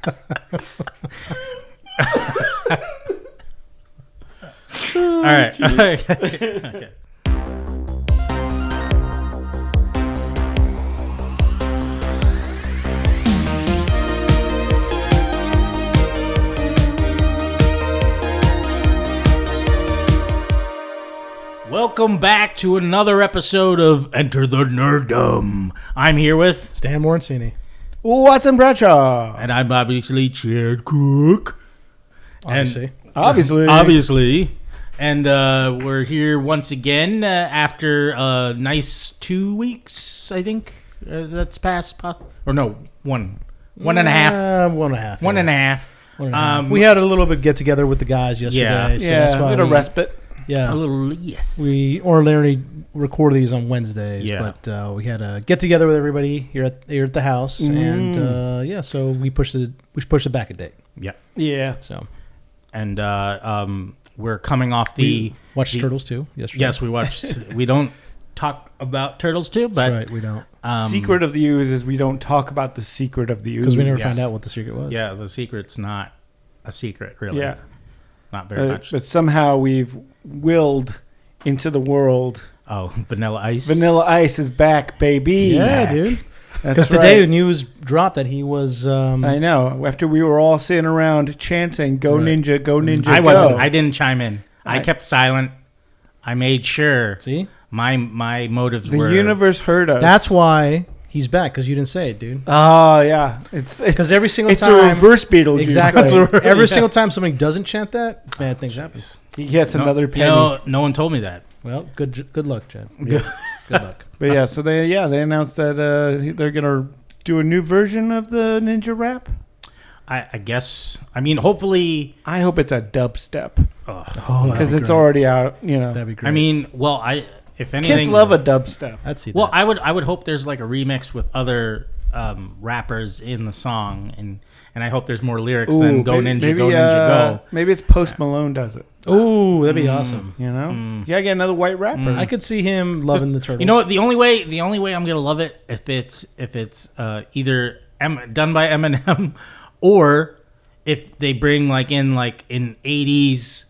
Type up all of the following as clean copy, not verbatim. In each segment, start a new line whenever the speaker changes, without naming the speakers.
All right. Okay. Welcome back to another episode of Enter the Nerdom. I'm here with
Stan Morricini.
Watson Bradshaw.
and I'm obviously Chad Cook.
Obviously.
And we're here once again after a nice 2 weeks, I think. That's passed. Or no, one and a half.
1.5.
One and a half.
We had a little bit get together with the guys yesterday. So that's why
we had a respite.
Yeah.
A little, yes.
We ordinarily record these on Wednesdays,
Yeah.
but we had a get together with everybody here at the house, and so we pushed it back a day.
Yeah.
Yeah.
So,
And we're coming off the...
watched Turtles 2 yesterday.
Yes, we watched... we don't talk about Turtles 2, but...
That's right, we don't.
Secret of the Ooze is we don't talk about the secret of the Ooze.
Because we never found out what the secret was.
Yeah, the secret's not a secret, really.
Yeah.
Not very much.
But somehow we've willed into the world.
Oh, Vanilla Ice?
Vanilla Ice is back, baby.
Yeah, dude.
That's
Because today the news dropped that he was...
I know. After we were all sitting around chanting, go
Right.
Ninja, go Ninja,
I
go.
wasn't. I didn't chime in. I kept silent. I made sure
See?
my motives
The
were...
universe heard us.
That's why he's back, because you didn't say it, dude.
Oh, yeah. It's
Because every single
it's
time...
a reverse Beetlejuice.
Exactly.
That's what-
Every single time somebody doesn't chant that, bad things happen.
He gets another penny.
No one told me that.
Well, good luck, Chad. Good luck.
But yeah, so they announced that they're gonna do a new version of the Ninja Rap.
I guess. I mean, hopefully...
I hope it's a dubstep
Oh,
because it's already out. You know,
That'd be great.
I mean, well, if anything...
kids love a dubstep.
I'd see
Well,
that.
I would hope there's like a remix with other rappers in the song, and I hope there's more lyrics than Go Ninja, Go Ninja, Go.
Maybe it's Post Malone does it.
Oh, that'd be awesome.
You know, yeah, get another white rapper.
I could see him loving the Turtles.
You know what? The only way I'm gonna love it if it's either done by Eminem or if they bring like an 80s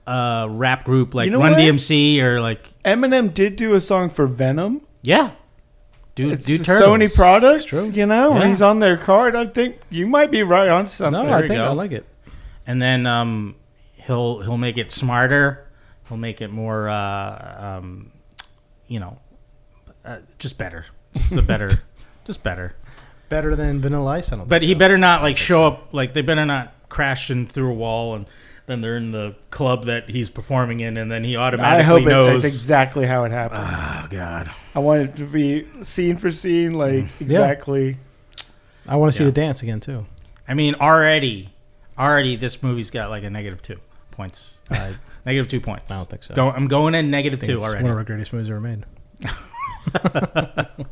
rap group like
You know
Run
what?
DMC or like
Eminem did do a song for Venom.
do
It's
do
a
Turtles.
Sony product.
true.
You know,
Yeah.
when he's on their card, I think you might be right on something.
No,
There
I
we
think
go.
I like it.
And then he'll make it smarter. He'll make it more just better. Just better.
Better than Vanilla Ice, I don't
But
think
he
so.
better not like show up like they better not crash in through a wall and then they're in the club that he's performing in and then he
I
automatically
hope
knows.
that's exactly how it happens.
Oh God.
I want it to be scene for scene, like exactly.
I want to see
Yeah.
the dance again, too.
I mean, already this movie's got like a -2 points. -2 points.
I don't think so.
I'm going in
I
-2
think it's
already.
one of our greatest movies ever made.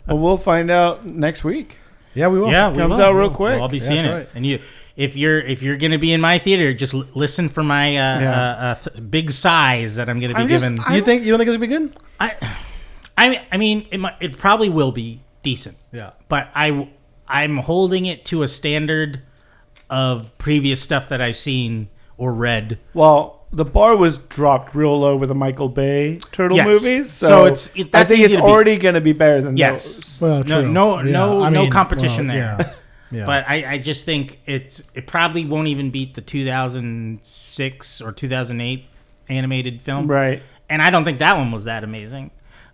Well, we'll find out next week.
Yeah, we will.
Yeah, we
Comes
will.
out real quick.
I'll be
Yeah,
seeing
that's
it.
right.
And if you're gonna be in my theater, just listen for my big size that I'm gonna be given.
You don't think it's going to be good?
I mean, it probably will be decent.
Yeah.
But I'm holding it to a standard of previous stuff that I've seen or read.
Well, the bar was dropped real low with the Michael Bay Turtle
Yes.
movies,
So
I
that's
think
easy
it's
to beat.
already going to be better than
Yes.
those.
Well, true.
No competition there.
Yeah. Yeah.
But I just think it probably won't even beat the 2006 or 2008 animated film.
Right.
And I don't think that one was that amazing.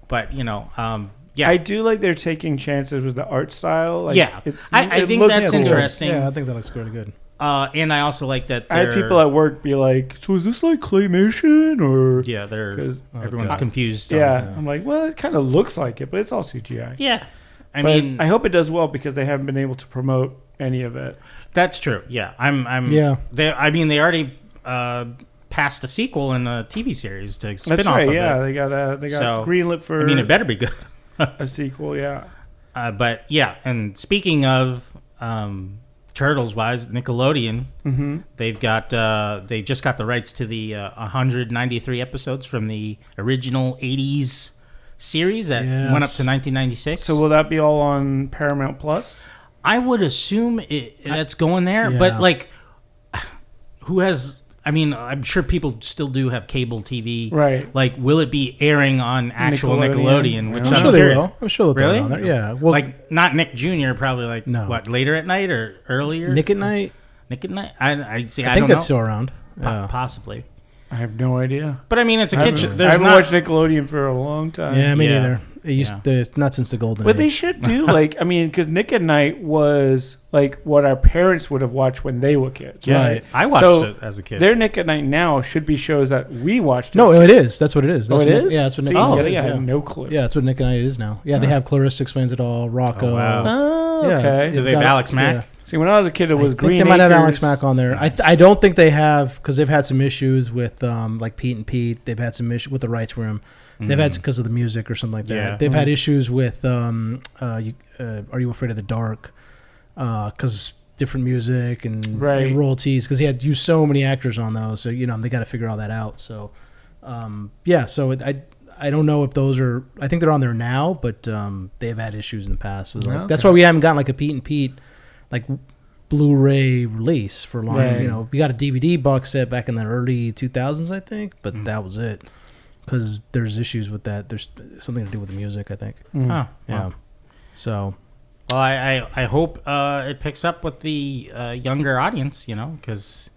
But, yeah.
I do like they're taking chances with the art style. Like,
Yeah. I
it
think
looks
that's
cool.
interesting.
Yeah, I think that looks pretty good.
And I also like that
I had people at work be like, "So is this like claymation or?"
Yeah,
'Cause-
everyone's
God.
confused.
Yeah, I'm like, well, it kind of looks like it, but it's all CGI.
Yeah. I
But
mean,
I hope it does well because they haven't been able to promote any of it.
that's true. Yeah.
Yeah.
They already passed a sequel in a TV series to spin
That's
off
right.
of
Yeah,
it.
they got
So,
greenlit for.
I mean, it better be good.
a sequel. Yeah.
But yeah, and speaking of Turtles wise, Nickelodeon, they've just got the rights to the 193 episodes from the original 80s series that went up to 1996.
So will that be all on Paramount Plus?
I would assume that's going there,
Yeah.
but like, who has? I mean, I'm sure people still do have cable TV,
Right.
Like, will it be airing on actual Nickelodeon? Which
Yeah.
I'm
I'm
sure they
curious.
will. I'm sure they'll throw
Really?
it on there. Yeah. Well,
Like, not Nick Jr. Probably like
No.
what, later at night or earlier?
Nick at Night.
Nick at night. I see.
I
I
think
don't
that's
know.
still around.
Possibly.
I have no idea.
But I mean, it's a
I
kitchen.
haven't,
There's
I haven't
not.
watched Nickelodeon for a long time.
Yeah, me
Yeah.
neither. It used
Yeah.
not since the golden
But
age.
they should do because Nick at Night was like what our parents would have watched when they were kids.
Yeah,
Right.
I watched
So
it as a kid.
Their Nick at Night now should be shows that we watched.
No,
as
it is. That's what it is.
Oh,
That's
it
what
is?
Yeah, that's what
See,
Nick at Night
yeah,
is.
I
Yeah.
had no clue.
Yeah, that's what Nick at Night is now. Yeah, they have Clarissa Explains It All, Rocco.
Oh, wow.
Oh,
Yeah.
okay.
Do they have Alex Mack?
Yeah.
See, when I was a kid, it was
I think
Green
they might have
Acres.
Alex Mack on there. I don't think they have because they've had some issues with like Pete and Pete. They've had some issues with the rights room. They've had because of the music or something like that.
Yeah.
They've had issues with Are You Afraid of the Dark? Because different music and
Right.
royalties. Because he had used so many actors on those, so they got to figure all that out. So yeah, so I don't know if those are. I think they're on there now, but they've had issues in the past. So
Okay.
that's why we haven't gotten like a Pete and Pete like Blu-ray release for long.
Right.
We got a DVD box set back in the early 2000s, I think, but that was it. Because there's issues with that. There's something to do with the music, I think.
Mm.
Oh,
Yeah.
wow.
So
Well, I hope it picks up with the younger audience, because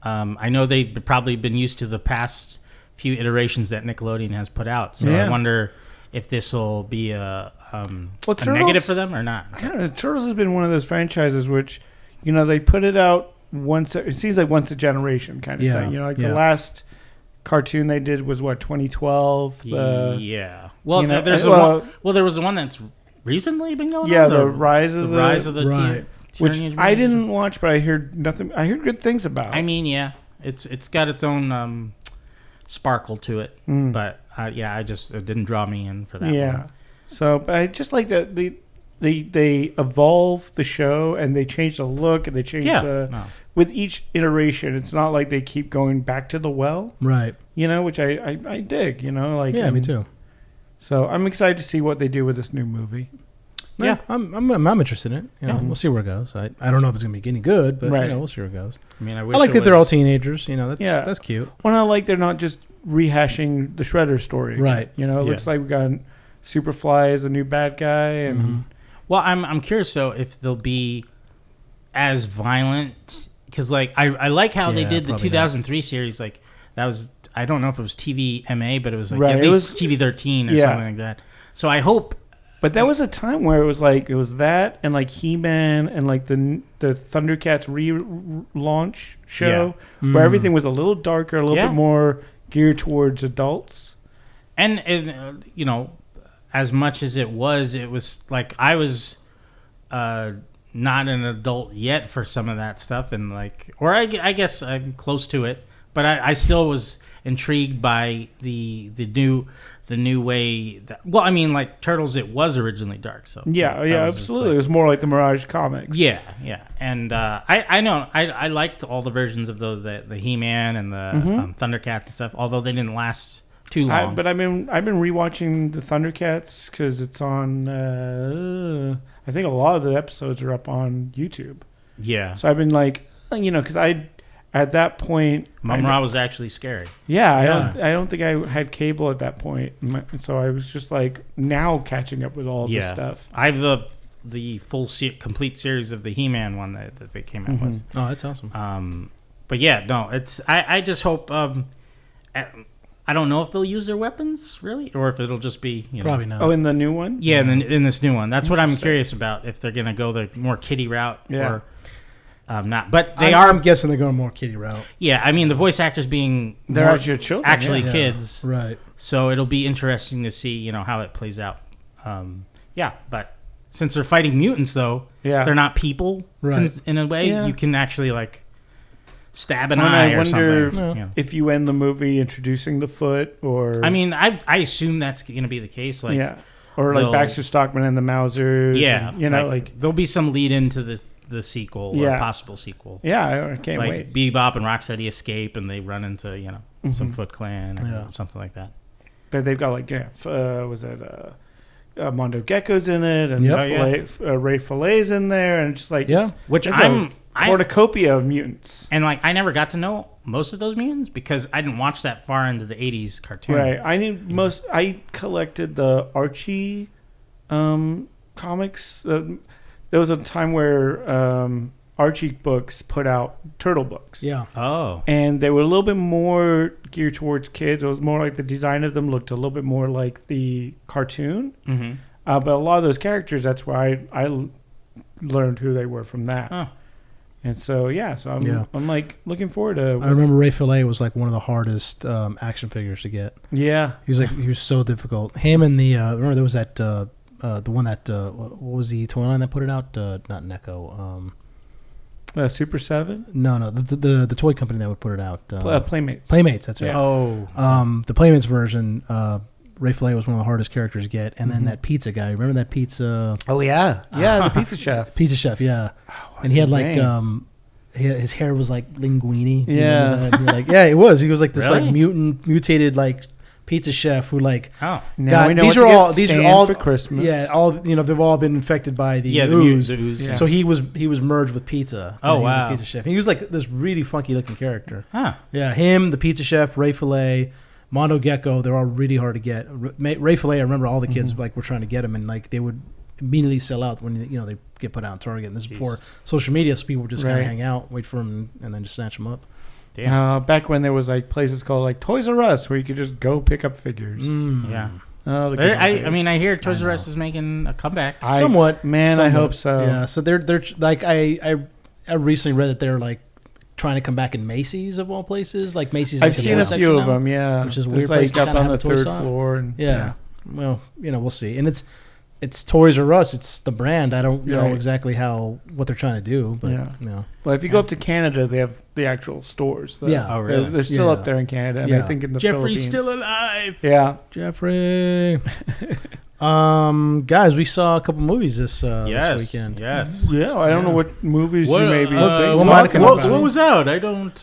I know they've probably been used to the past few iterations that Nickelodeon has put out. So
Yeah.
I wonder if this will be a
Turtles-
negative for them or not.
I don't know. Turtles has been one of those franchises which, they put it out once. It seems like once a generation kind of
Yeah,
thing. Like
yeah.
the last cartoon they did was 2012.
Yeah. Well,
you know,
there's
well-
there was the one that's recently been going
Yeah,
on.
the rise of
the
Right.
which
Teenage
I
Mutant
didn't watch, but I heard nothing. I heard good things about.
I mean, yeah, it's got its own sparkle to it,
Mm.
but it didn't draw me in for that.
yeah.
one.
So, but I just like that they evolve the show and they change the look and they change
No.
with each iteration. It's not like they keep going back to the well,
right.
which I dig. Like
Yeah, me too.
So I'm excited to see what they do with this new movie.
Yeah, I'm interested in it.
Yeah.
We'll see where it goes. I don't know if it's gonna be any good, but
Right.
we'll see where it goes.
I mean, I
like that they're all teenagers. That's cute.
Well, I like they're not just rehashing the Shredder story, again.
Right.
It looks like we got Superfly as a new bad guy, and
Mm-hmm.
Well, I'm curious though if they'll be as violent because I like how they
Yeah,
did the
probably
2003 series. Like that was I don't know if it was TVMA, but it was like
Right,
at
it
least
was-
TV13 or
yeah.
something like that. So I hope.
But that was a time where it was that and like He-Man and like the Thundercats relaunch show
Yeah.
where
Mm.
everything was a little darker, a little
Yeah.
bit more geared towards adults.
And as much as it was like I was not an adult yet for some of that stuff, and I guess I'm close to it, but I still was intrigued by the new way that. Well, I mean, like Turtles, it was originally dark, so
Yeah,
that
yeah,
was just
absolutely. It was more like the Mirage comics.
yeah, and I know I liked all the versions of those the He-Man and the Thundercats and stuff, although they didn't last too long.
But I've been rewatching the Thundercats because it's on. I think a lot of the episodes are up on YouTube.
yeah,
So I've been because at that point,
Mum-Ra was actually scary.
yeah, I don't think I had cable at that point, so I was just now catching up with all of this stuff.
I have the full complete series of the He-Man one that they came out with.
Oh, that's awesome.
But yeah, no, it's I just hope. I don't know if they'll use their weapons really, or if it'll just be
Probably not.
Oh, in the new one,
Yeah, in this new one, that's what I'm
Interesting.
curious about. If they're gonna go the more kiddie route
Yeah.
or not, but
I'm guessing they're going more kiddie route.
Yeah, I mean the voice actors being
they're
more
actually children.
actually
yeah.
kids,
Right.
so it'll be interesting to see how it plays out. But since they're fighting mutants, though,
Yeah.
they're not people.
Right.
In a way,
Yeah.
you can actually stab an
And
eye
I
or
wonder
something.
if you end the movie introducing the foot, or
I mean, I assume that's going to be the case. Or
like Baxter Stockman and the Mausers.
yeah,
and,
there'll be some lead into the sequel or
Yeah.
possible sequel.
yeah, I can't wait.
Bebop and Rocksteady escape and they run into some Foot Clan or
Yeah.
something like that.
But they've got was it Mondo Gecko's in it, and Ray Fillet's in there, and just like
which
it's
I'm
a cornucopia of mutants.
And like I never got to know most of those mutants because I didn't watch that far into the 80s cartoon.
Right. I collected the Archie comics. There was a time where Archie books put out Turtle books.
Yeah.
Oh.
And they were a little bit more geared towards kids. It was more like the design of them looked a little bit more like the cartoon.
Mm-hmm.
But a lot of those characters, that's why I learned who they were from that.
Oh.
And so, I'm like looking forward to.
I remember Ray Fillet was like one of the hardest action figures to get.
Yeah,
he was so difficult. Him and the remember there was that the one that what was the toy line that put it out? Not Necco.
Super 7?
No, the toy company that would put it out.
Playmates.
Playmates, that's right.
Yeah. Oh.
The Playmates version. Ray Fillet was one of the hardest characters to get, and then that pizza guy. Remember that pizza?
Oh yeah, the pizza chef.
Pizza chef, yeah. And he had like his hair was like linguini.
Yeah,
it was. He was like this
Really?
like mutated like pizza chef who like.
Oh.
Now we know these are all for Christmas.
Yeah, all they've all been infected by the ooze.
The ooze.
Yeah.
So he was merged with pizza.
Oh,
He was
wow.
a pizza chef. And he was like this really funky looking character.
Huh.
Yeah, him, the pizza chef, Ray Fillet, Mondo Gecko. They're all really hard to get. Ray Fillet, I remember all the kids like were trying to get him, and like they would immediately sell out when they get put out on Target. And this is before social media, so people would just kind of hang out, wait for them, and then just snatch them up.
Back when there was like places called like Toys R Us where you could just go pick up figures.
Yeah.
Oh, the good old days.
I mean, I hear Toys R Us is making a comeback.
Somewhat.
I hope so.
Yeah. So they're like I recently read that they're like trying to come back in Macy's of all places. Like Macy's.
I've seen a few of them. Yeah,
which is
there's
weird.
Like
Place to
up
kinda
on
have
the
a toy
third
store.
floor. And,
Yeah. Well, we'll see. And it's Toys R Us. It's the brand. I don't know exactly what they're trying to do, but
Well, if you go up to Canada, they have the actual stores.
Oh, really?
They're still up there in Canada. And I think in the
Jeffrey's
Philippines.
still alive.
Yeah,
Jeffrey. Guys, we saw a couple movies this weekend.
Yes.
Yeah, I don't know what movies
What,
you may be
what was out? I don't.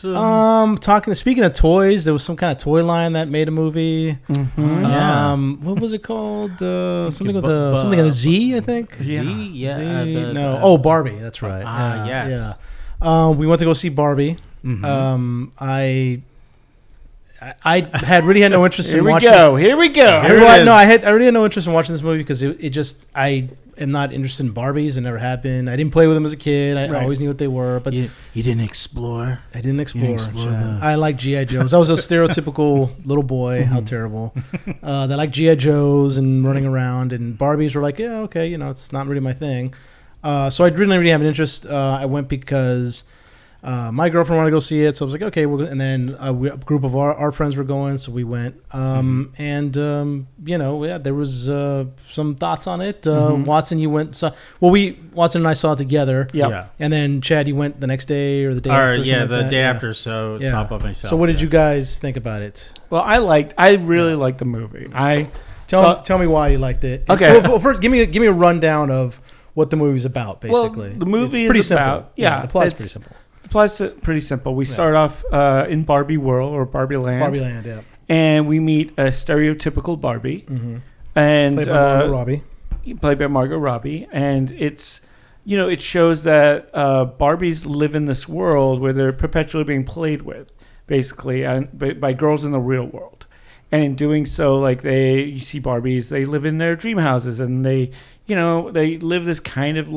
Speaking of toys, there was some kind of toy line that made a movie.
Mm-hmm.
What was it called? Something with a Z, I think.
Z? Yeah.
No. Barbie. That's right.
Yes.
Yeah. We went to go see Barbie.
Mm-hmm.
I really had no interest in watching.
Here we go.
I really had no interest in watching this movie because I am not interested in Barbies. I never have been. I didn't play with them as a kid. I always knew what they were, but
you didn't explore.
I didn't explore.
You didn't explore
I like G.I. Joes. I was a stereotypical little boy. How terrible. They like G.I. Joes and running around, and Barbies were like, yeah, okay, it's not really my thing. So I didn't really have an interest. I went because my girlfriend wanted to go see it, so I was like, okay. And then a group of our friends were going, so we went. There was some thoughts on it. Watson, you went. Watson and I saw it together.
Yeah.
And then Chad, you went the next day or the day after.
The day after. So saw it by myself.
So what did you guys think about it?
Well, I really liked the movie.
Tell me why you liked it.
Okay.
Well, first, give me a rundown of what the movie's about. Basically,
well, the movie
is pretty
is
simple.
about
The plot's pretty simple.
The plot's pretty simple. We start off in Barbie World or Barbie Land.
Barbie Land, yeah.
And we meet a stereotypical Barbie.
Mm-hmm.
And
played by Margot Robbie.
Played by Margot Robbie. And it's, it shows that Barbies live in this world where they're perpetually being played with, basically, by girls in the real world. And in doing so, you see Barbies, they live in their dream houses and they live this kind of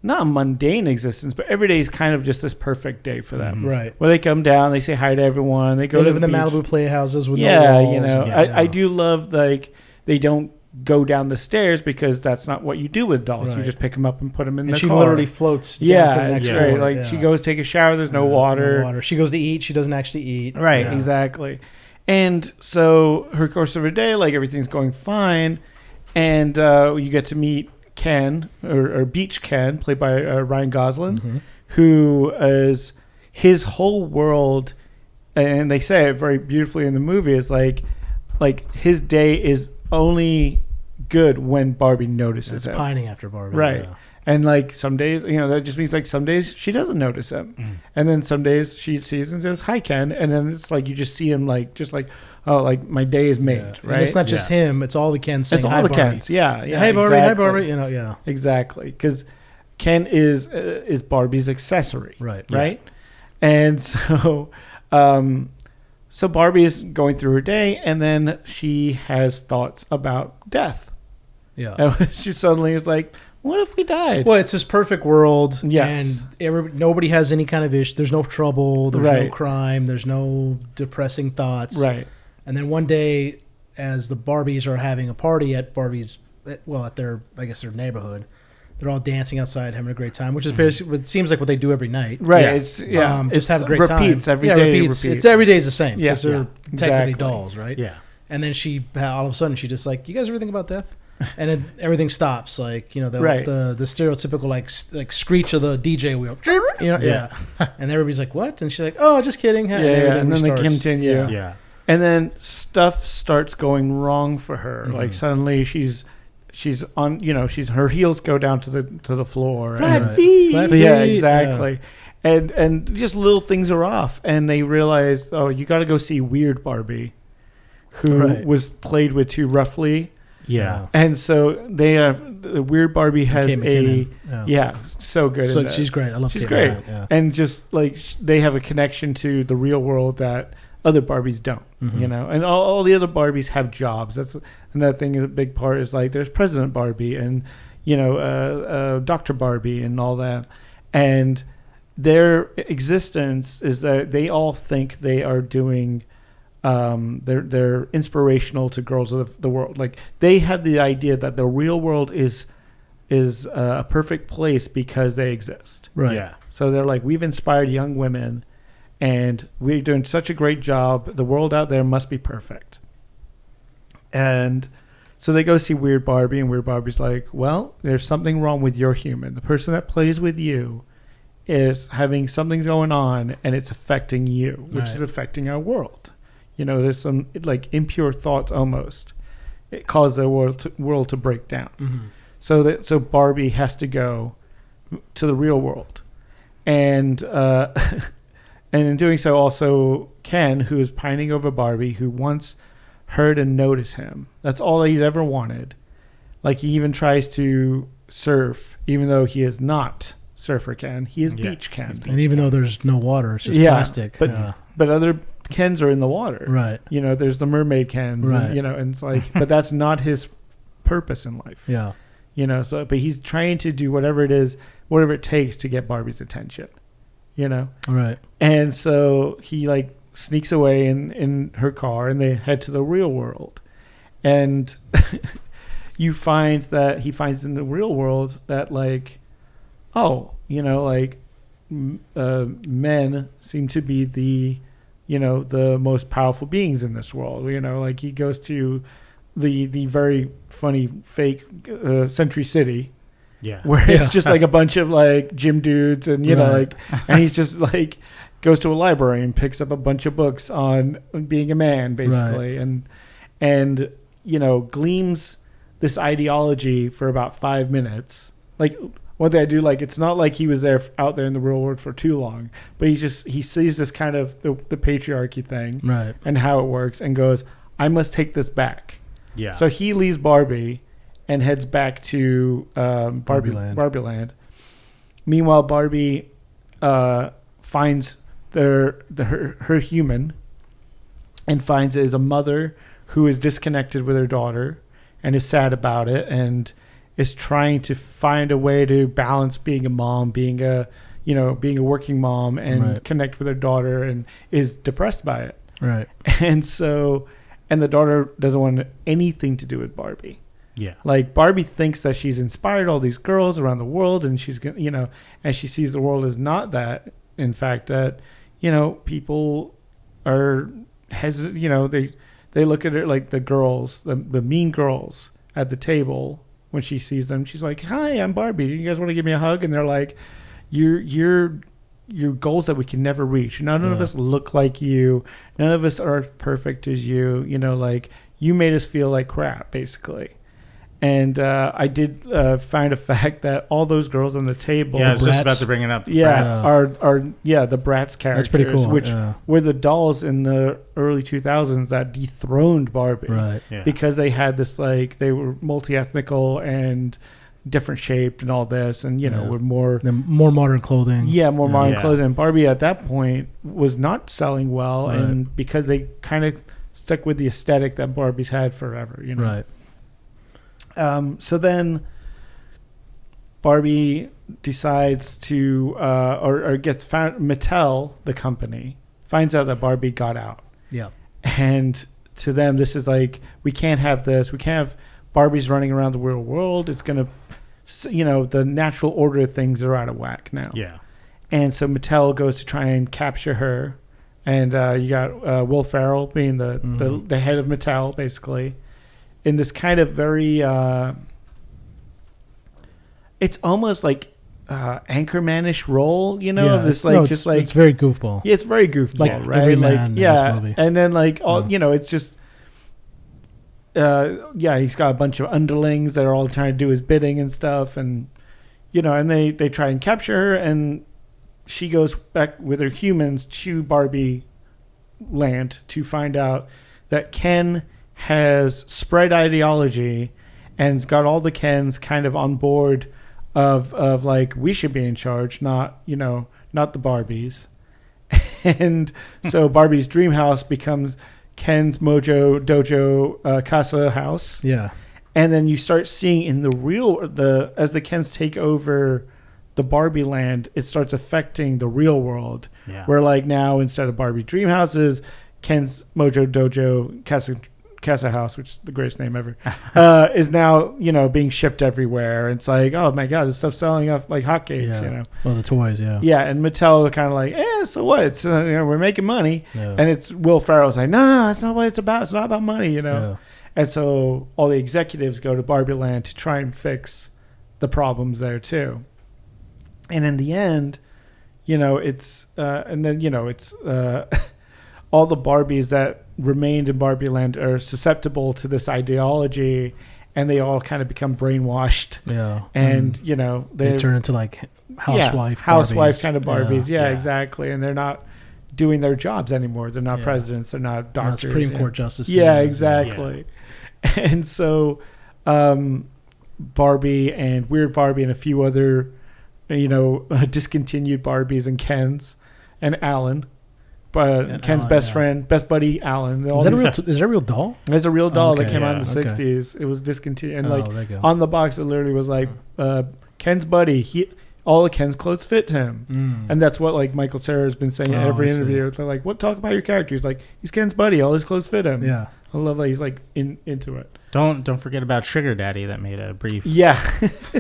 not a mundane existence, but every day is kind of just this perfect day for them.
Right.
Where they come down, they say hi to everyone, they
live in the
beach.
Malibu playhouses with no walls.
I do love they don't go down the stairs because that's not what you do with dolls.
Right.
You just pick them up and put them in the car.
She literally floats down to the next floor.
She goes take a shower, there's no water.
No water. She goes to eat, she doesn't actually eat.
Right, exactly. And so her course of her day, everything's going fine, and you get to meet Ken or Beach Ken, played by Ryan Gosling, who is his whole world, and they say it very beautifully in the movie. Is like his day is only good when Barbie notices him.
Pining after Barbie,
right?
Yeah.
And some days, that just means some days she doesn't notice him, and then some days she sees and says hi Ken, and then it's you just see him oh, like my day is made,
Yeah.
right?
And it's not just him; it's all the Kens saying,
It's all
"Hi,
the
Barbie."
Kens. Yeah.
Hey, Barbie.
Exactly.
Hi, Barbie. You know, yeah.
Exactly, because Ken is Barbie's accessory,
Right.
right? And so, so Barbie is going through her day, and then she has thoughts about death.
Yeah.
And she suddenly is like, "What if we died?"
Well, it's this perfect world,
Yes.
and nobody has any kind of issue. There's no trouble. There's no
Right.
crime. There's no depressing thoughts.
Right.
And then one day, as the Barbies are having a party at at their, I guess, their neighborhood, they're all dancing outside, having a great time, which is basically, it seems like what they do every night.
Right.
Yeah.
It's
Just have a great time.
Repeats every day.
Repeats. It's every day's the same.
Yeah.
Because they're
Yeah.
technically
Exactly.
dolls, right?
Yeah.
And then all of a sudden, she just like, "You guys ever think about death?" And then everything stops, like, you know,
Right.
the stereotypical like screech of the DJ wheel, you know, yeah. And everybody's like, "What?" And she's like, "Oh, just kidding."
Yeah,
everything
and then they
restarts.
continue.
Yeah.
Yeah.
And then stuff starts going wrong for her.
Mm-hmm.
Like suddenly she's on, her heels go down to the floor.
Flat
and-
feet.
Flat
Yeah,
feet,
exactly. And just little things are off, and they realize, oh, you got to go see Weird Barbie, who
Right.
was played with too roughly.
Yeah.
And so Weird Barbie has
Kate McKinnon.
so good.
So
in this.
she's great. I love.
She's
Kate
great.
McKinnon, yeah.
And just like they have a connection to the real world that other Barbies don't,
Mhm.
and all the other Barbies have jobs. That's another thing. Is a big part is like there's President Barbie and Dr. Barbie and all that, and their existence is that they all think they are doing. They're inspirational to girls of the world. Like they have the idea that the real world is a perfect place because they exist.
Right.
Yeah.
So they're like, we've inspired young women, and we're doing such a great job. The world out there must be perfect. And so they go see Weird Barbie, and Weird Barbie's like, well, there's something wrong with your human. The person that plays with you is having something going on, and it's affecting you, which is
Right.
affecting our world. There's some like impure thoughts almost. It caused the world to break down.
Mm-hmm.
So Barbie has to go to the real world, and and in doing so, also Ken, who is pining over Barbie, who wants her to notice him. That's all he's ever wanted. Like he even tries to surf, even though he is not Surfer Ken. He is
Yeah,
Beach Ken.
And even though there's no water, it's just
Yeah,
plastic.
but other Kens are in the water.
Right.
There's the mermaid Kens.
Right.
And it's like, but that's not his purpose in life.
Yeah.
But he's trying to do whatever it takes to get Barbie's attention,
Right.
And so he like sneaks away in her car, and they head to the real world. And you find that he finds in the real world that like, men seem to be the most powerful beings in this world. Like he goes to the very funny fake Century City,
Yeah.
where
Yeah.
it's just like a bunch of like gym dudes, and
Right.
and he's just like goes to a library and picks up a bunch of books on being a man, basically, and gleams this ideology for about 5 minutes. Like one thing I do like, it's not like he was out there in the real world for too long, but he sees this kind of the patriarchy thing,
Right.
and how it works, and goes, I must take this back.
Yeah.
So he leaves Barbie and heads back to
Barbie
Barbie Land. Meanwhile, Barbie finds her human, and finds it is a mother who is disconnected with her daughter and is sad about it, and is trying to find a way to balance being a mom, being a working mom, and
Right.
connect with her daughter, and is depressed by it.
Right.
And so, and the daughter doesn't want anything to do with Barbie.
Yeah.
Like Barbie thinks that she's inspired all these girls around the world, and she's gonna, and she sees the world as not that. In fact, that people are hesitant. They look at her like the girls, the mean girls at the table. When she sees them, she's like, "Hi, I'm Barbie. You guys want to give me a hug?" And they're like, "You're goals that we can never reach. None of us look like you. None of us are perfect as you. Like you made us feel like crap, basically." And I did find a fact that all those girls on the table,
Yeah, I was just about to bring it up.
yeah, are the Bratz characters,
That's pretty cool.
which were the dolls in the early 2000s that dethroned Barbie,
Right.
Yeah.
because they had this they were multi-ethnical and different shaped and all this, and were more
More modern clothing.
more modern
Yeah.
clothing. And Barbie at that point was not selling well,
Right.
and because they kind of stuck with the aesthetic that Barbie's had forever,
Right.
So then Barbie decides to, or gets found. Mattel, the company, finds out that Barbie got out,
Yeah.
and to them, this is like, we can't have this. We can't have Barbies running around the real world. It's gonna, the natural order of things are out of whack now.
Yeah.
And so Mattel goes to try and capture her, and you got Will Ferrell being the head of Mattel, basically, in this kind of very, it's almost like Anchorman-ish role, this
it's very goofball.
yeah, it's very goofball,
Like
right?
every man in this movie.
And then it's just, he's got a bunch of underlings that are all trying to do his bidding and stuff, and and they try and capture her, and she goes back with her humans to Barbie land to find out that Ken has spread ideology and got all the Kens kind of on board of like, we should be in charge, not the Barbies. And so Barbie's dream house becomes Ken's Mojo Dojo Casa house.
Yeah.
And then you start seeing in as the Kens take over the Barbie land, it starts affecting the real world.
Yeah.
Where like now, instead of Barbie dream houses, Ken's Mojo Dojo Casa house, which is the greatest name ever, is now being shipped everywhere. It's like, oh my god, this stuff's selling off like hotcakes.
Yeah. Well, the toys. Yeah.
Yeah, and Mattel are kind of like, so what? It's we're making money,
Yeah.
and it's Will Ferrell's like, no, that's not what it's about. It's not about money,
Yeah.
And so all the executives go to Barbie Land to try and fix the problems there too. And in the end, it's it's all the Barbies that remained in Barbie Land are susceptible to this ideology, and they all kind of become brainwashed.
Yeah.
And
they turn into like housewife
Barbies. Kind of Barbies.
Yeah.
Yeah, exactly. And they're not doing their jobs anymore. They're not presidents. They're not doctors.
Not Supreme Court justices.
Yeah, exactly. Yeah. And so Barbie and Weird Barbie and a few other discontinued Barbies and Kens and Alan, but Ken's
Alan,
best friend, best buddy, Alan.
Is that a real doll?
There's a real doll that came out in the
okay.
60s. It was discontinued, and
there you go.
on the box it literally was like Ken's buddy. All of Ken's clothes fit him, and that's what like Michael Cera has been saying in every interview. They're like, "What? Talk about your character." He's like, "He's Ken's buddy. All his clothes fit him."
Yeah,
I love that he's like into it.
Don't forget about Sugar Daddy that made a brief.
Yeah,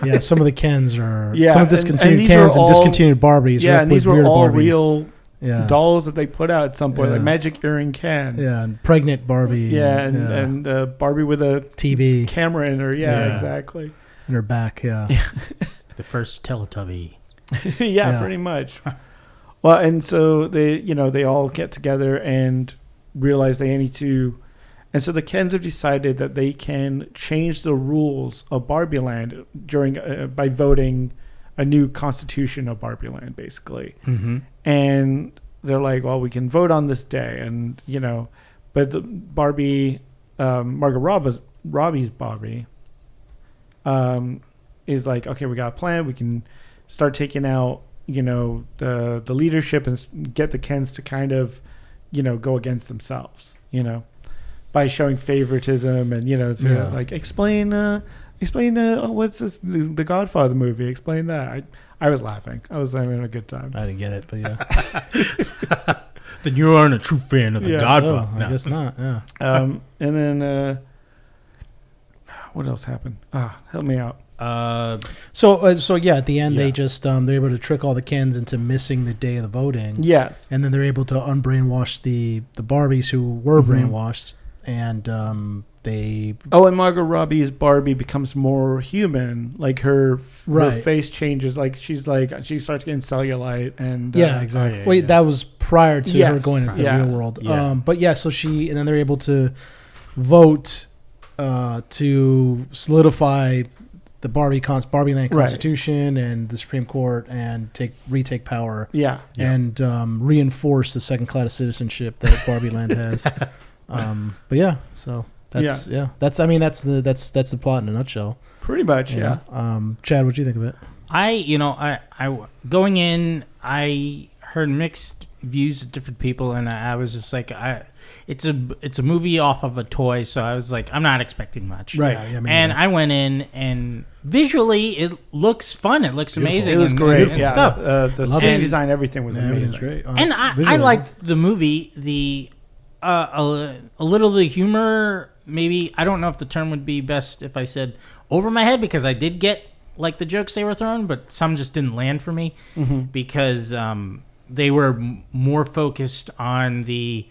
yeah. Some of the Kens are
some
of discontinued Kens and discontinued Barbies.
Yeah, and these were all
Barbie.
real dolls that they put out at some point, like Magic Earring Ken.
Yeah, and pregnant Barbie.
Yeah, and Barbie with a
TV
camera in her. Yeah, exactly.
In her back. Yeah.
The first Teletubby.
yeah, pretty much. Well, and so they all get together and realize they need to, and so the Kens have decided that they can change the rules of Barbie Land by voting a new constitution of Barbie Land, basically.
Mm-hmm.
And they're like, well, we can vote on this day, and but the Barbie, Margot Robbie's Barbie, is like, okay, we got a plan. We can start taking out, the leadership and get the Kens to kind of, go against themselves, by showing favoritism and, like explain what's this, the Godfather movie? Explain that. I was laughing. I was having a good time.
I didn't get it, but yeah.
Then you aren't a true fan of the Godfather.
I guess not. Yeah.
And then what else happened? Help me out.
So yeah, at the end they just they're able to trick all the Kens into missing the day of the voting.
Yes.
And then they're able to unbrainwash the Barbies who were brainwashed, and they.
Oh, and Margot Robbie's Barbie becomes more human. Like her face changes. Like she starts getting cellulite and.
Yeah, exactly. That was prior to her going into the real world.
Yeah.
But yeah, so and then they're able to vote to solidify the Barbie-land Constitution and the Supreme Court and retake power.
Yeah.
And reinforce the second-class citizenship that Barbie Land has. But yeah, so that's that's the plot in a nutshell.
Pretty much, yeah.
Chad, what do you think of it?
I going in, I heard mixed views of different people, and I was just like, it's a movie off of a toy, so I was like, I'm not expecting much.
Right.
And I went in, and visually, it looks fun. It looks amazing.
It was great.
And stuff.
The sound design, everything was amazing.
Everything's great.
And I liked the movie. A little of the humor, maybe, I don't know if the term would be best if I said over my head, because I did get like the jokes they were throwing, but some just didn't land for me because they were more focused on the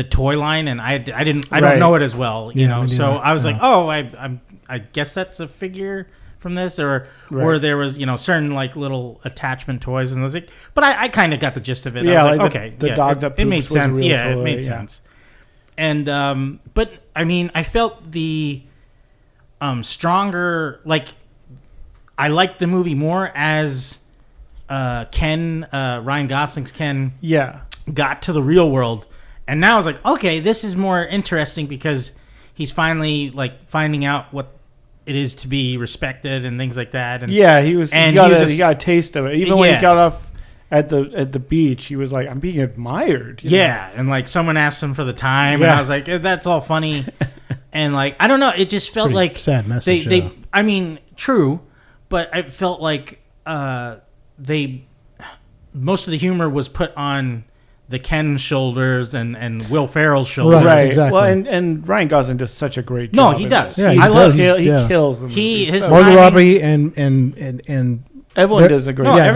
toy line, and I don't know it as well, you know. So I was like, oh, I guess that's a figure from this, or there was, you know, certain like little attachment toys, and I was like, but I kind of got the gist of it.
Yeah,
I was like,
the,
okay,
the dog that
it made sense. Yeah,
toy,
it made sense. And but I mean, I felt the stronger, like I liked the movie more as Ken, Ryan Gosling's Ken, got to the real world, and now I was like, okay, this is more interesting because he's finally like finding out what it is to be respected and things like that. And
he got a taste of it. Even when he got off at the beach, he was like, I'm being admired. You know?
And like someone asked him for the time, and I was like, that's all funny. And like, I don't know, it just felt like
sad message.
They I mean, true, but I felt like most of the humor was put on the Ken shoulders and Will Ferrell's shoulders.
Right, exactly.
Well, and Ryan Gosling does such a great job.
No, he does.
Yeah,
he kills them.
Margot
Robbie and
everyone does a great
job.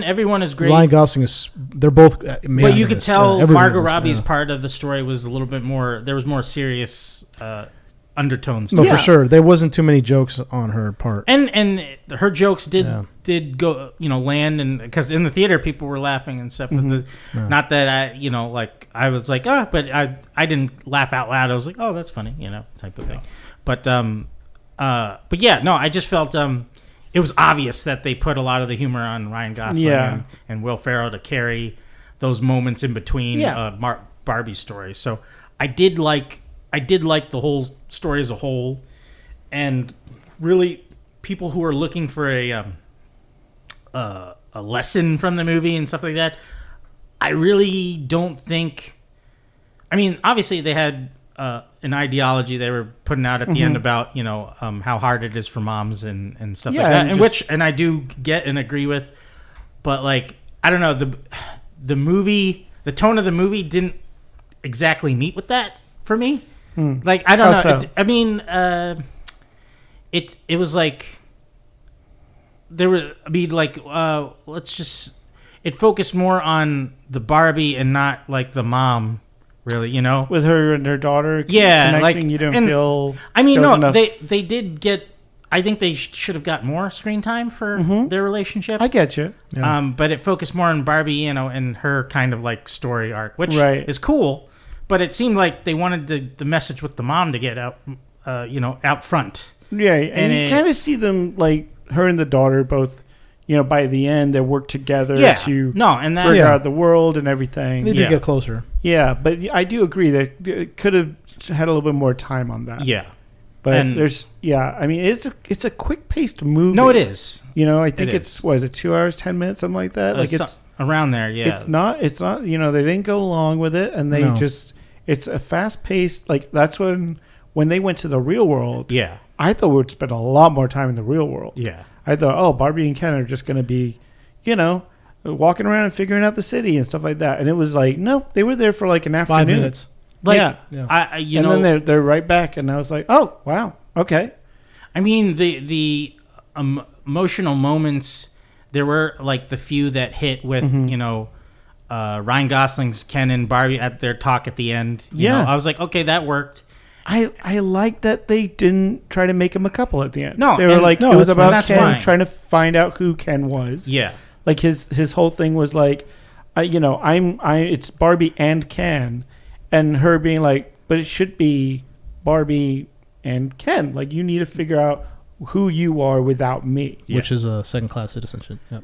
Everyone is great.
Ryan Gosling they're both amazing.
But you could tell Margot Robbie's part of the story was a little bit more, there was more serious undertones.
No, for sure. There wasn't too many jokes on her part.
And her jokes did go, you know, land, and because in the theater people were laughing and stuff. With not that I, you know, like I was like, but I didn't laugh out loud. I was like, oh, that's funny, you know, type of thing. But yeah, no, I just felt it was obvious that they put a lot of the humor on Ryan Gosling and Will Ferrell to carry those moments in between Barbie's story. So I did like the whole story as a whole, and really people who are looking for a lesson from the movie and stuff like that, I really don't think. I mean, obviously they had an ideology they were putting out at the end about, you know, how hard it is for moms and stuff like that, and I do get and agree with, but like, I don't know, the movie, the tone of the movie didn't exactly meet with that for me. Like, I don't know.
So?
I mean, it was like there were. I mean, like, it focused more on the Barbie and not like the mom, really. You know,
with her and her daughter.
Yeah, like
you didn't feel.
I mean, no,
enough.
they did get. I think they should have got more screen time for their relationship.
I get you.
Yeah. But it focused more on Barbie, you know, and her kind of like story arc, which is cool. But it seemed like they wanted the message with the mom to get out, you know, out front.
Yeah, and you kind of see them, like, her and the daughter both, you know, by the end, they work together to figure out the world and everything.
They did get closer.
Yeah, but I do agree that it could have had a little bit more time on that.
Yeah.
But I mean, it's a quick-paced movie.
No, it is.
You know, I think it's 2 hours, 10 minutes, something like that. Like, it's
around there, yeah.
It's not, you know, they didn't go along with it, and they it's a fast-paced, like, that's when they went to the real world.
Yeah.
I thought we would spend a lot more time in the real world.
Yeah.
I thought, Barbie and Ken are just going to be, you know, walking around and figuring out the city and stuff like that. And it was like, no, they were there for like an afternoon.
5 minutes.
Like,
then they're right back, and I was like, oh, wow, okay.
I mean, the emotional moments, there were like the few that hit with, you know, Ryan Gosling's Ken and Barbie at their talk at the end. You know, I was like, okay, that worked.
I like that they didn't try to make him a couple at the end.
No,
they were like, it was about Ken
fine.
trying to find out who Ken was.
Yeah,
like his whole thing was like, it's Barbie and Ken, and her being like, but it should be Barbie and Ken. Like, you need to figure out who you are without me.
Which is a second-class citizenship. Yep.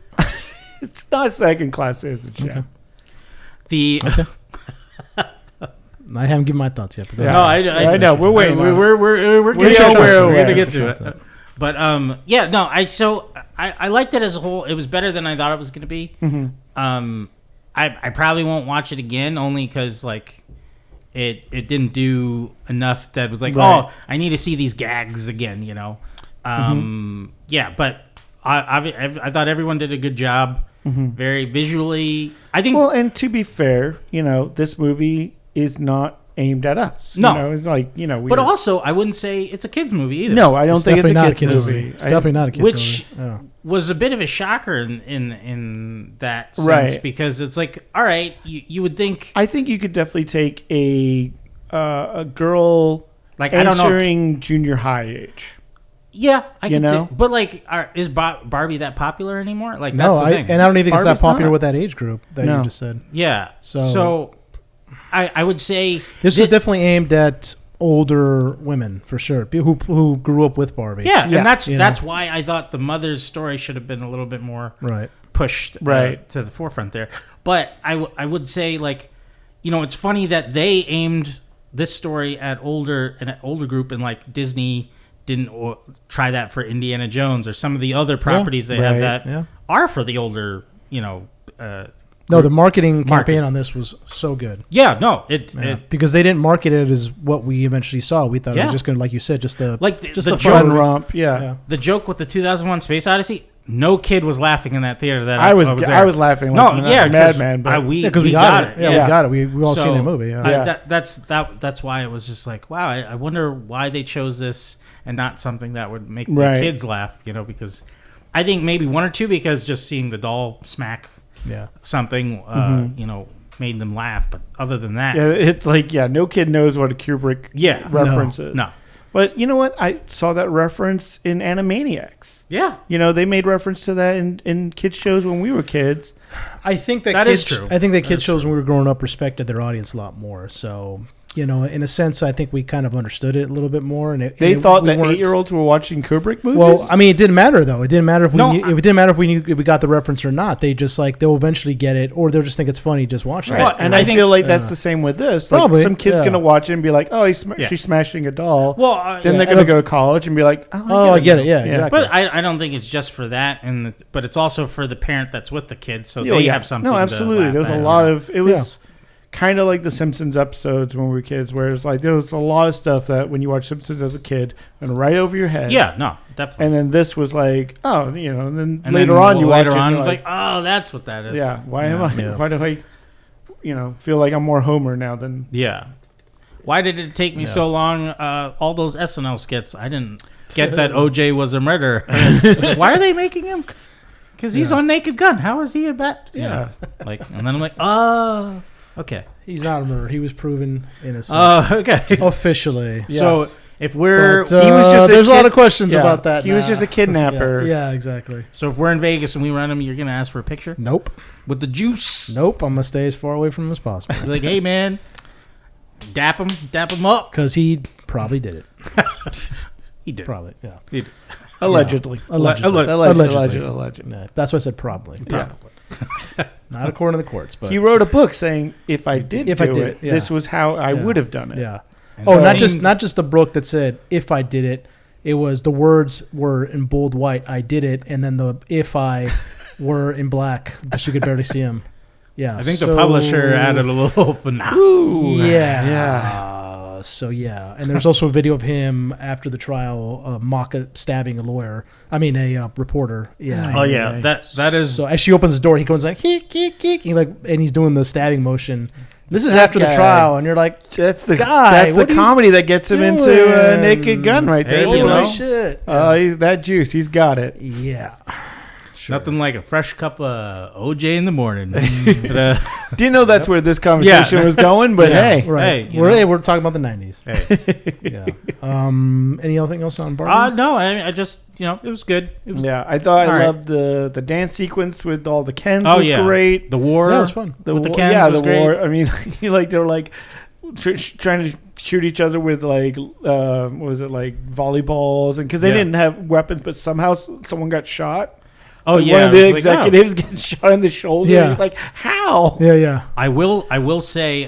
It's not second-class citizenship.
Okay.
The
I haven't given my thoughts yet. But
Yeah.
No, I know. We're waiting. We're getting get to it. But I liked it as a whole. It was better than I thought it was going to be.
Mm-hmm.
I probably won't watch it again only because like it didn't do enough that was like,
Right.
oh, I need to see these gags again. You know. Yeah, but I thought everyone did a good job. Very visually. I think.
Well, and to be fair, this movie is not aimed at us.
No.
It's like,
But also, I wouldn't say it's a kids movie either.
no, I don't think it's
definitely
a
not
kid's movie.
It's definitely not a kid's
Which
movie. Yeah.
was a bit of a shocker in that sense,
Right.
because it's like, all right, you would think,
I think you could definitely take a girl
like, I don't know.
entering junior high age.
Yeah, I can
know?
see. But like, is Barbie that popular anymore? Like,
No,
that's the thing.
and I don't even think it's
Barbie's
that popular
not.
with that age group that
No.
you just said.
Yeah.
So-
So I would say
This was definitely aimed at older women for sure, who grew up with Barbie.
yeah,
Yeah.
and that's
You know?
why I thought the mother's story should have been a little bit more
Right.
pushed
Right.
to the forefront there. But I would say, like, it's funny that they aimed this story at an older group, and like Disney didn't try that for Indiana Jones or some of the other properties they have
right,
that
yeah.
are for the older,
No, the marketing campaign
Market.
on this was so good.
yeah, no, it
Because they didn't market it as what we eventually saw. We thought it
Yeah.
was just going to, like you said, just a
like
just
the
a
Fun
fun
romp, yeah.
Yeah.
the joke with the 2001 Space Odyssey. No kid was laughing in that theater. That
I was
there.
laughing
No,
like
yeah,
a madman. But
we
because we got it. Yeah,
Yeah.
we got it. We all
So,
seen that movie. Yeah.
Yeah.
That's why it was just like, wow. I wonder why they chose this and not something that would make
Right.
the kids laugh. Because I think maybe one or two, because just seeing the doll smack
Yeah.
something, made them laugh. But other than that,
yeah, it's like, no kid knows what a Kubrick
yeah,
reference is.
no,
But you know what? I saw that reference in Animaniacs.
yeah,
They made reference to that in kids shows when we were kids.
I think that
That
kids,
is true.
I think that kids shows when we were growing up respected their audience a lot more. So, in a sense, I think we kind of understood it a little bit more. And
They
and
thought
we
that
weren't-
8-year-olds were watching Kubrick movies.
Well, I mean, it didn't matter though. It didn't matter if we
No,
knew, if it didn't matter if we knew if we got the reference or not. They just they'll eventually get it, or they'll just think it's funny just watching
right.
it.
Well,
and
I
I
think-
feel like that's the same with this. Like,
Probably,
some kid's
yeah.
gonna watch it and be like, "Oh,
Yeah.
she's smashing a doll."
well,
then they're
yeah,
gonna
and
go to college and be like,
Oh, I get it. Yeah, exactly.
but I don't think it's just for that, but it's also for the parent that's with the kid, so
Oh,
they
yeah.
have something.
No,
to
absolutely.
laugh
There was
at.
a lot of it was kind of like the Simpsons episodes when we were kids, where it's like there was a lot of stuff that when you watch Simpsons as a kid went right over your head.
Yeah, no, definitely.
And then this was like, and then
And
later
then
on you watch
later
it,
on,
and you're
like, oh, that's what that is.
yeah, why am I?
Yeah.
Why do I? Feel like I'm more Homer now than.
Yeah. Why did it take me so long? All those SNL skits, I didn't get that OJ was a murderer. Why are they making him? Because he's on Naked Gun. How is he a bat?
Yeah.
And then I'm like, oh, okay.
He's not a murderer. He was proven innocent
Okay.
officially.
So
Yes.
if we're
But,
He was just a
there's a lot
kid-
of questions
Yeah.
about that.
He was
now.
just a kidnapper.
Yeah, exactly.
if we're in Vegas and we run him, you're gonna ask for a picture
Nope.
with the juice.
Nope. I'm gonna stay as far away from him as possible
Be like, hey man, dap him up.
because he probably did it.
He did.
Probably. Yeah.
He did.
Allegedly.
Allegedly.
Allegedly.
Yeah, that's why I said probably.
Yeah.
Not according to the courts, but
He wrote a book saying, "If I did
If
do
I did,
it,
yeah.
this was how I
Yeah.
would have done it."
yeah.
And
Oh,
so-
not just the book that said if I did it. It was the words were in bold white. I did it, and then the if I were in black, that you could barely see him. Yeah,
I think the publisher added a little finesse.
Yeah,
Yeah.
So yeah, and there's also a video of him after the trial, stabbing a lawyer. I mean, a reporter. Yeah.
Oh yeah, that is.
So as she opens the door, he goes like, "Heek, heek, heek," and he's doing the stabbing motion. This is
That
after the
guy.
trial, and you're like,
That's the
Guy,
that's the
what are you
comedy that gets him into
doing?
Naked Gun right there.
Hey, you
"Holy
know.
shit!"
That juice, he's got it.
Yeah. Sure.
Nothing like a fresh cup of OJ in the morning. But,
Didn't know that's where this conversation
Yeah.
was going, but
Yeah,
hey,
right.
Hey, you
we're
know.
we're talking about the '90s.
hey.
Yeah. Anything else on Barbie?
No, I just, it was good. It was,
yeah, I thought
All
I
right.
loved the dance sequence with all the Kens
Oh,
was
yeah.
great.
The war
That was fun.
The
with the
war-
Kens
yeah,
was
the
great.
war. I mean, they were like, trying to shoot each other with like what was it, like volleyballs, and because they didn't have weapons, but somehow someone got shot.
Oh
like
yeah,
one of the executives getting shot in the shoulder.
Yeah.
He's like, how?
Yeah.
I will say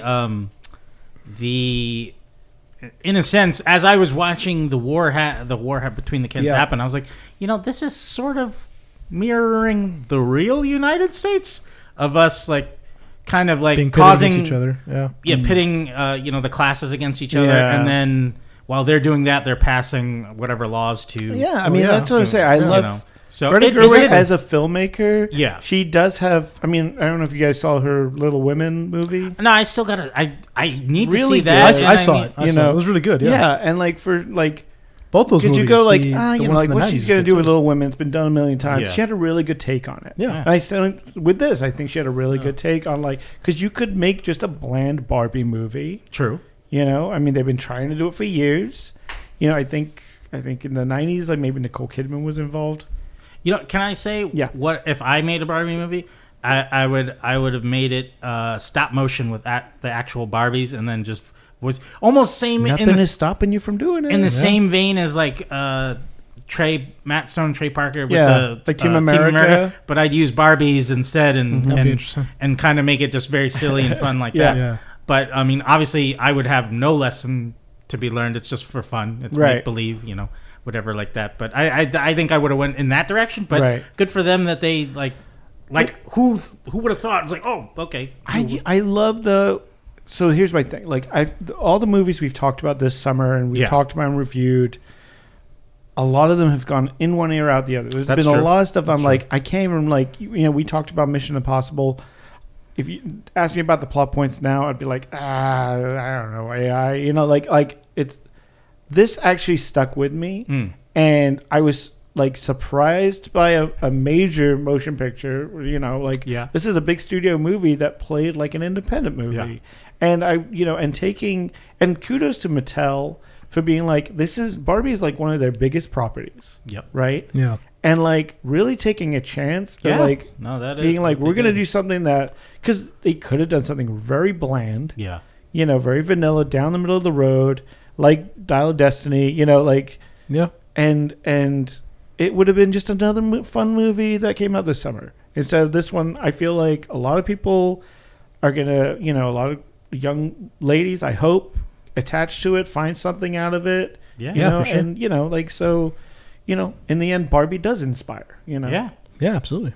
in a sense, as I was watching the war between the kids happen, I was like, this is sort of mirroring the real United States of us, like kind of like
being
causing
each other.
pitting the classes against each other, and then while they're doing that, they're passing whatever laws to.
Yeah, I mean that's what I'm saying. I love.
So
Greta Gerwig as a filmmaker, she does have. I mean, I don't know if you guys saw her Little Women movie.
No, I still got to. I need
really
to see that.
I saw it. It was really good.
Yeah, and like for like
both those movies.
Could you go like like what she's gonna do with Little Women? It's been done a million times.
Yeah.
She had a really good take on it.
Yeah,
and I said with this, I think she had a really good take on like because you could make just a bland Barbie movie.
True.
I mean they've been trying to do it for years. I think in the 90s, like maybe Nicole Kidman was involved.
Can I say what if I made a Barbie movie? I would have made it stop motion with the actual Barbies, and then just was almost same.
Nothing is stopping you from doing it.
In the same vein as like Matt Stone, Trey Parker with the
like Team America,
but I'd use Barbies instead,
and
kind of make it just very silly and fun like that.
Yeah.
But I mean, obviously, I would have no lesson to be learned. It's just for fun. It's make believe, whatever like that. But I think I would have went in that direction. But good for them that they like who would have thought? It's like, oh, okay.
I love the. So here's my thing. Like all the movies we've talked about this summer and we've talked about and reviewed, a lot of them have gone in one ear out the other. There's been a lot of stuff. I'm like, I can't even like we talked about Mission Impossible. If you ask me about the plot points now, I'd be like, I don't know, AI. Like it's this actually stuck with me, and I was like surprised by a major motion picture. This is a big studio movie that played like an independent movie, and and kudos to Mattel for being like, Barbie is like one of their biggest properties.
Yep.
Right.
Yeah.
And like really taking a chance, being like, we're gonna do something that because they could have done something very bland, very vanilla, down the middle of the road, like Dial of Destiny, and it would have been just another fun movie that came out this summer instead of this one. I feel like a lot of people are gonna, a lot of young ladies, I hope, attached to it, find something out of it,
for sure.
and so. In the end, Barbie does inspire.
Yeah, absolutely.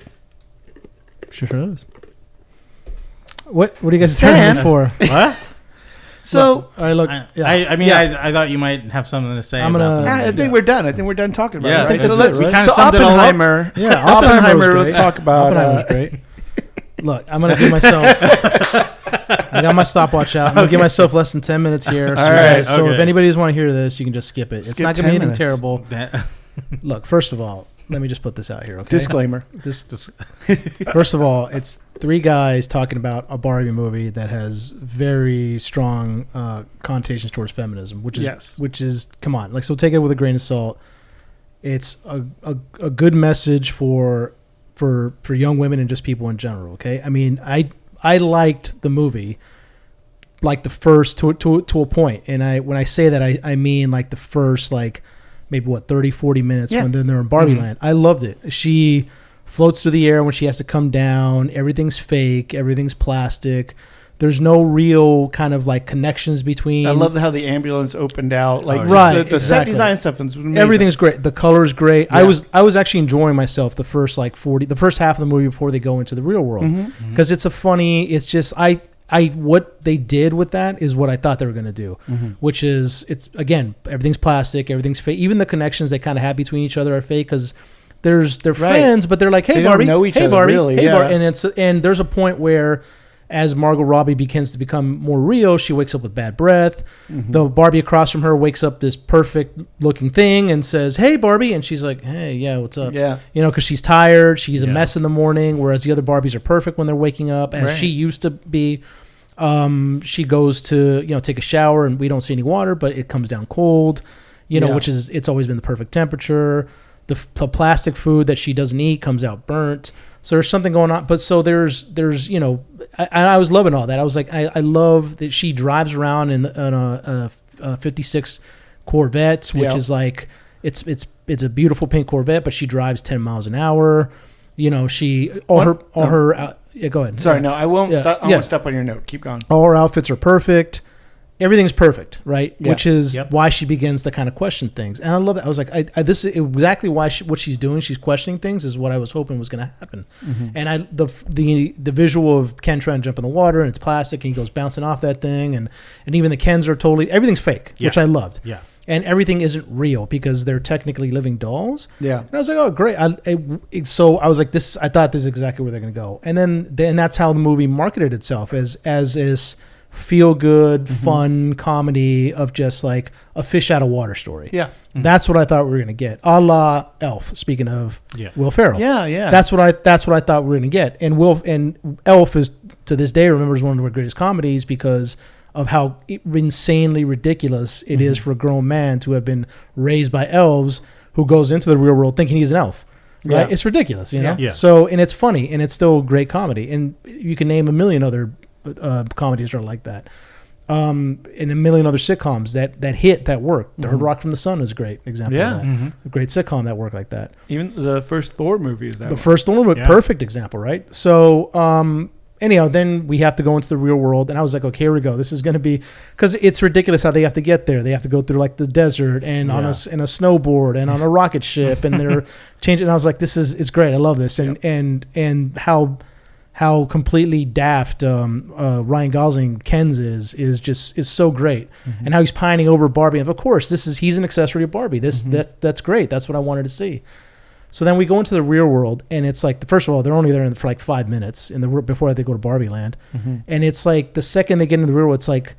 Sure does. What do you guys stand for?
What?
So
I thought you might have something to say.
I think we're done. I think we're done talking about it.
Right?
So
let's. We kind of summed
Oppenheimer.
it all up.
Yeah,
Oppenheimer. Let's talk about.
Oppenheimer's great. Look, I'm gonna give myself. I got my stopwatch out. I'm gonna give myself less than 10 minutes here. So if anybody doesn't want to hear this, you can just skip it. It's not gonna be anything terrible. Look, first of all, let me just put this out here, okay?
Disclaimer.
First of all, it's three guys talking about a Barbie movie that has very strong connotations towards feminism, which is come on, like, so take it with a grain of salt. It's a good message for young women and just people in general. Okay, I mean, I liked the movie, like the first to a point, and when I say that, I mean like the first like. Maybe 30-40 minutes when they're in Barbie land. I loved it. She floats through the air when she has to come down. Everything's fake. Everything's plastic. There's no real kind of like connections between.
I love how the ambulance opened out. Like the set design stuff was amazing.
Everything's great. The color's great. Yeah. I was actually enjoying myself the first half of the movie before they go into the real world, because it's it's just what they did with that is what I thought they were going to do, which is everything's plastic, everything's fake. Even the connections they kind of have between each other are fake because they're friends, but they're like, hey, Barbie, hey, Barbie, really, hey, Barbie. And there's a point where as Margot Robbie begins to become more real, she wakes up with bad breath. The Barbie across from her wakes up this perfect looking thing and says, hey, Barbie. And she's like, hey, yeah, what's up?
Yeah.
Because she's tired. She's a mess in the morning, whereas the other Barbies are perfect when they're waking up, as she used to be. She goes to, take a shower and we don't see any water, but it comes down cold, which is, it's always been the perfect temperature. The plastic food that she doesn't eat comes out burnt. So there's something going on. But so there's I was loving all that. I was like, I love that she drives around in a 56 Corvette, which is like it's a beautiful pink Corvette, but she drives 10 miles an hour. You know, go ahead.
Sorry, no, I won't. I won't step on your note. Keep going.
All her outfits are perfect. Everything's perfect, right?
Yeah.
Which is why she begins to kind of question things, and I love that. I was like, this is exactly why what she's doing. She's questioning things is what I was hoping was going to happen. And the visual of Ken trying to jump in the water and it's plastic and he goes bouncing off that thing, and even the Kens are everything's fake, which I loved.
Yeah.
And everything isn't real because they're technically living dolls.
Yeah.
And I was like, oh, great. So I was like, this. I thought this is exactly where they're going to go. And then that's how the movie marketed itself as is feel good, fun comedy of just like a fish out of water story.
Yeah.
That's what I thought we were going to get. A la Elf, speaking of Will Ferrell.
Yeah, yeah.
That's what I thought we were going to get. And Elf is, to this day, remembers one of the greatest comedies because of how insanely ridiculous it is for a grown man to have been raised by elves who goes into the real world thinking he's an elf. Right? Yeah. It's ridiculous, you know?
Yeah.
So, and it's funny, and it's still great comedy. And you can name a million other comedies that are like that. And a million other sitcoms that hit, that work. The Hard Rock from the Sun is a great example of that. A great sitcom that worked like that.
Even the first Thor movie is that
the first Thor movie, perfect example, right? So, anyhow, then we have to go into the real world, and I was like, okay, here we go. This is going to be, because it's ridiculous how they have to get there. They have to go through like the desert and in a snowboard and on a rocket ship, and they're changing. And I was like, it's great. I love this, and how completely daft Ryan Gosling Ken's is so great, and how he's pining over Barbie. And of course, he's an accessory of Barbie. That's great. That's what I wanted to see. So then we go into the real world, and it's like, first of all, they're only there for like 5 minutes before they go to Barbie Land. And it's like the second they get into the real world, it's like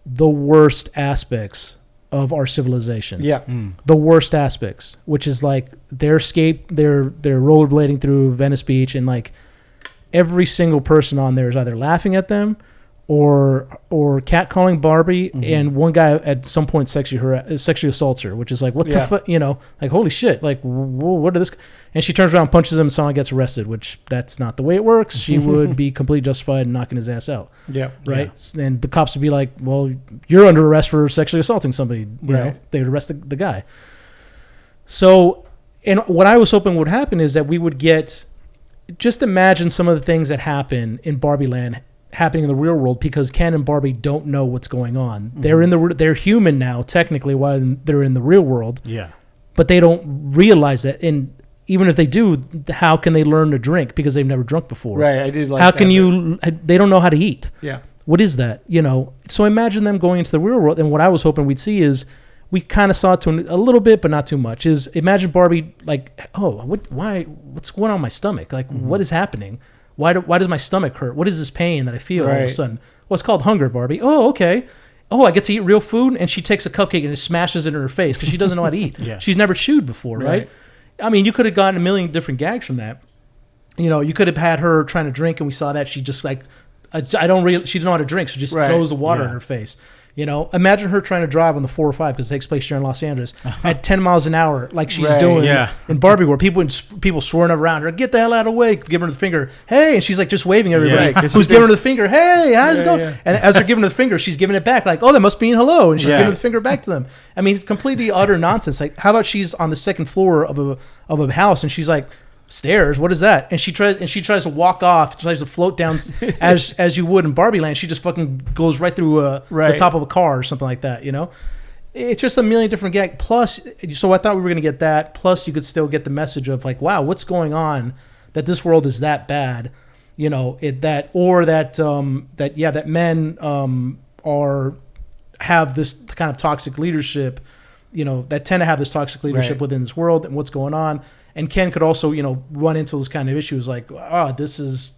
the worst aspects of our civilization.
Yeah.
The worst aspects, which is like they're rollerblading through Venice Beach, and like every single person on there is either laughing at them or catcalling Barbie, and one guy at some point sexually assaults her, which is like, what the fuck, you know, like, holy shit, like, what are this? And she turns around, punches him, and someone gets arrested, which that's not the way it works. She would be completely justified in knocking his ass out. Yeah. Right? Yeah. And the cops would be like, well, you're under arrest for sexually assaulting somebody. You know, they would arrest the guy. So, and what I was hoping would happen is that we would get, just imagine some of the things that happen in Barbie Land happening in the real world, because Ken and Barbie don't know what's going on. They're human now, technically, while they're in the real world. Yeah. But they don't realize that. And even if they do, how can they learn to drink? Because they've never drunk before.
Right. I did like
how
that.
Can they don't know how to eat.
Yeah.
What is that? You know? So imagine them going into the real world. And what I was hoping we'd see is, we kind of saw it to a little bit, but not too much, is imagine Barbie like, what's going on in my stomach? Like, what is happening? Why does my stomach hurt? What is this pain that I feel all of a sudden? Well, it's called hunger, Barbie. Oh, okay. Oh, I get to eat real food? And she takes a cupcake and just smashes it in her face because she doesn't know how to eat. She's never chewed before, right? I mean, you could have gotten a million different gags from that. You know, you could have had her trying to drink, and we saw that she just like, she didn't know how to drink, so just throws the water in her face. You know, imagine her trying to drive on the 405 because it takes place here in Los Angeles at 10 miles an hour, like she's doing in Barbie World. People swarming around her, get the hell out of the way, giving her the finger, hey, and she's like just waving everybody who's giving her the finger, hey, how's it going? Yeah. And as they're giving her the finger, she's giving it back, like, oh, that must mean hello, and she's giving the finger back to them. I mean, it's completely utter nonsense. Like, how about she's on the second floor of a house, and she's like, stairs, what is that? And she tries to walk off, tries to float down as you would in Barbie Land. She just fucking goes right through the top of a car or something like that, you know? It's just a million different gags. Plus, so I thought we were going to get that. Plus, you could still get the message of like, wow, what's going on that this world is that bad, you know, that men have this kind of toxic leadership, you know, that tend to have this toxic leadership within this world, and what's going on. And Ken could also, you know, run into those kind of issues like, this is...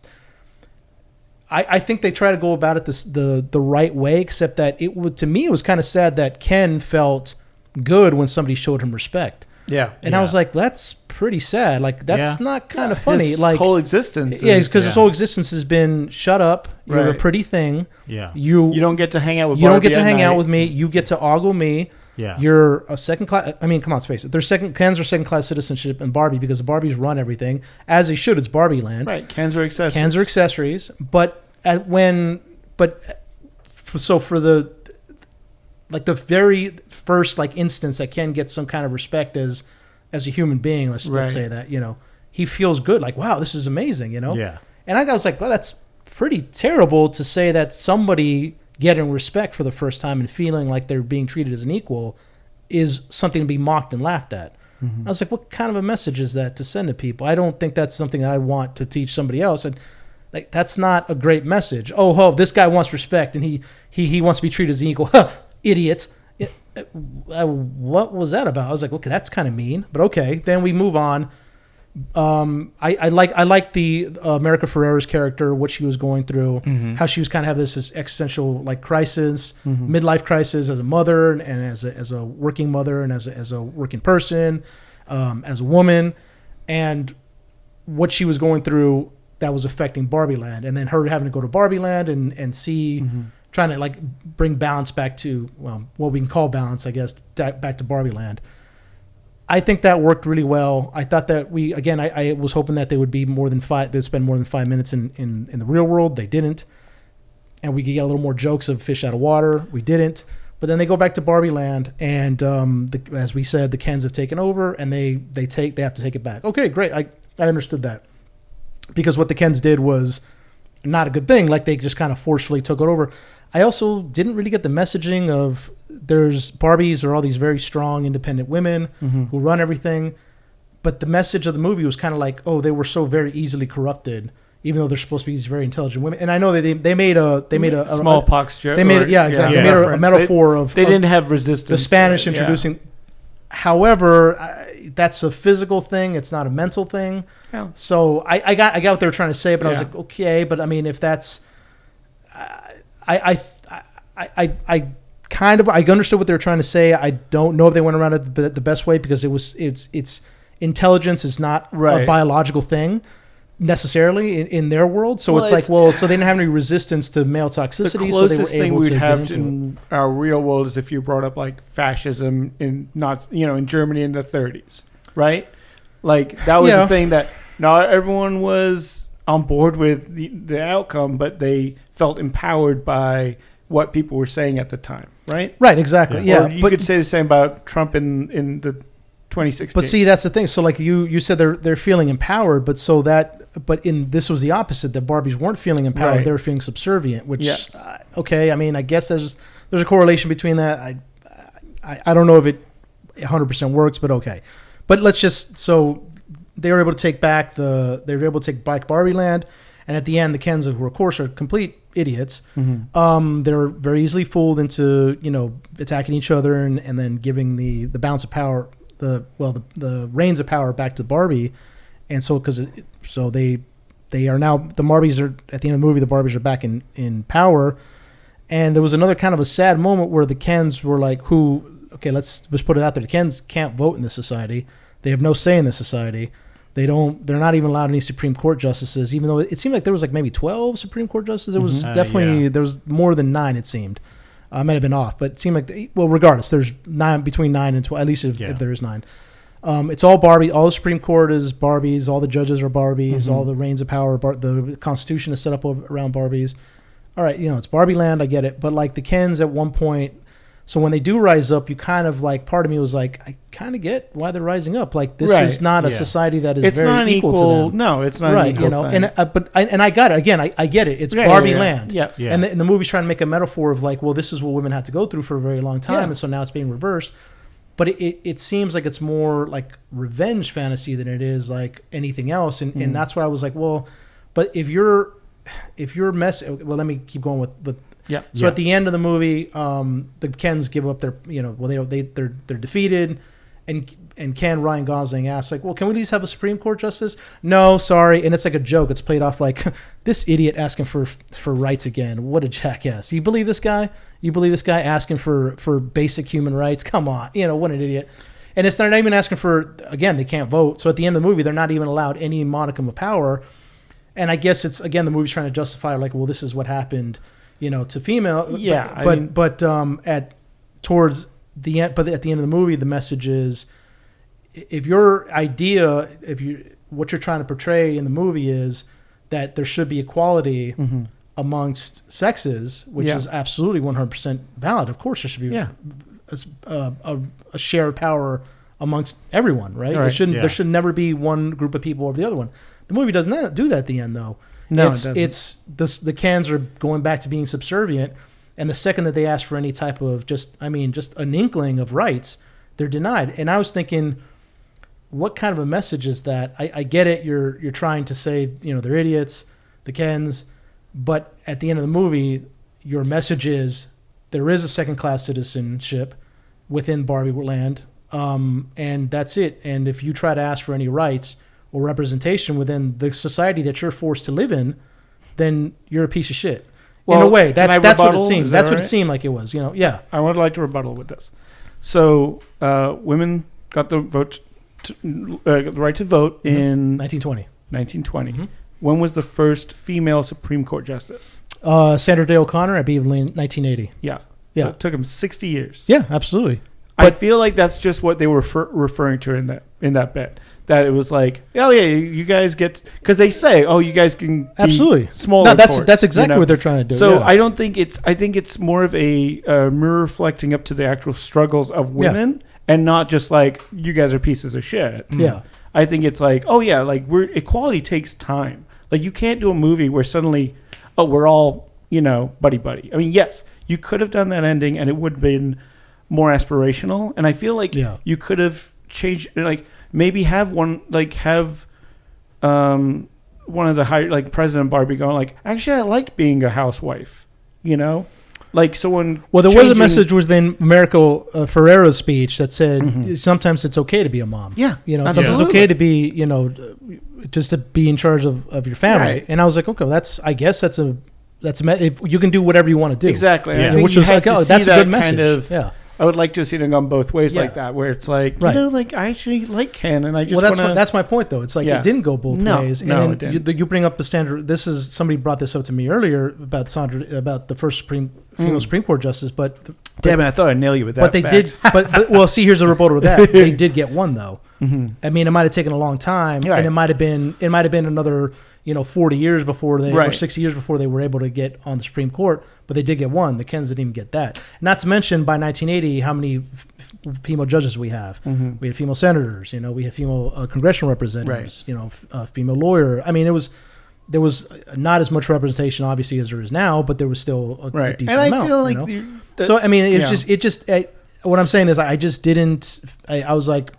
I think they try to go about it the right way, except that to me, it was kind of sad that Ken felt good when somebody showed him respect. Yeah. And I was like, that's pretty sad. Like, that's not kind of funny.
His
like
whole existence.
Yeah, because his whole existence has been, shut up, you're a pretty thing. Yeah. You
don't get to hang out with
You don't get to hang out with me. You get to ogle me. Yeah, you're a second class. I mean, come on, let's face it. Ken's are second class citizenship in Barbie because the Barbies run everything as they should. It's Barbie Land,
right? Kens are accessories.
Kens are accessories, but for the like the very first like instance that Ken gets some kind of respect as a human being, let's say that, you know, he feels good, like, wow, this is amazing, you know?
Yeah.
And I was like, well, that's pretty terrible to say that somebody getting respect for the first time and feeling like they're being treated as an equal is something to be mocked and laughed at. I was like, what kind of a message is that to send to people? I don't think that's something that I want to teach somebody else. And like, that's not a great message. Oh, this guy wants respect and he wants to be treated as an equal. Idiots. What was that about? I was like, okay, that's kind of mean, but okay. Then we move on. I like the America Ferrera's character, what she was going through, how she was kind of having this existential like crisis, midlife crisis as a mother and as a working mother and as a working person, as a woman, and what she was going through that was affecting Barbie Land, and then her having to go to Barbie Land and see, trying to like bring balance back to, well, what we can call balance, I guess, back to Barbie Land. I think that worked really well. I thought that I was hoping that they would be they'd spend more than 5 minutes in the real world. They didn't. And we could get a little more jokes of fish out of water. We didn't. But then they go back to Barbie Land, and as we said, the Kens have taken over, and they have to take it back. Okay, great. I understood that. Because what the Kens did was not a good thing. Like, they just kind of forcefully took it over. I also didn't really get the messaging of Barbies are all these very strong, independent women who run everything. But the message of the movie was kind of like, oh, they were so very easily corrupted, even though they're supposed to be these very intelligent women. And I know that they made a
smallpox joke.
They made exactly. They made a metaphor of
they didn't have resistance.
The Spanish introducing. However, that's a physical thing. It's not a mental thing.
Yeah.
So I got what they were trying to say, but I was like, okay, but I mean, if that's, I understood what they were trying to say. I don't know if they went around it the best way, because it's intelligence is not a biological thing necessarily in their world. So so they didn't have any resistance to male toxicity.
The closest thing we'd have in our real world is if you brought up like fascism in Germany in the 30s, right? Like, that was the thing that not everyone was on board with the outcome, but they felt empowered by what people were saying at the time, right?
Right, exactly. Yeah,
or you could say the same about Trump in the 2016.
But see, that's the thing. So like you said, they're feeling empowered, but this was the opposite. That Barbies weren't feeling empowered; they were feeling subservient. Which okay, I mean, I guess there's a correlation between that. I don't know if it 100% works, but okay. But let's just they were able to take back Barbie Land, and at the end, the Kens, who of course are complete idiots, they're very easily fooled into attacking each other and then giving the balance of power, the reins of power back to Barbie, and they are now, the Barbies are at the end of the movie, the Barbies are back in power, and there was another kind of a sad moment where the Kens were like, let's just put it out there, the Kens can't vote in this society, they have no say in this society. They're not even allowed any Supreme Court justices, even though it seemed like there was like maybe 12 Supreme Court justices. There was there was more than 9, it seemed. I might have been off, but it seemed like, regardless, there's between 9 and 12, at least if there is 9. It's all Barbie. All the Supreme Court is Barbies. All the judges are Barbies. All the reins of power, the Constitution is set up around Barbies. All right, it's Barbie Land, I get it. But like the Kens at one point, so when they do rise up, you kind of like, part of me was like, I kind of get why they're rising up. Like, this is not a society that is very equal to them.
No, it's not an equal thing.
And I got it. Again, I get it. It's Barbie Land.
Yes.
Yeah. And the movie's trying to make a metaphor of like, well, this is what women had to go through for a very long time, and so now it's being reversed. But it seems like it's more like revenge fantasy than it is like anything else. And that's why I was like, well, but if you're let me keep going with So at the end of the movie, the Kens give up their, they're defeated, and Ryan Gosling asks like, well, can we at least have a Supreme Court justice? No, sorry. And it's like a joke. It's played off like, this idiot asking for rights again. What a jackass. You believe this guy? You believe this guy asking for basic human rights? Come on. What an idiot. And it's not even asking for, again, they can't vote. So at the end of the movie, they're not even allowed any modicum of power. And I guess it's, again, the movie's trying to justify like, well, this is what happened, to female.
Yeah.
But at the end of the movie, the message is, if your idea, what you're trying to portray in the movie is that there should be equality, amongst sexes, which is absolutely 100% valid. Of course, there should be a share of power amongst everyone, right? There should never be one group of people over the other one. The movie does not do that at the end, though.
No,
it's the cans are going back to being subservient, and the second that they ask for any type of just an inkling of rights, they're denied. And I was thinking, what kind of a message is that? I get it. You're trying to say, they're idiots, the Kens, but at the end of the movie, your message is there is a second-class citizenship within Barbie land, and that's it. And if you try to ask for any rights or representation within the society that you're forced to live in, then you're a piece of shit. Well, in a way, that's what it seemed. That's what it seemed like it was. Yeah.
I would like to rebuttal with this. So, women got the vote, the right to vote in
1920.
1920. Mm-hmm. When was the first female Supreme Court justice?
Sandra Day O'Connor, I believe, in 1980.
Yeah.
Yeah.
So it took them 60 years.
Yeah, absolutely.
I feel like that's just what they were referring to in that bit. That it was like, oh yeah, you guys get, because they say, oh, you guys can
absolutely
smaller.
No, that's exactly what they're trying to do.
So I don't think I think it's more of a mirror reflecting up to the actual struggles of women, and not just like you guys are pieces of shit.
Yeah,
I think it's like, oh yeah, like equality takes time. Like you can't do a movie where suddenly, oh, we're all buddy buddy. I mean, yes, you could have done that ending, and it would have been more aspirational. And I feel like you could have changed, like. Maybe have one of the high, like President Barbie going like, actually I liked being a housewife, like someone.
Well, there was a message within Americo Ferrera's speech that said sometimes it's okay to be a mom.
Yeah,
sometimes it's okay to be just to be in charge of your family. Right. And I was like, okay, I guess that's if you can do whatever you want to do.
Exactly.
Yeah. Which was like, that's a good message.
I would like to see it gone both ways like that, where it's like, like I actually like Ken, and I just
that's my point though. It's like it didn't go both ways.
No,
and you bring up the standard. Somebody brought this up to me earlier about the first female Supreme Court justice, but
damn it, I thought I'd nail you with that.
But they did. But well, see, here's a rebuttal to that. They did get one though. Mm-hmm. I mean, it might have taken a long time, and it might have been another 40 years before or 60 years before they were able to get on the Supreme Court, but they did get one. The Kens didn't even get that. Not to mention, by 1980, how many female judges we have. Mm-hmm. We had female senators, we had female congressional representatives, female lawyer. I mean, there was not as much representation, obviously, as there is now, but there was still a decent amount.
And I feel like...
So, I mean, what I'm saying is I just didn't... I was like,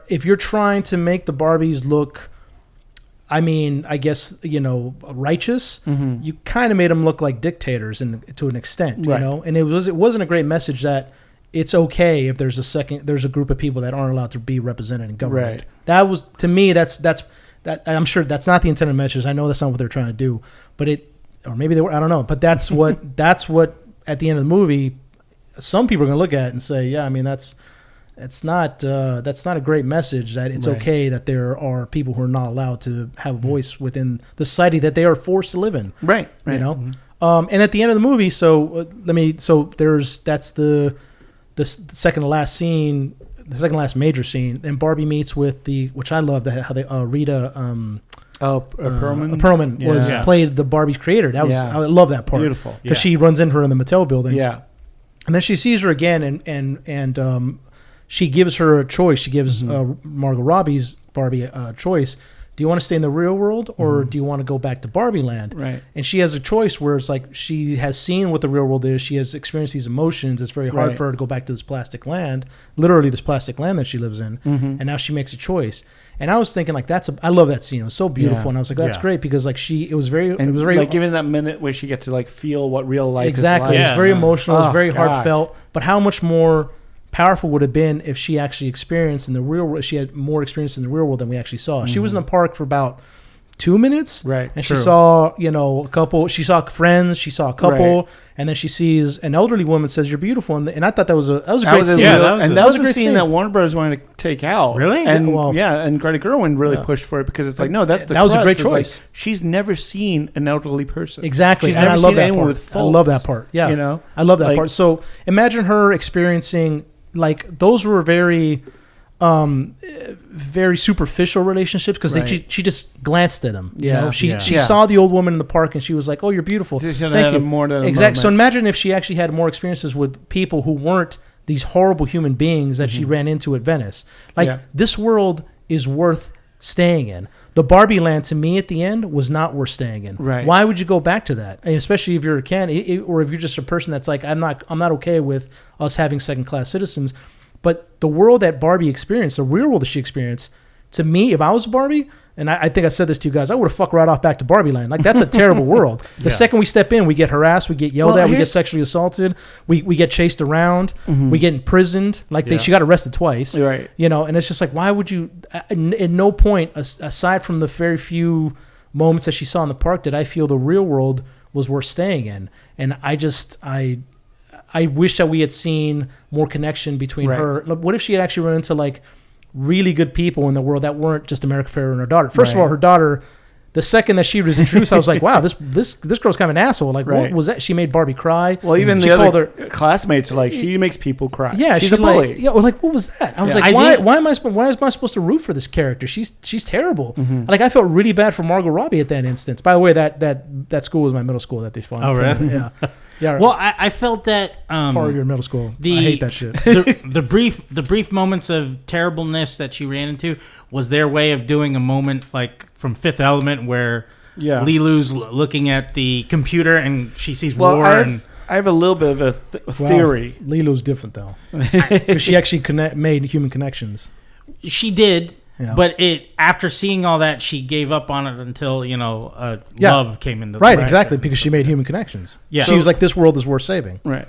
if you're trying to make the Barbies look... I mean, I guess, righteous. Mm-hmm. You kind of made them look like dictators to an extent, and it wasn't a great message that it's okay if there's a group of people that aren't allowed to be represented in government. Right. That was, to me, that's I'm sure that's not the intended message. I know that's not what they're trying to do, but or maybe they were, I don't know, but that's what at the end of the movie, some people are going to look at it and say, yeah, I mean, that's not a great message that it's okay that there are people who are not allowed to have a voice within the society that they are forced to live in.
Right.
Mm-hmm. And at the end of the movie, that's the second to last scene, the second to last major scene, and Barbie meets with which I love how they Rita Perlman played the Barbie's creator. That was I love that part.
Beautiful.
Because she runs into her in the Mattel building.
Yeah.
And then she sees her again and she gives her a choice. She gives Margot Robbie's Barbie a choice. Do you want to stay in the real world or do you want to go back to Barbie land?
Right.
And she has a choice where it's like she has seen what the real world is. She has experienced these emotions. It's very hard for her to go back to this plastic land, literally this plastic land that she lives in. Mm-hmm. And now she makes a choice. And I was thinking like I love that scene. It was so beautiful. And I was like, that's great because like it was very
like giving that minute where she gets to like feel what real life is like.
It was very emotional. It was very heartfelt. But how much more powerful would have been if she actually experienced in the real world. She had more experience in the real world than we actually saw. Mm-hmm. She was in the park for about 2 minutes,
right?
And she saw, a couple. She saw friends. She saw a couple, and then she sees an elderly woman. Says, "You're beautiful," and I thought that was a great scene.
That was a great scene that Warner Brothers wanted to take out.
Really?
And and Greta Gerwig really pushed for it because it's like, no, that
was a great choice.
Like, she's never seen an elderly person.
Exactly,
she's
and
never
I love
seen
that
anyone
part.
with faults.
I love that part. Yeah, I love that part. So imagine her experiencing like those were very. very superficial relationships because
Right.
she just glanced at him. You
Yeah.
know, she
Yeah.
she
Yeah.
saw the old woman in the park and she was like, "Oh, you're beautiful.
She should've
Thank
had
you."
more than a
Exactly. So
moment.
imagine if she actually had more experiences with people who weren't these horrible human beings that she ran into at Venice. Like
Yeah.
this world is worth staying in. The Barbie land to me at the end was not worth staying in.
Right.
Why would you go back to that? And especially if you're a Ken, or if you're just a person that's like, I'm not okay with us having second class citizens. But the world that Barbie experienced, the real world that she experienced, to me, if I was Barbie, and I think I said this to you guys, I would have fucked right off back to Barbie land. Like that's a terrible world. The second we step in, we get harassed, we get yelled
Well,
at, we get
here's-
sexually assaulted, we get chased around, we get imprisoned. Like
Yeah.
she got arrested twice.
Right.
You know, and it's just like, why would you? At no point, aside from the very few moments that she saw in the park, did I feel the real world was worth staying in. And I wish that we had seen more connection between
Right.
her. Like, what if she had actually run into like really good people in the world that weren't just America Ferrera and her daughter? First of
Right.
all, her daughter. The second that she was introduced, I was like, "Wow, this girl's kind of an asshole." Like, what
Right.
was that? She made Barbie cry.
Well, even
she
the
called
other classmates are like, she makes people cry.
Yeah,
she's
she
a bully.
Like, yeah, well, like what was that? I was
Yeah.
like,
I
why?
think-
Why am I supposed to root for this character? She's terrible. Like I felt really bad for Margot Robbie at that instance. By the way, that school was my middle school that they found.
Oh, really?
Yeah, yeah.
Well, I felt that
part of your middle school. I
the-
hate that shit.
the brief moments of terribleness that she ran into was their way of doing a moment like from Fifth Element where
Yeah.
Lilu's looking at the computer and she sees
Well,
war and
I have a little bit of a
Wow.
theory.
Lilo's different though, because she actually made human connections.
she did.
Yeah.
But after seeing all that, she gave up on it until
Yeah.
love came into
Right,
the
exactly, because she made human connections.
Yeah.
She was like, "This world is worth saving."
Right.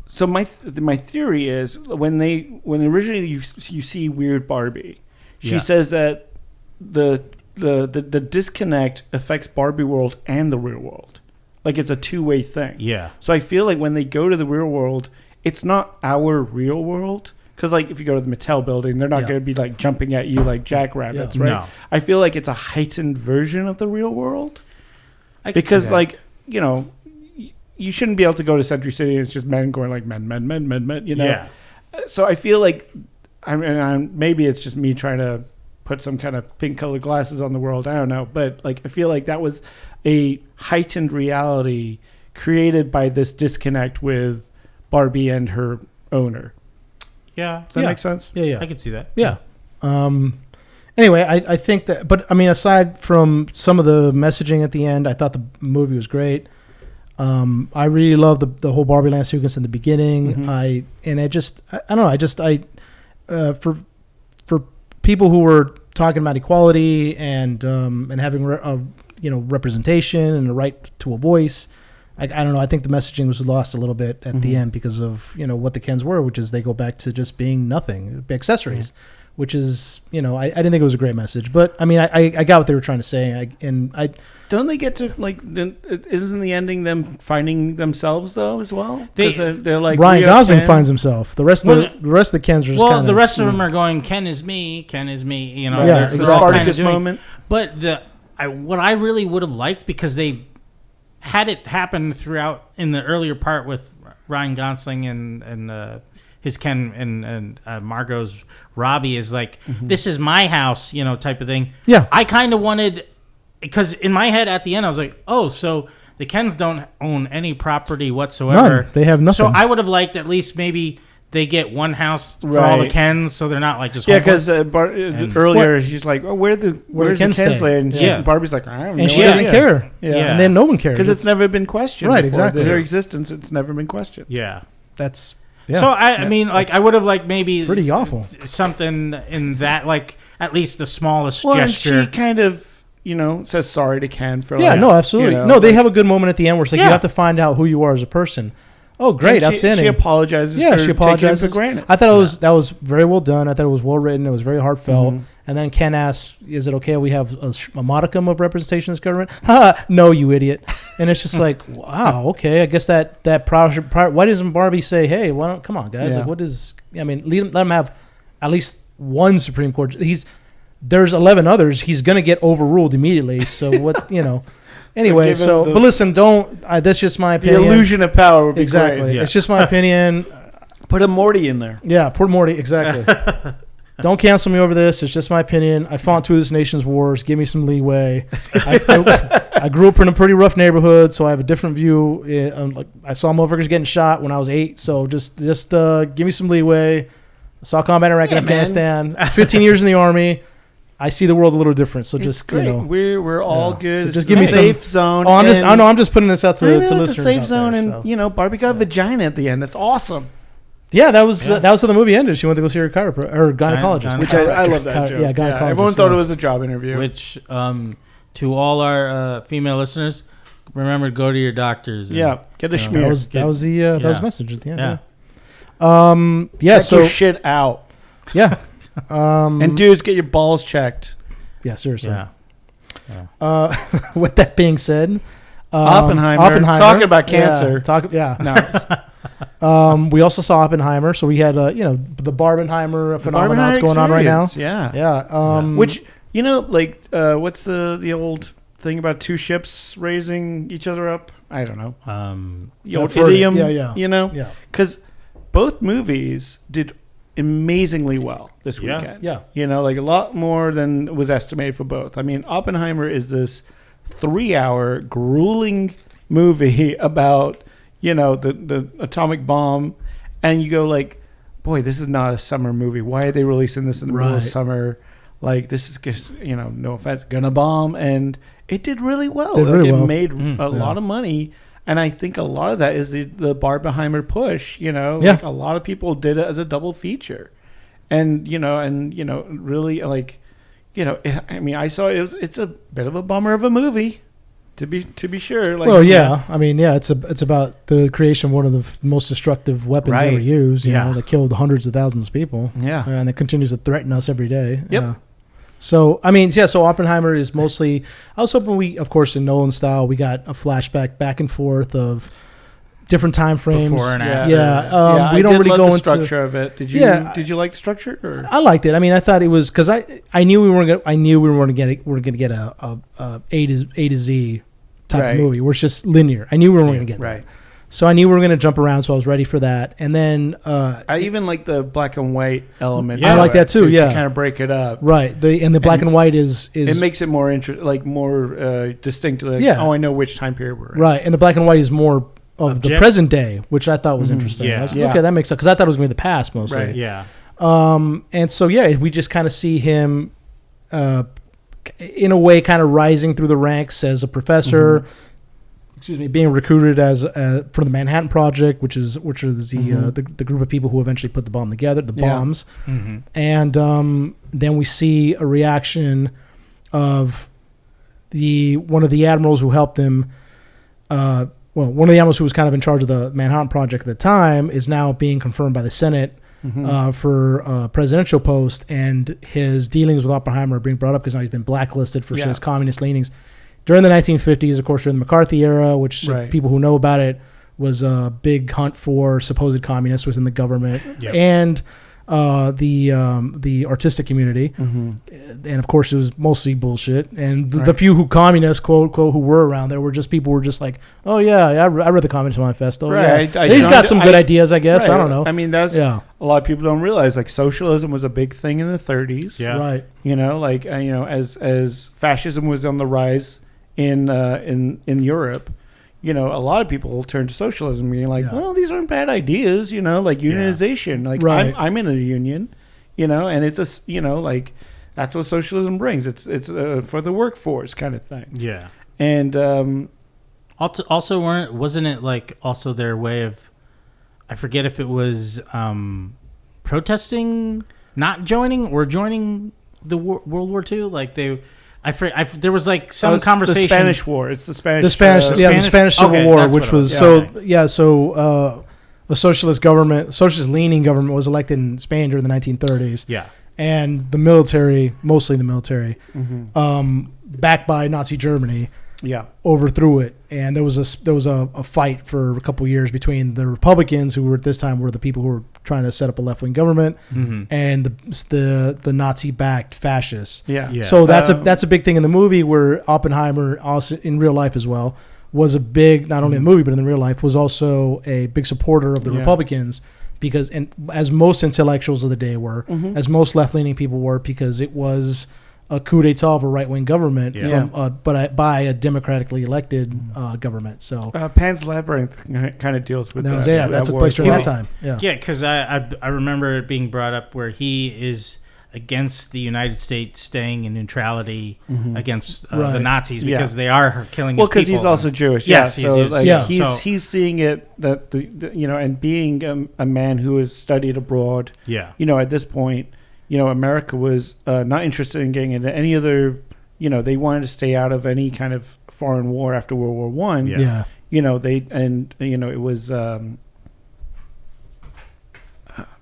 So my theory is when originally you see Weird Barbie, she
Yeah.
says that the disconnect affects Barbie world and the real world. Like it's a two-way thing.
Yeah.
So I feel like when they go to the real world, it's not our real world. Because like if you go to the Mattel building, they're not
Yeah.
going to be like jumping at you like jackrabbits,
Yeah.
right?
No.
I feel like it's a heightened version of the real world.
I could see
Because
that.
like, you know, you shouldn't be able to go to Century City and it's just men going like men, you know?
Yeah.
So I feel like, maybe it's just me trying to put some kind of pink colored glasses on the world. I don't know. But like, I feel like that was a heightened reality created by this disconnect with Barbie and her owner.
Yeah.
Does that make sense?
Yeah.
I could see that.
Yeah. Anyway, I think that, but I mean, aside from some of the messaging at the end, I thought the movie was great. I really love the whole Barbie land sequence in the beginning.
Mhm.
I don't know. For people who were talking about equality and having representation and the right to a voice. I don't know. I think the messaging was lost a little bit at the end because of what the Kens were, which is they go back to just being nothing, accessories, which is I didn't think it was a great message, but I mean I got what they were trying to say,
Don't they get to isn't the ending them finding themselves though as well? They're like
Ryan
we are
Gosling
Ken.
finds himself. The rest of the Kens are just
Well,
kinda,
the rest of them are going, Ken is me, Ken is me. You know,
Right.
Yeah,
they're
exactly.
all kind of
Spartacus
doing.
moment.
But what I really would have liked, because they had it happen throughout in the earlier part with Ryan Gosling and his Ken and Margot's Robbie, is like, this is my house, type of thing.
Yeah.
I kind of wanted, because in my head at the end I was like, oh, so the Kens don't own any property whatsoever.
None. They have nothing.
So I would have liked at least maybe they get one house for all the
Right.
Kens, so they're not like just
Yeah,
homeless.
because earlier she's like, "Oh, where's the
Kens
Kens
stay?
land?"
Yeah.
Barbie's like, "I have no
and she
idea."
doesn't care.
Yeah.
And then no one cares
because it's never been questioned.
Right,
before.
exactly.
Their existence, it's never been questioned.
Yeah.
That's
So I mean, like, I would have like maybe
pretty awful.
something in that, like at least the smallest
Well,
gesture.
and she kind of, says sorry to Ken for.
Yeah,
like,
no, absolutely.
you know,
No, they
like-
have a good moment at the end where it's like you
Yeah.
have to find out who you are as a person. Oh, great,
and
outstanding.
She apologizes.
Yeah,
for
she
taking him
apologizes.
for granted.
I thought that was very well done. I thought it was well written. It was very heartfelt.
Mhm.
And then Ken asks, "Is it okay? We have a modicum of representation in this government." Ha! No, you idiot. And it's just like, wow, okay. I guess that why doesn't Barbie say, "Hey, why don't come on, guys?
Yeah.
Like, what is? I mean, let him have at least one Supreme Court. There's 11 others. He's gonna get overruled immediately. So what? Anyway,
give him
but listen, don't. That's just my
The
opinion.
illusion of power would be
Exactly.
great.
Yeah.
It's just my opinion.
Put a Morty in there.
Yeah, poor Morty. Exactly. Don't cancel me over this. It's just my opinion. I fought two of this nation's wars. Give me some leeway. I grew up in a pretty rough neighborhood, so I have a different view. I saw motherfuckers getting shot when I was 8, so just give me some leeway. I saw combat in Iraq and Afghanistan. 15 years in the Army. I see the world a little different. So just
great. We're all good.
So just give me
safe zone.
Oh, I'm just putting this out to listeners.
It's a safe zone,
there,
and Barbie got vagina at the end. That's awesome.
Yeah, that was how the movie ended. She went to go see her gynecologist,
which I love that joke.
Yeah, gynecologist.
Everyone thought it was a job interview.
Which, to all our female listeners, remember to go to your doctors. And,
get a schmear.
That was the message at the end.
Check your shit out.
Yeah.
And dudes, get your balls checked.
Yeah, seriously.
Yeah.
With that being said,
Oppenheimer. Talking about cancer.
We also saw Oppenheimer, so we had the Barbenheimer phenomenon that's going on right now. Which
what's the old thing about two ships raising each other up? I don't know. The old idiom.
Yeah.
Because both movies did amazingly well this weekend.
Yeah.
A lot more than was estimated for both. I mean, Oppenheimer is this 3-hour grueling movie about the atomic bomb, and you go like, boy, this is not a summer movie. Why are they releasing this in the middle of summer? Like, this is just, no offense, gonna bomb. And it did really well. It made a lot of money. And I think a lot of that is the Barbenheimer push, like a lot of people did it as a double feature. And, really like, I saw it's a bit of a bummer of a movie. To be sure. Like,
it's about the creation of one of the most destructive weapons ever used, that killed hundreds of thousands of people.
Yeah.
And it continues to threaten us every day.
Yep.
So Oppenheimer is mostly, I was hoping of course, in Nolan style, we got a flashback back and forth of different time frames.
Before and after.
We don't really go
the
into
the structure of it. Did you like the structure? Or?
I liked it. I mean, I thought it was because I knew we were going to get a A to Z type of movie where it's just linear. I knew we were going to get that. So I knew we were going to jump around, so I was ready for that. And then
I even like the black and white element.
I like that too.
To kind of break it up.
Right. The black and white is
it makes it more more distinct. I know which time period we're in.
Right, and the black and white is more of the present day, which I thought was interesting.
Yeah.
I was like, okay, that makes sense because I thought it was going to be the past mostly.
Right. Yeah.
And so we just kind of see him, in a way, kind of rising through the ranks as a professor. Being recruited as for the Manhattan Project, which is the group of people who eventually put the bomb together, the bombs, and then we see a reaction of one of the admirals who helped him. One of the admirals who was kind of in charge of the Manhattan Project at the time is now being confirmed by the Senate for a presidential post, and his dealings with Oppenheimer are being brought up because now he's been blacklisted for his communist leanings. During the 1950s, of course, during the McCarthy era, which people who know about it was a big hunt for supposed communists within the government and the artistic community. And of course, it was mostly bullshit. And the few communists, quote, who were around there were just people who were just like, oh, yeah, I read the Communist Manifesto.
Right.
Yeah. He's got some good ideas, I guess. I don't know.
I mean, that's a lot of people don't realize, like, socialism was a big thing in the 30s.
Yeah.
Right.
As fascism was on the rise in Europe, a lot of people turn to socialism being like, well, these aren't bad ideas, like unionization. Like I'm in a union, and it's that's what socialism brings. It's for the workforce kind of thing.
Yeah.
And
also wasn't it like also their way of, I forget if it was protesting, not joining or joining the World War II, like they. There was like some conversation.
The Spanish War. It's the Spanish.
The Spanish Civil War, which was a socialist leaning government was elected in Spain during the 1930s.
Yeah,
and the military, mostly the military, backed by Nazi Germany, overthrew it. And there was a fight for a couple of years between the Republicans, who were at this time were the people who were trying to set up a left-wing government, and the Nazi-backed fascists.
Yeah.
So that's a big thing in the movie, where Oppenheimer, also in real life as well, was a big, not only in the movie, but in the real life, was also a big supporter of the Republicans because, and as most intellectuals of the day were, as most left-leaning people were, because it was a coup d'etat of a right-wing government, but by a democratically elected government. So
Pan's Labyrinth kind of deals with that.
That took place during that time. Yeah,
because I remember it being brought up where he is against the United States staying in neutrality against the Nazis because they are killing his people. Well, because
he's also Jewish.
Yes,
he's seeing it that and being a man who has studied abroad. Yeah, at this point, America was not interested in getting into any other. They wanted to stay out of any kind of foreign war after World War One. Yeah. It was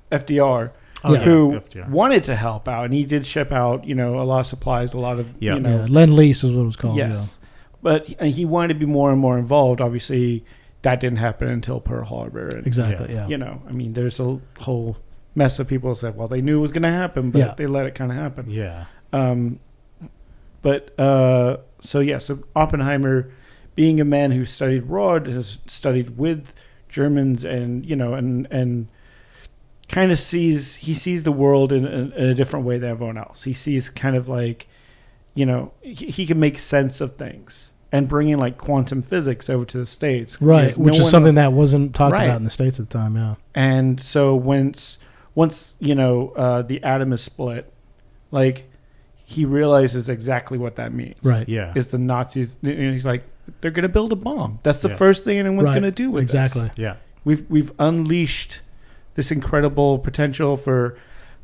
FDR. Who wanted to help out, and he did ship out, a lot of supplies, a lot of,
Lend-Lease is what it was called.
Yes. But he wanted to be more and more involved. Obviously, that didn't happen until Pearl Harbor. And,
exactly,
there's a whole mess of people who said, well, they knew it was going to happen, but they let it kind of happen. Yeah. So Oppenheimer, being a man who studied abroad, has studied with Germans and, and kind of sees the world in a different way than everyone else. He sees kind of like, he can make sense of things and bring in like quantum physics over to the States.
Right, which is something that wasn't talked about in the States at the time, yeah.
And so once the atom is split, like he realizes exactly what that means.
Right.
Yeah. Is the Nazis, he's like, they're going to build a bomb. That's the first thing anyone's going to do with this.
Yeah.
We've unleashed this incredible potential for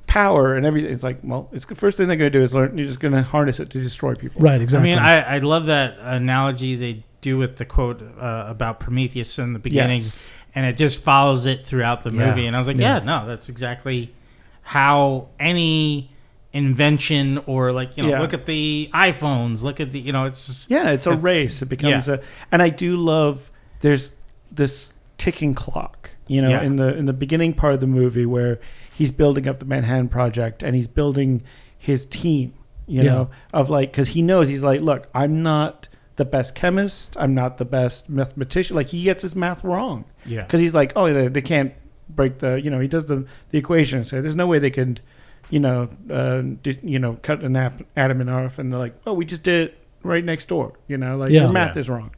power and everything. It's like, well, it's the first thing they're going to do is learn. You're just going to harness it to destroy people.
Right, exactly.
I mean, I love that analogy they do with the quote about Prometheus in the beginning, and it just follows it throughout the movie. And I was like, that's exactly how any invention or look at the iPhones, look at the, it's
a race. It becomes and I do love there's this ticking clock. In the beginning part of the movie where he's building up the Manhattan Project and he's building his team, of like, because he knows, he's like, look, I'm not the best chemist, I'm not the best mathematician. Like, he gets his math wrong. Yeah. Because he's like, oh, they can't break the, he does the equation and say, there's no way they could, cut an atom in half. And they're like, oh, we just did it right next door. Your math is wrong.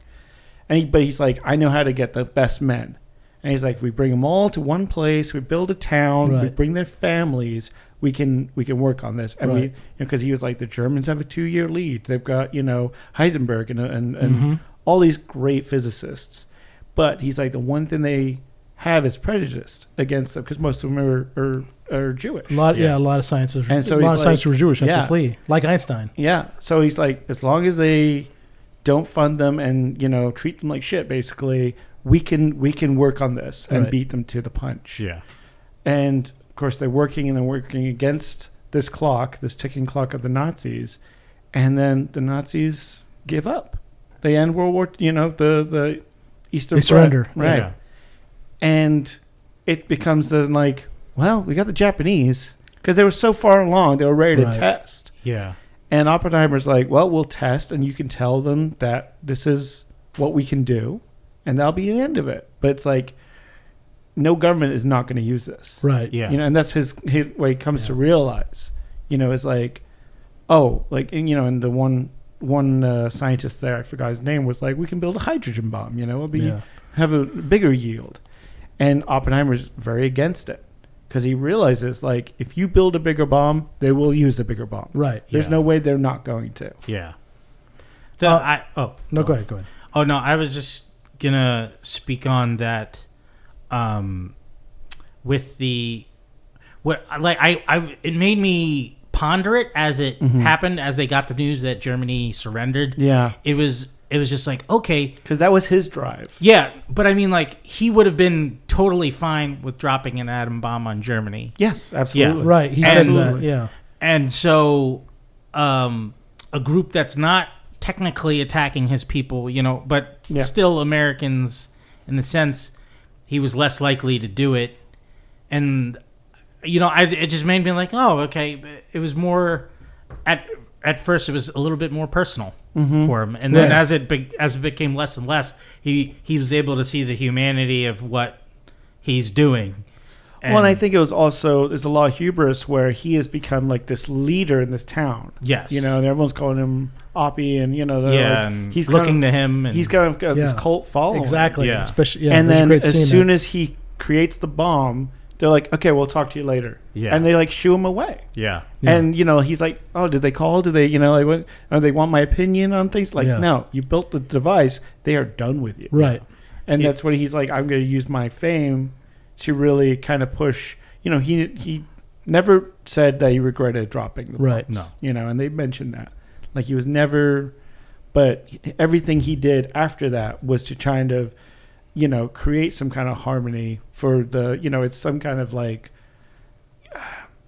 But he's like, I know how to get the best men. And he's like, we bring them all to one place, we build a town, we bring their families, we can work on this. And because he was like, the Germans have a 2-year lead. They've got, Heisenberg and all these great physicists. But he's like, the one thing they have is prejudice against them because most of them are Jewish.
A lot of scientists. And so a lot of scientists were Jewish. That's a plea, like Einstein.
Yeah. So he's like, as long as they don't fund them and treat them like shit, basically, we can work on this and beat them to the punch. Yeah. And of course they're working against this clock, this ticking clock of the Nazis, and then the Nazis give up. They end World War. The Eastern
They surrender.
Right. Yeah. And it becomes then like, well, we got the Japanese because they were so far along, they were ready to test. Yeah. And Oppenheimer's like, well, we'll test, and you can tell them that this is what we can do, and that'll be the end of it. But it's like, no government is not going to use this.
Right.
Yeah. And that's his way he comes to realize, it's like, and the one scientist there, I forgot his name, was like, we can build a hydrogen bomb, have a bigger yield. And Oppenheimer's very against it. Because he realizes, like, if you build a bigger bomb, they will use a bigger bomb.
Right.
There's no way they're not going to.
Yeah.
Go ahead.
Oh, no, I was just going to speak on that with the... it made me ponder it as it happened, as they got the news that Germany surrendered.
Yeah.
It was just like, okay.
Because that was his drive.
Yeah, but I mean, like, he would have been totally fine with dropping an atom bomb on Germany.
Yes, absolutely.
Yeah. Right, he said that, yeah.
And so a group that's not technically attacking his people, but still Americans in the sense he was less likely to do it. And, it just made me like, oh, okay. It was more, at first it was a little bit more personal. for him. And then
Right.
as it became less and less, he was able to see the humanity of what he's doing.
Well, and I think it was also, there's a lot of hubris where he has become like this leader in this town.
Yes.
You know, and everyone's calling him Oppie, and, you know,
and
he's
looking to him. And
he's kind of got this cult following.
Exactly.
Yeah.
Especially,
and
there's a
then
great
as
scene
soon
there.
as he creates the bomb, they're like, okay, we'll talk to you later.
Yeah.
And they like shoo him away.
Yeah.
Yeah.
And, you know, he's like, oh, did they call? Did they, you know, like, what? Or they want my opinion on things? Like,
Yeah.
no, you built the device. They are done with you.
Right.
And that's what he's like, I'm going to use my fame to really kind of push. You know, he never said that he regretted dropping the
Right.
bombs,
No.
you know, and they mentioned that. Like, he was never, but everything he did after that was to kind of, you know, create some kind of harmony for the, you know, it's some kind of like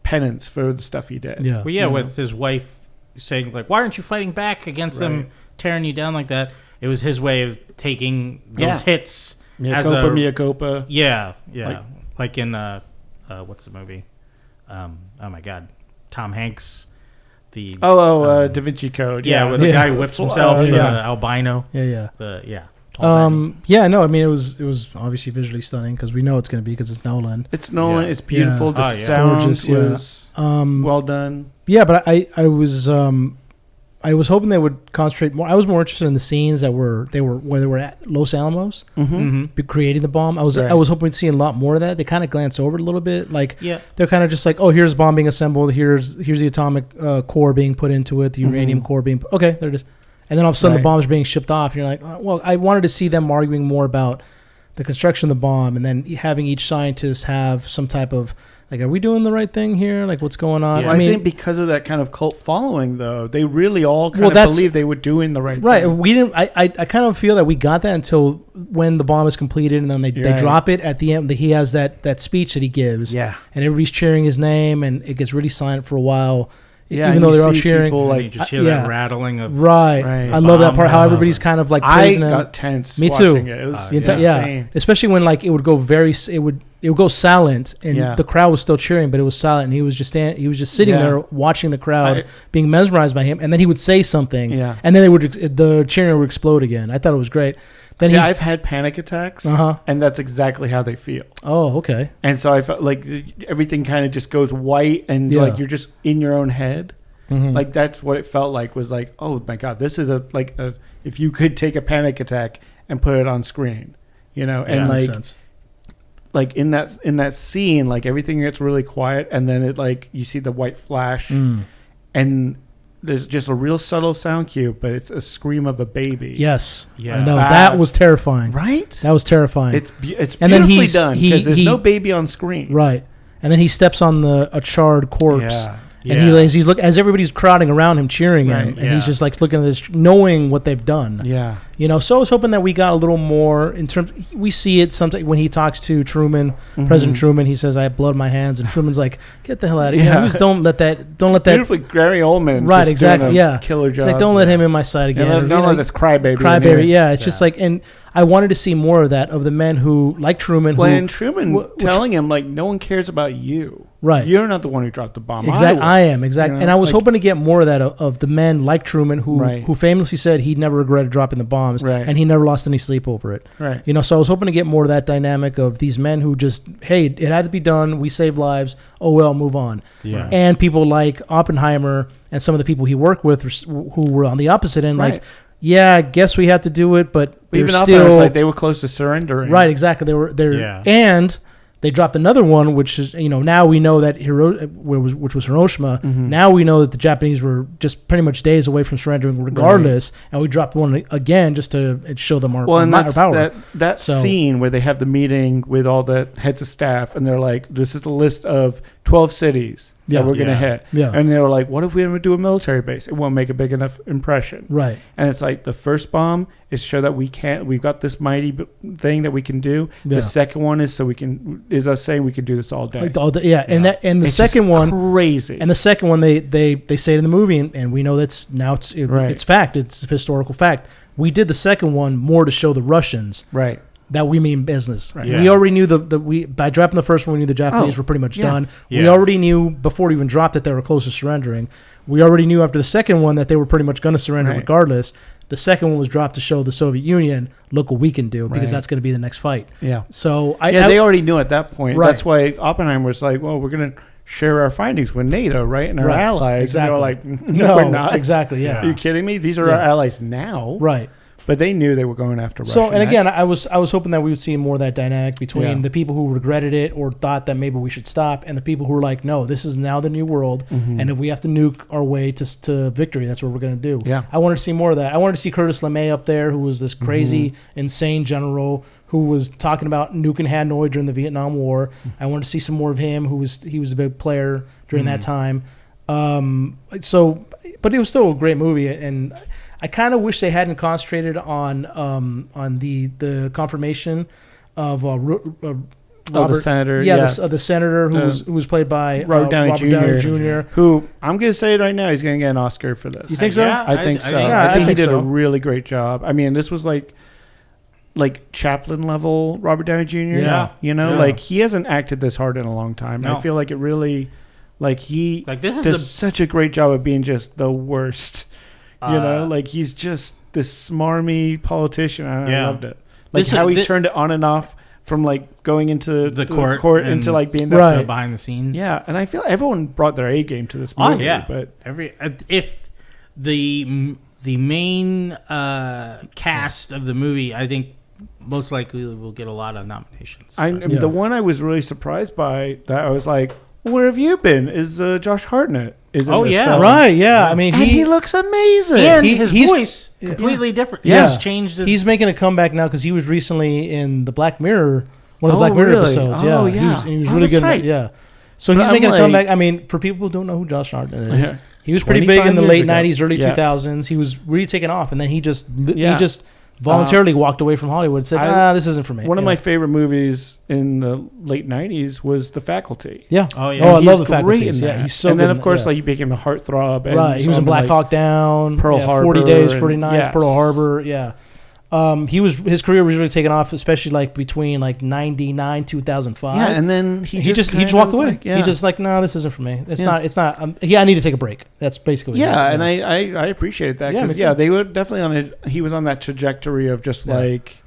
penance for the stuff he did.
Yeah.
Well, yeah, with his wife saying, like, why aren't you fighting back against them
Right.
tearing you down like that? It was his way of taking those
Yeah.
hits
Mia Copa.
Yeah, yeah. Like in, what's the movie? Oh, my God. Tom Hanks. The
Da Vinci Code.
yeah, where the
Yeah.
guy whips himself, the
yeah.
albino.
Yeah.
Yeah.
No, I mean, it was obviously visually stunning because we know it's going to be because it's Nolan.
It's Nolan.
Yeah.
It's beautiful.
Yeah.
The
Oh, yeah.
sound
Gorgeous, yeah.
was well done.
Yeah, but I was hoping they would concentrate more. I was more interested in the scenes where they were at Los Alamos creating the bomb. I was hoping to see a lot more of that. They kind of glance over it a little bit. Like
Yeah.
they're kind of just like, oh, here's bomb being assembled. Here's the atomic core being put into it. The uranium core being okay. They're just, and then all of a sudden the bombs are being shipped off. And you're like, oh, well, I wanted to see them arguing more about the construction of the bomb, and then having each scientist have some type of like, are we doing the right thing here? Like, what's going on?
Yeah.
Well, I think because of that kind of cult following, though, they really all kind of
that's-
believe they were doing the right
Right.
thing.
We didn't. I kind of feel that we got that until when the bomb is completed, and then they
Right.
drop it at the end. He has that speech that he gives.
Yeah.
And everybody's cheering his name, and it gets really silent for a while.
Yeah,
Even
and
though
you
they're all
see
cheering.
people,
Like, you
like,
just hear
yeah.
that rattling of
Right.
Right.
I love that part. How
Bomb.
everybody's kind of like
I
praising him.
got tense.
Me too.
watching It. It was
Yeah.
insane.
Especially when like it would go it would go silent, and
Yeah.
the crowd was still cheering, but it was silent, and he was just sitting
Yeah.
there watching the crowd,
I-
being mesmerized by him, and then he would say something,
Yeah.
and then the cheering would explode again. I thought it was great. Then
See,
he's
I've had panic attacks,
Uh-huh.
and that's exactly how they feel.
oh okay.
And so I felt like everything kind of just goes white, and
Yeah.
like you're just in your own head.
Mhm.
Like that's what it felt like. Was like, oh my god, this is if you could take a panic attack and put it on screen, you know, and
That makes
like
sense.
like in that scene, like everything gets really quiet, and then it like you see the white flash, and there's just a real subtle sound cue, but it's a scream of a baby.
Yes.
Yeah.
I know
Ah,
that was terrifying.
Right.
That was terrifying.
It's
And then
beautifully
he's-
done
he-
because there's
he-
no baby on screen.
right. And then he steps on a charred corpse.
Yeah.
And
Yeah.
he's as everybody's crowding around him, cheering him,
Right,
and
yeah.
he's just like looking at this, knowing what they've done.
Yeah.
You know, so I was hoping that we got a little more in terms. We see it sometimes when he talks to Truman, President Truman. He says, "I have blood in my hands," and Truman's like, "Get the hell out of here!"
Yeah.
You know, just don't let that.
Beautifully, Gary Oldman.
Right,
just
exactly.
doing a
Yeah,
killer job.
It's like don't let him in my sight again.
Yeah,
Or,
don't
you know,
let this crybaby.
crybaby. Yeah, it's just like, and I wanted to see more of that of the men who, like Truman,
When
who
Truman telling him like, no one cares about you.
Right.
You're not the one who dropped the bomb.
Exactly, I am
was,
exactly,
you know?
and I was
Like,
hoping to get more of that of the men like Truman
Right.
who famously said he never regretted dropping the bombs,
Right.
and he never lost any sleep over it.
Right.
You know, so I was hoping to get more of that dynamic of these men who just, hey, it had to be done. We saved lives. Oh well, move on.
Yeah.
And people like Oppenheimer and some of the people he worked with who were on the opposite end,
Right.
like, yeah, I guess we had to do it, but they're
Even
still
Oppenheimer was like they were close to surrendering.
right. Exactly. They're
Yeah.
and they dropped another one, which is, you know, now we know that which was Hiroshima.
Mm-hmm.
Now we know that the Japanese were just pretty much days away from surrendering, regardless. And we dropped one again just to show them our,
Well, and
our
that's
power.
that
So-
scene where they have the meeting with all the heads of staff, and they're like, "This is the list of 12 cities
Yeah.
that we're gonna
Yeah.
hit."
Yeah.
And they were like, "What if we ever do a military base? It won't make a big enough impression."
Right.
And it's like the first bomb is show that we've got this mighty thing that we can do.
Yeah.
The second one is is us saying we can do this all day.
Like all day, yeah. And the
It's just
second one,
crazy.
and the second one, they say it in the movie, and we know it's
Right.
it's fact, it's historical fact. We did the second one more to show the Russians
right.
that we mean business.
Right.
We
Yeah.
already knew by dropping the first one, we knew the Japanese were pretty much done. We already knew before we even dropped it they were close to surrendering. We already knew after the second one that they were pretty much going to surrender regardless. The second one was dropped to show the Soviet Union, look what we can do, because that's going to be the next fight.
Yeah.
So
they already knew at that point.
Right.
That's why Oppenheimer was like, well, we're going to share our findings with NATO, right? And our allies.
Exactly.
And they were like, no, we're not.
Exactly, yeah.
Are you kidding me? These are our allies now.
Right.
But they knew they were going after Russia.
So, and again,
next.
I was hoping that we would see more of that dynamic between the people who regretted it or thought that maybe we should stop, and the people who were like, no, this is now the new world, and if we have to nuke our way to victory, that's what we're going to do.
Yeah.
I wanted to see more of that. I wanted to see Curtis LeMay up there, who was this crazy, insane general who was talking about nuking Hanoi during the Vietnam War. I wanted to see some more of him, he was a big player during that time. But it was still a great movie, and I kind of wish they hadn't concentrated on the confirmation of Robert,
the senator.
Yeah,
yes.
the senator who was played by
Robert Downey
Jr.
Who I'm going to say it right now, he's going to get an Oscar for this.
You think so?
Yeah,
I think so.
I
I think he did
so.
a really great job. I mean, this was like Chaplin level Robert Downey Jr.
Yeah.
You know,
Yeah.
like he hasn't acted this hard in a long time.
No.
I feel like it really, he
this is
does such a great job of being just the worst. You know, like he's just this smarmy politician. I loved it. Like how he turned it on and off from like going into
the court
into like being
right.
behind the scenes.
Yeah, and I feel everyone brought their A game to this movie.
Oh yeah,
but
if the main cast of the movie, I think most likely will get a lot of nominations.
The one I was really surprised by that I was like, where have you been? Is Josh Hartnett? Is in this film.
Right, yeah. I mean,
he looks amazing.
And his voice completely different.
Yeah.
He's changed his...
He's making a comeback now because he was recently in the Black Mirror, one of the Black Mirror
really?
episodes.
Oh,
yeah. He was really
that's
good.
right.
Yeah. So
But
he's
I'm
making a
like-
comeback. I mean, for people who don't know who Josh Hartnett is,
Yeah.
he was pretty big
25
in the
years
late
ago.
90s, early
Yes.
2000s. He was really taking off, and then he just
Yeah.
voluntarily walked away from Hollywood and said, this isn't for me.
One of my favorite movies in the late '90s was The Faculty.
Yeah.
Oh, yeah.
Oh, I
He's
love The
great
Faculties.
in
Yeah,
that.
he's so
and
good
then,
in
of
that,
course,
yeah.
like he became a heartthrob. And
Right. He was in Black Hawk Down,
Pearl Harbor,
40 Days,
and-
40 Nights,
yes.
Pearl Harbor. Yeah. His career was really taking off, especially like between like 99, 2005.
Yeah, and then he just
walked away.
Like, yeah.
He just like, no, this isn't for me. It's not. I need to take a break. That's basically.
Yeah,
it.
and I appreciate that
Yeah, me
because
too.
they were definitely he was on that trajectory of just like,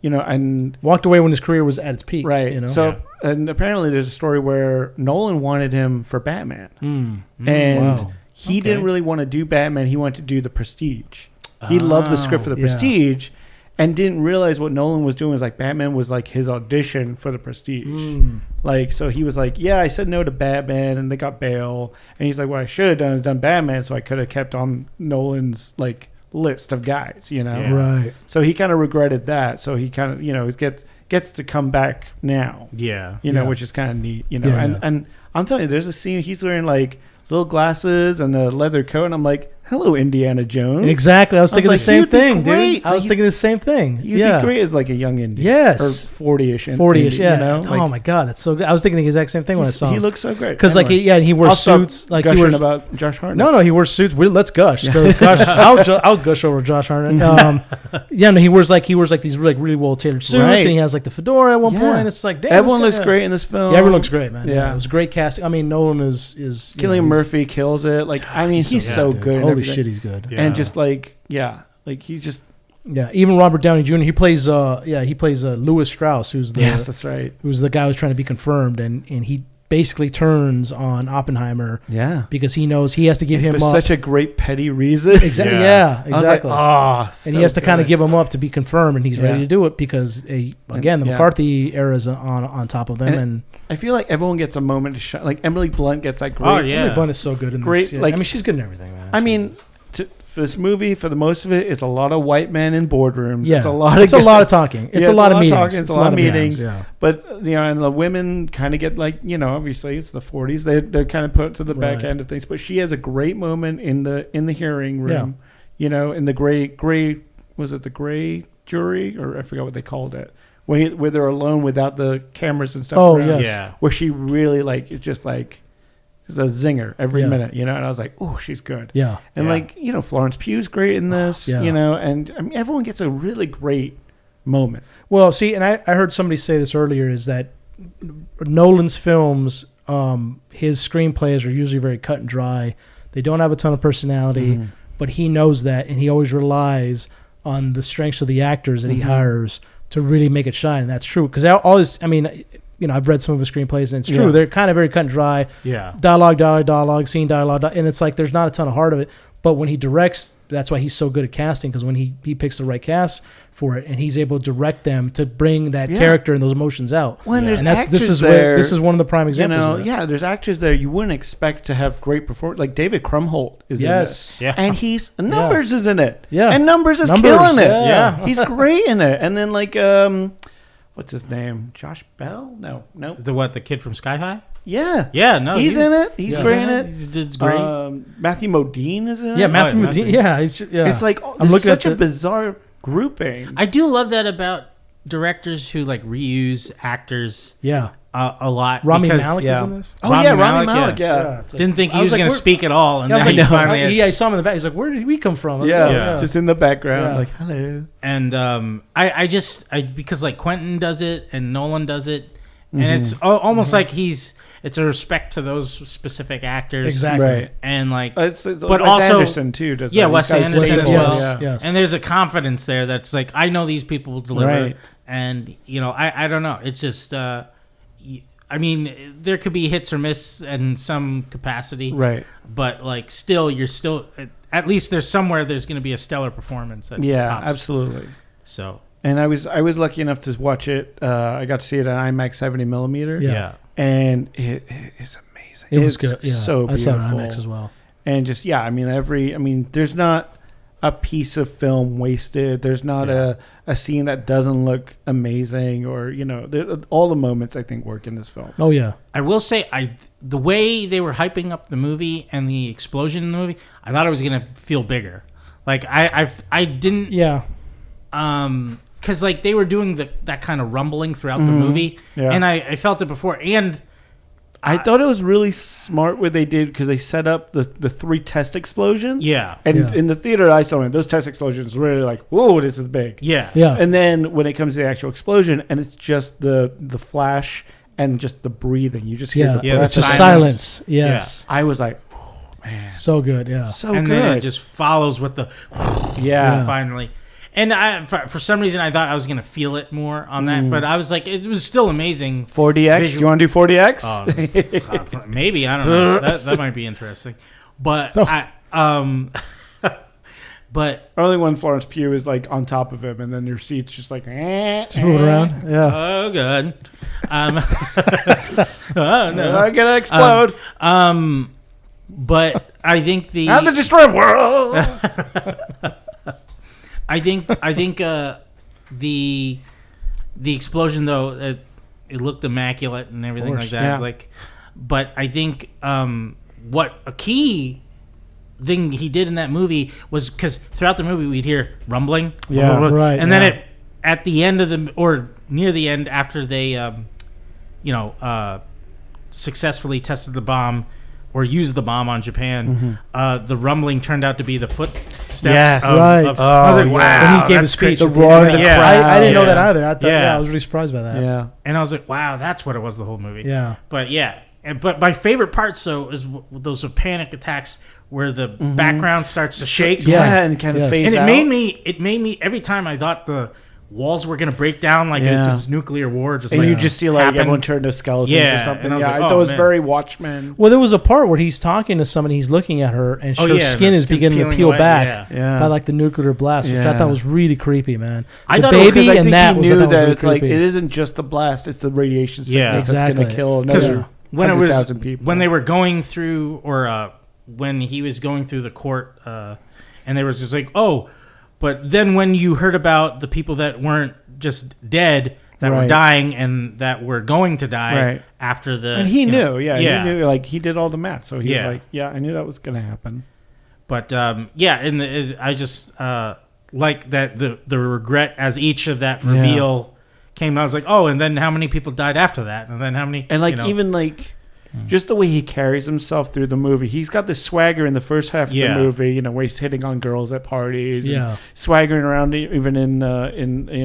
and
walked away when his career was at its peak.
right.
You know?
So and apparently there's a story where Nolan wanted him for Batman, and
wow.
he didn't really want to do Batman. He wanted to do The Prestige. He loved the script for The Prestige. And didn't realize what Nolan was doing was like Batman was like his audition for The Prestige. Like, so he was like, yeah, I said no to Batman and they got bail. And he's like, what I should have done is done Batman so I could have kept on Nolan's like list of guys,
Yeah.
Right.
So he kind of regretted that. So he kind of, gets to come back now.
Yeah.
Which is kind of neat,
Yeah.
And I'm telling you, there's a scene he's wearing like little glasses and a leather coat. And I'm like, hello, Indiana Jones.
Exactly. I was thinking
like,
the same
you'd be
thing,
great.
dude. I was thinking the same thing.
You'd be great as like a young Indian.
Yes.
Or 40-ish.
40-ish, yeah.
Like,
oh my God, that's so good. I was thinking the exact same thing when I saw him.
He looks so great.
Because he wears suits. Like he wears
about Josh Hartnett.
No, he wears suits. Let's gush. I'll gush over Josh Hartnett. He wears these really well tailored suits,
Right.
and he has like the fedora at one point. It's like, damn,
everyone looks great in this film.
Yeah, everyone looks great, man.
Yeah.
It was great casting. I mean, Nolan is
Cillian Murphy kills it. Like, I mean, he's so good. in
Holy
everything.
shit, he's good.
Yeah.
And just like, like he's just.
Yeah, even Robert Downey Jr. He plays Louis Strauss, who's the
Yes, that's right.
who's the guy who's trying to be confirmed, and he basically turns on Oppenheimer.
Yeah.
Because he knows he has to give him
for
up.
such a great petty reason.
Exactly.
Yeah.
Yeah, exactly.
And
he has to kind of give him up to be confirmed, and he's ready to do it because the McCarthy era is on top of him, and
I feel like everyone gets a moment to shine. Like Emily Blunt gets that great.
Oh yeah,
Emily Blunt is so good in
Great,
this. Yeah.
like-
I mean, she's good in everything, man.
I mean, for this movie, for the most of it, it's a lot of white men in boardrooms.
Yeah,
it's a lot
of talking. It's a lot of meetings.
Talking, it's a lot of meetings.
Yeah.
But and the women kind of get like obviously it's the 40s. They're kind of put to the back end of things. But she has a great moment in the hearing room. In the gray was it the gray jury or I forgot what they called it. Where they're alone without the cameras and stuff.
Oh
around,
yes.
Where she really it's just like. It's a zinger every minute, and I was like, "Oh, she's good."
Yeah,
and Florence Pugh's great in this,
Yeah.
and I mean, everyone gets a really great moment.
Well, see, and I heard somebody say this earlier, is that Nolan's films, his screenplays are usually very cut and dry. They don't have a ton of personality, but he knows that, and he always relies on the strengths of the actors that he hires to really make it shine. And that's true. Because all this, I mean, you know, I've read some of his screenplays, and it's true. They're kind of very cut and dry.
Yeah.
Dialogue, scene dialogue. And it's like there's not a ton of heart of it. But when he directs, that's why he's so good at casting, because when he picks the right cast for it, and he's able to direct them to bring that character and those emotions out.
Well,
and this is one of the prime examples.
You know, there's actors there you wouldn't expect to have great performance. Like David Krumholtz is in it.
Yeah.
And Numbers is in it.
Yeah.
And Numbers is killing it.
Yeah.
He's great in it. And then like what's his name? Josh Bell? No.
The kid from Sky High?
Yeah.
Yeah, no.
He's in it. He's great in it.
He's great.
Matthew Modine is in it.
Yeah, Matthew Modine. Yeah,
It's like I'm looking at such a bizarre grouping.
I do love that about directors who like reuse actors.
Yeah.
A lot.
Rami Malek is in this.
Oh yeah, Rami Malek. Yeah.
Didn't think he was going to speak at all, and
yeah,
then he finally.
I saw him in the back. He's like, "Where did we come from?"
Just in the background, like hello.
And I because like Quentin does it and Nolan does it, and it's almost like it's a respect to those specific actors,
exactly.
Right.
And like,
but
Wes
also Anderson too. Does
Wes Anderson as well.
Yes.
And there's a confidence there that's like, I know these people will deliver,
right.
And you know, I don't know. It's just. I mean, there could be hits or miss in some capacity,
right?
But like, you're still at least there's somewhere there's going to be a stellar performance. That just pops.
Absolutely.
So,
and I was lucky enough to watch it. I got to see it on IMAX 70 millimeter.
Yeah,
and it is amazing.
It was good. Yeah,
so beautiful.
I saw it on IMAX as well.
And just there's not a piece of film wasted. There's not a scene that doesn't look amazing, or you know, all the moments I think work in this film.
Oh yeah,
I will say the way they were hyping up the movie and the explosion in the movie, I thought it was gonna feel bigger. Like I didn't.
Yeah.
Because like they were doing that kind of rumbling throughout the movie, and I felt it before, and.
I thought it was really smart what they did, because they set up the 3 test explosions.
Yeah.
And in the theater I saw it, those test explosions were really like, whoa, this is big.
Yeah.
Yeah.
And then when it comes to the actual explosion, and it's just the flash and just the breathing, you just hear the
it's a silence. Yes.
I was like, oh, man.
So good, yeah.
So
and
good.
then it just follows with the finally. And for some reason, I thought I was going to feel it more on that, but I was like, it was still amazing.
4DX? You want to do 4DX?
Maybe, I don't know. That might be interesting. But but
only when Florence Pugh is like on top of him, and then your seat's just like
just moving around. Yeah.
Oh, good. Oh no,
I'm gonna explode.
But I think
Not the destroy world.
I think the explosion though it looked immaculate and everything like that.
Yeah.
It's like, but I think what a key thing he did in that movie was, because throughout the movie we'd hear rumbling, blah, blah, blah,
right,
and then at the end of or near the end, after they successfully tested the bomb or used the bomb on Japan, the rumbling turned out to be the footsteps.
Yes, right.
I was like, wow.
When he gave his speech,
the roar of the crowd.
I didn't know that either. I thought, I was really surprised by that.
Yeah.
And I was like, wow, that's what it was the whole movie.
Yeah.
But but my favorite parts though is those panic attacks where the background starts to shake.
And kind of fades
and
out.
it made me every time I thought the walls were going to break down like it was nuclear war. Just
and
like
you just see like
happen.
everyone turn to skeletons or something.
And I was
I
like,
thought it was
man.
very Watchmen.
Well, there was a part where he's talking to somebody, he's looking at her, and her skin is beginning to peel
away.
back
Yeah.
by like the nuclear blast, which I thought was really creepy, man.
I
the
thought it was
baby
I
and
think
that
he
was
knew
that was
that
really
it's like
creepy.
it isn't just the blast; it's the radiation sickness that's going to
Exactly.
kill another
when it was
100,000 people.
when they were going through, or when he was going through the court, and they were just like, oh, but then when you heard about the people that weren't just dead, that were dying and that were going to die after the,
and he knew, he knew, like he did all the math, so he was like, I knew that was going to happen.
But and I just like that the regret as each of that reveal came. I was like, oh, and then how many people died after that, and then how many,
and like even like just the way he carries himself through the movie. He's got this swagger in the first half of the movie, where he's hitting on girls at parties, and swaggering around even in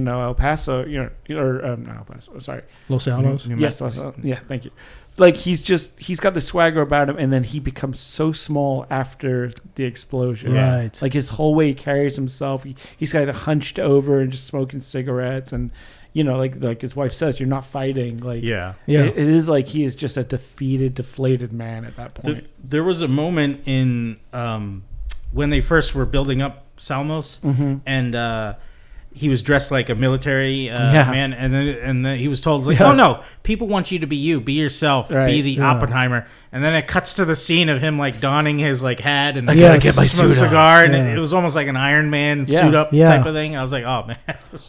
El Paso, or not El Paso, sorry,
Los Alamos.
Yes, yeah, thank you. Like he's got the swagger about him, and then he becomes so small after the explosion.
Right.
Like his whole way he carries himself, he's kind of hunched over and just smoking cigarettes, and like his wife says, you're not fighting. Like it is like he is just a deflated man at that point.
There was a moment in when they first were building up Salmos, and he was dressed like a military man, and then he was told, like, oh no, people want you to be you, be yourself, be the Oppenheimer. And then it cuts to the scene of him like donning his like hat and
I gotta get my
smoke cigar, and it was almost like an Iron Man suit up type of thing. I was like, oh man.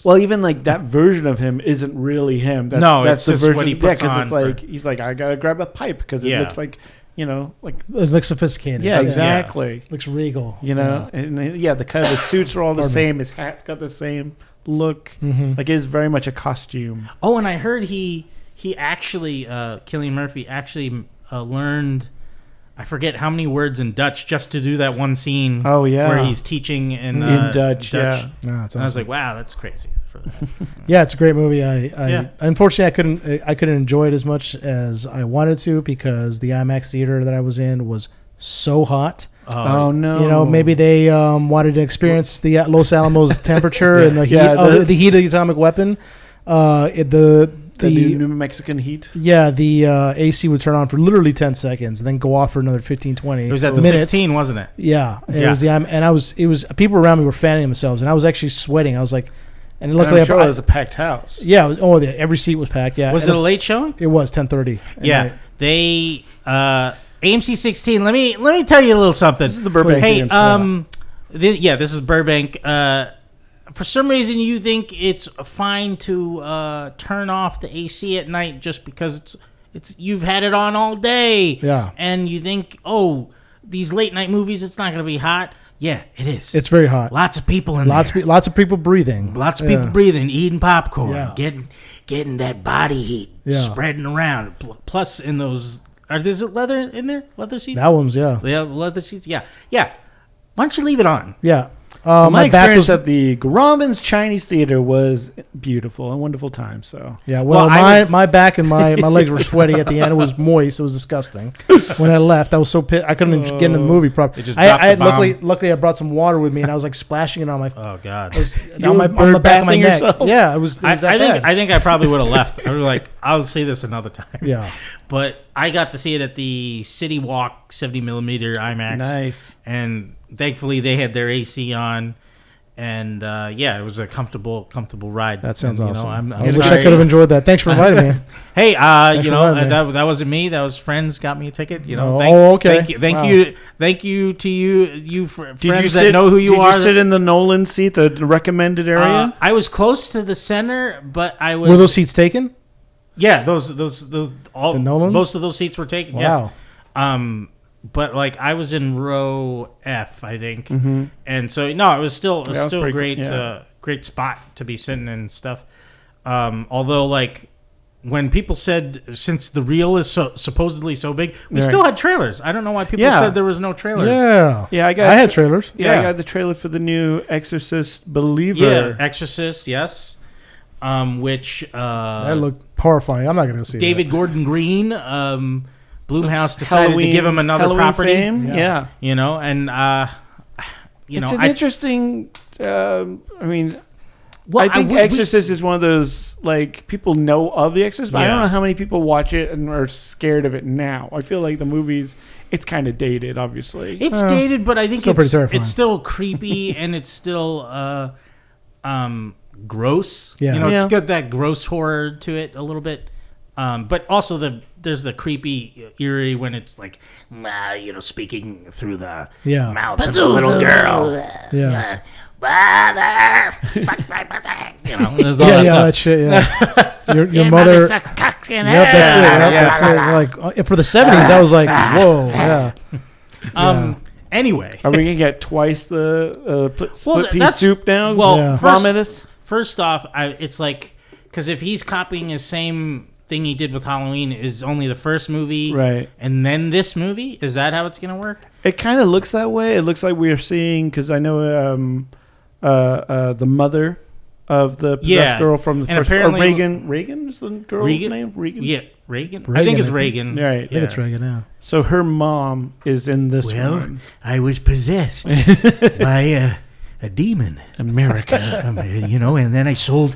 Well, even like that version of him isn't really him. That's
the
just
version, what he puts
because
on.
It's like he's like, I gotta grab a pipe because it looks like. Like
it looks sophisticated.
Yeah, exactly.
Looks regal.
And the cut of his suits are all the same. His hat's got the same look. Like it is very much a costume.
Oh, and I heard he actually Cillian Murphy actually learned, I forget how many words in Dutch just to do that one scene.
Oh yeah,
where he's teaching in
Dutch.
Yeah,
no,
awesome. I was like, wow, that's crazy.
Yeah, it's a great movie. I unfortunately I couldn't enjoy it as much as I wanted to because the IMAX theater that I was in was so hot.
Oh no!
Maybe they wanted to experience the Los Alamos temperature and the heat of the atomic weapon. The
New Mexican heat.
Yeah, the AC would turn on for literally 10 seconds and then go off for another 15, 20
It was at the
minutes.
16, wasn't it?
Yeah. It was it was people around me were fanning themselves and I was actually sweating. I was like, and luckily
it was a packed house.
Yeah. Every seat was packed. Yeah.
Was it a late showing?
It was 10:30.
Yeah. They AMC 16. Let me tell you a little something.
This is the Burbank.
Hey, this is Burbank. For some reason, you think it's fine to turn off the AC at night just because it's you've had it on all day.
Yeah.
And you think, these late night movies, it's not going to be hot. Yeah, it is.
It's very hot.
Lots of people in there.
Lots of people breathing.
Lots of people breathing, eating popcorn, getting that body heat spreading around. Plus, in those, is it leather in there? Leather seats?
That one's
leather seats. Yeah. Why don't you leave it on?
Yeah.
My experience at the Grauman's Chinese Theater was beautiful and wonderful time. So
my back and my legs were sweaty at the end. It was moist. It was disgusting. When I left, I was so pissed. I couldn't get into the movie properly. Luckily, I brought some water with me, and I was like splashing it on my.
Oh God!
On the back of my neck.
Yourself? Yeah, it was.
I think I probably would have left. I was like, I'll see this another time.
Yeah.
But I got to see it at the City Walk 70mm IMAX.
Nice.
And thankfully they had their AC on, and it was a comfortable ride.
That sounds awesome.
I
wish I could have enjoed that. Thanks for inviting me.
Hey, that wasn't me. That was friends got me a ticket.
Okay.
Thank you to you friends that know who you are.
Did you sit in the Nolan seat, the recommended area?
I was close to the center, but I was.
Were those seats taken?
Yeah, those all
the Nolan?
Most of those seats were taken.
Wow.
Yeah. But like I was in row F, I think, and so it was still a great spot to be sitting and stuff. Although like when people said since the reel is supposedly so big, we still had trailers. I don't know why people said there was no trailers.
Yeah, I had trailers.
Yeah, I got the trailer for the new Exorcist Believer.
Yeah, Exorcist, yes. Which
that looked horrifying. I'm not going to see
David
that.
Gordon Green. Blumhouse decided to give him another
Halloween
property.
Fame. Yeah.
And
it's an interesting. I think Exorcist is one of those like people know of the Exorcist, but I don't know how many people watch it and are scared of it now. I feel like the movies, it's kind of dated. Obviously,
it's dated, but I think it's still creepy and it's still gross.
Yeah.
It's got that gross horror to it a little bit. But also there's the creepy eerie when it's like, speaking through the mouth of a little girl.
Yeah.
Mother,
that shit. Yeah. Your mother
sucks cocks in
Yep, that's it. Like for the 70s, I was like, whoa, yeah.
Anyway,
are we gonna get twice the split pea soup now?
Well, first off, it's like because if he's copying his same thing he did with Halloween is only the first movie,
Right.
and then this movie? Is that how it's going to work?
It kind of looks that way. It looks like we're seeing, because I know the mother of the possessed girl from the
and
first.
apparently,
Reagan is the girl's name. Reagan.
Yeah, Reagan. I think it's Reagan.
Right.
I think it's Reagan now.
So her mom is in this one.
I was possessed by a demon.
America.
And then I sold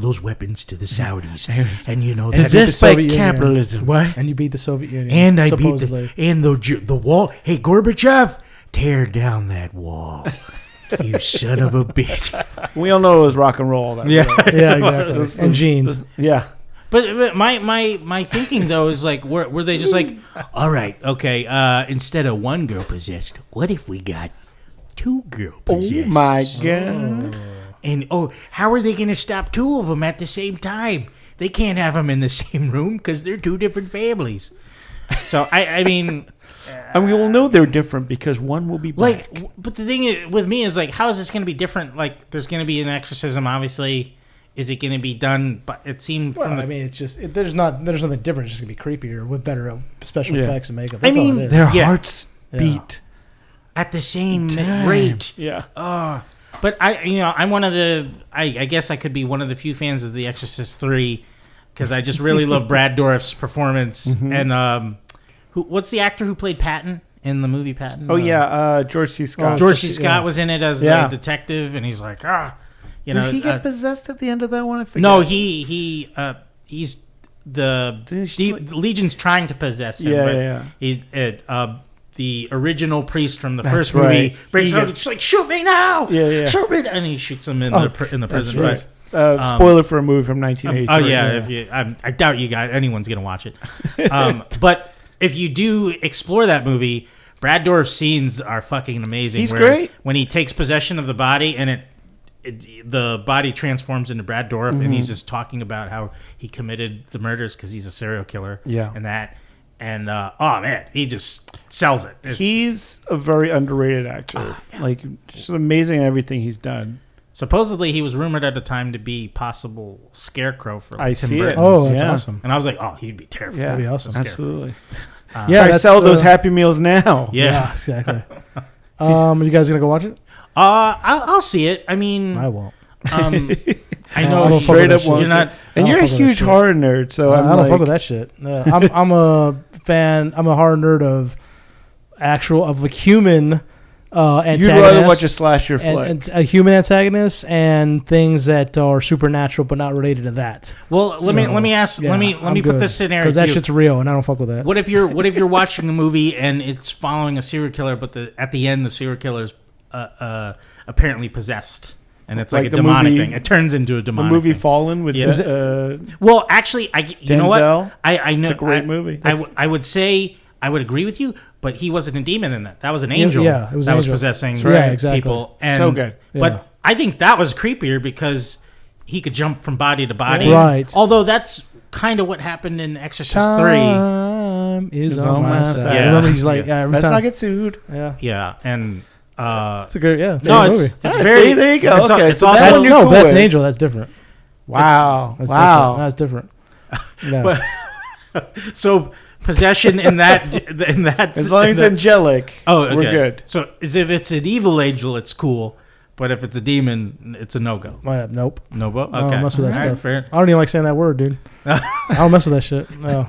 those weapons to the Saudis, and
And
Possessed
the
by
Soviet Union.
capitalism.
what?
And you beat the Soviet Union.
And I
supposedly.
beat the wall. Hey, Gorbachev, tear down that wall. You son of a bitch.
We all know it was rock and roll. That
Yeah.
Yeah, exactly. And jeans.
Yeah.
But my thinking though is like, were they just like, all right, okay, instead of one girl possessed, what if we got two girl possessed?
Oh my god.
And how are they going to stop two of them at the same time? They can't have them in the same room because they're two different families. So I mean,
And we will know they're different because one will be black.
but the thing with me is like, how is this going to be different? Like, there's going to be an exorcism, obviously. Is it going to be done? But it seemed
Well,
from the,
I mean, it's just there's nothing different. It's just gonna be creepier with better special
Yeah.
effects and makeup.
I
That's all
mean,
it is.
Their
Yeah.
hearts
Yeah.
beat.
at the same
Time.
rate.
Yeah.
But I'm one of the. I guess I could be one of the few fans of The Exorcist 3 because I just really love Brad Dourif's performance. And what's the actor who played Patton in the movie Patton?
Oh yeah, George C. Scott.
George C. Scott was in it as
Yeah.
the detective, and he's like,
Did he get possessed at the end of that one? I forget.
No, he's the
Didn't she,
Legion's trying to possess him.
Yeah,
He the original priest from the
That's
first movie
right.
breaks
He
out.
gets-
It's like, shoot me now,
Yeah.
shoot me, and he shoots him in the prison.
right.
But
Spoiler for a movie from 1983.
oh yeah, if you, I doubt you guys anyone's gonna watch it. But if you do explore that movie, Brad Dourif's scenes are fucking amazing.
He's great.
When he takes possession of the body and the body transforms into Brad Dourif, and he's just talking about how he committed the murders because he's a serial killer.
Yeah.
and that. And oh man, he just sells it.
He's a very underrated actor. Like, just amazing at everything he's done.
Supposedly, he was rumored at the time to be possible scarecrow for
I
Tim
see it.
Burton.
Oh, that's
Yeah.
awesome.
And I was like, oh, he'd be terrified.
Yeah,
That'd be awesome.
Absolutely.
Yeah,
I
that's
sell those Happy Meals now.
Yeah.
exactly. Are you guys gonna go watch it?
I'll see it. I mean,
I won't.
I
I
know
don't fuck with
Straight
that
up
shit.
wants
you're not.
it. And
I
you're a
don't fuck with that
huge
shit.
horror nerd, so
I
I'm
don't
like,
fuck with that shit. I'm a fan. I'm a horror nerd of a human antagonist.
you'd rather watch a slasher flick.
and a human antagonist and things that are supernatural but not related to that.
Well, let me ask.
Yeah,
let me
I'm
put
good.
this scenario.
Because
To
that
you.
shit's real, and I don't fuck with that.
What if you're watching a movie and it's following a serial killer, but at the end the serial killer's apparently possessed, and it's like
Like
a
the
demonic
movie-
thing. It turns into a
the
demonic
movie
thing.
Fallen with
Yeah. Well, actually, you know what?
Denzel?
I know
It's a great movie.
I would say I would agree with you, but he wasn't a demon in that. That was an angel.
Yeah, it was
that
an
was
angel.
possessing
That's right. Yeah, exactly.
people. And,
So good.
Yeah.
But I think that was creepier because he could jump from body to body.
Right.
Although that's kind of what happened in Exorcist 3.
Time is on my side.
Yeah.
Remember, he's like, yeah, every
Let's
time.
not get sued.
Yeah.
Yeah, and
It's a great, it's a
no,
great
it's
movie.
it's
Ah,
very.
see, there you go.
It's,
Okay,
it's
so
also
that
That's,
one you're
no,
cool
that's
with.
an angel. That's different.
Wow.
That's
Wow.
different. That's different. Yeah.
so possession in that
As long as it's angelic,
oh, okay.
we're good.
So as if it's an evil angel, it's cool. But if it's a demon, it's a no-go.
Nope.
No-go?
I don't
Okay.
mess with that
All right,
stuff.
fair.
I don't even like saying that word, dude. I don't mess with that shit. No.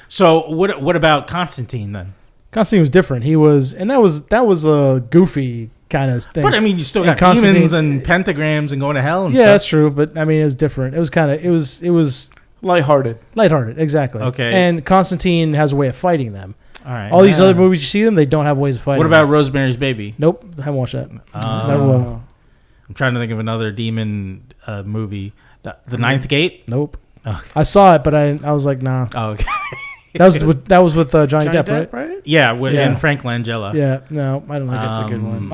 So what about Constantine then?
Constantine was different. He was, and that was a goofy kind of thing.
But I mean, you still
And
got demons
Constantine-
and pentagrams and going to hell and
yeah, that's
stuff.
true. But I mean, it was different. It was kind of, it was
Lighthearted.
lighthearted. Exactly.
Okay.
And Constantine has a way of fighting them.
All right.
All these other movies you see them, they don't have ways of fighting.
What about
them.
Rosemary's Baby?
Nope, I haven't watched that. Never will.
I'm trying to think of another demon movie. The Ninth Gate?
Nope.
Oh.
I saw it, but I was like, nah.
Oh, okay.
That was with Johnny Depp, right?
Yeah,
Yeah.
and Frank Langella.
Yeah. No, I don't think
That's a good one.